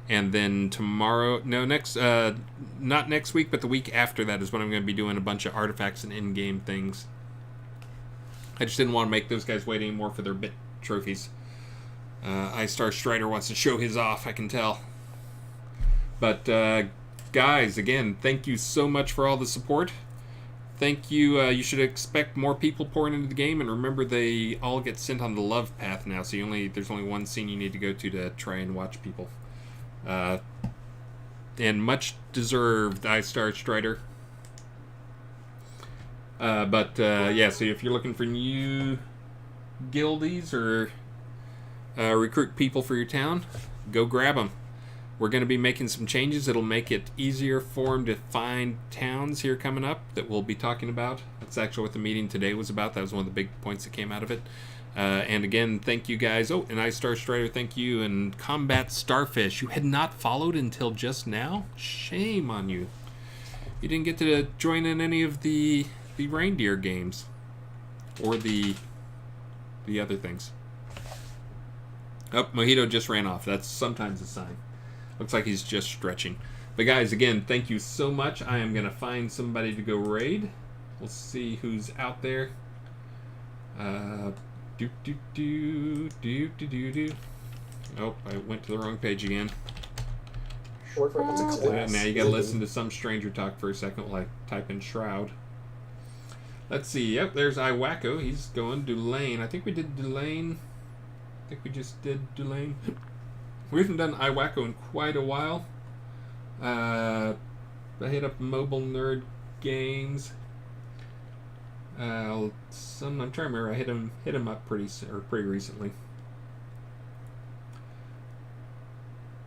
And then tomorrow, not next week, but the week after that is when I'm going to be doing a bunch of artifacts and in-game things. I just didn't want to make those guys wait anymore for their bit trophies. iStar Strider wants to show his off, I can tell. But guys, again, thank you so much for all the support. Thank you. You should expect more people pouring into the game, and remember, they all get sent on the love path now. So there's only one scene you need to go to try and watch people. And much deserved, iStar Strider. Yeah. So if you're looking for new guildies or recruit people for your town, go grab them. We're going to be making some changes. It'll make it easier for them to find towns here coming up that we'll be talking about. That's actually what the meeting today was about. That was one of the big points that came out of it. And again, thank you guys. Oh, and iStar Strider, thank you. And Combat Starfish, you had not followed until just now? Shame on you. You didn't get to join in any of the reindeer games. Or the other things. Oh, Mojito just ran off. That's sometimes a sign. Looks like he's just stretching. But guys, again, thank you so much. I am going to find somebody to go raid. We'll see who's out there. Oh, I went to the wrong page again. Now you got to listen to some stranger talk for a second while I type in Shroud. Let's see. Yep, there's Iwacko. He's going. Dulane. I think we did Dulane. I think we just did Dulane. We haven't done Iwacko in quite a while. I hit up Mobile Nerd Games. I'm trying to remember. I hit him up pretty recently.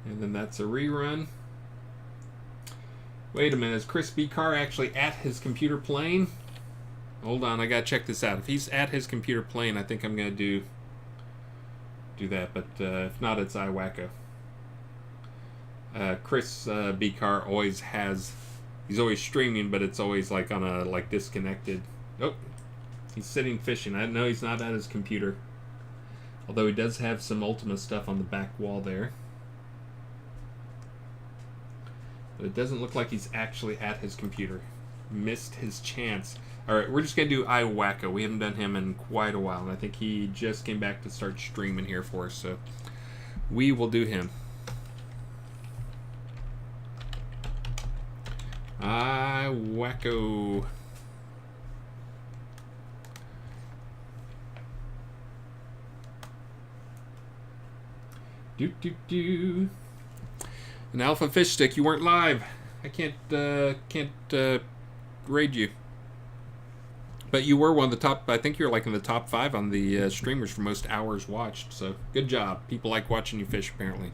And then that's a rerun. Wait a minute. Is Chris B. Carr actually at his computer playing? Hold on. I gotta check this out. If he's at his computer playing, I think I'm gonna do that, but if not, it's Iwacko. Chris B. Carr always he's always streaming, but it's always like on a disconnected. Oh, he's sitting fishing. I know he's not at his computer, although he does have some Ultima stuff on the back wall there. But it doesn't look like he's actually at his computer. Missed his chance. Alright, we're just going to do Iwacko. We haven't done him in quite a while, and I think he just came back to start streaming here for us, so we will do him. Iwacko. An Alpha Fish Stick, you weren't live. I can't raid you. But you were one of the top, I think you're like in the top 5 on the streamers for most hours watched. So good job. People like watching you fish, apparently.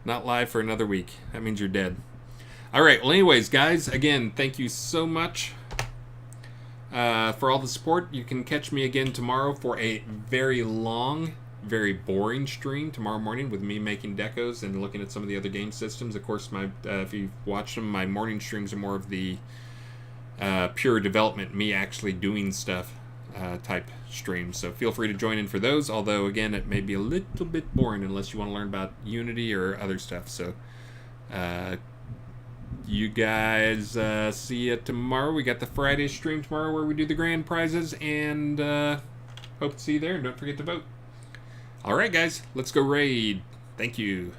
Not live for another week. That means you're dead. All right. Well, anyways, guys, again, thank you so much for all the support. You can catch me again tomorrow for a very long, very boring stream tomorrow morning with me making decos and looking at some of the other game systems. Of course, if you've watched them, my morning streams are more of the pure development, me actually doing stuff type streams. So feel free to join in for those, although again it may be a little bit boring unless you want to learn about Unity or other stuff. So you guys see you tomorrow. We got the Friday stream tomorrow where we do the grand prizes, and hope to see you there, and don't forget to vote. Alright guys, let's go raid. Thank you.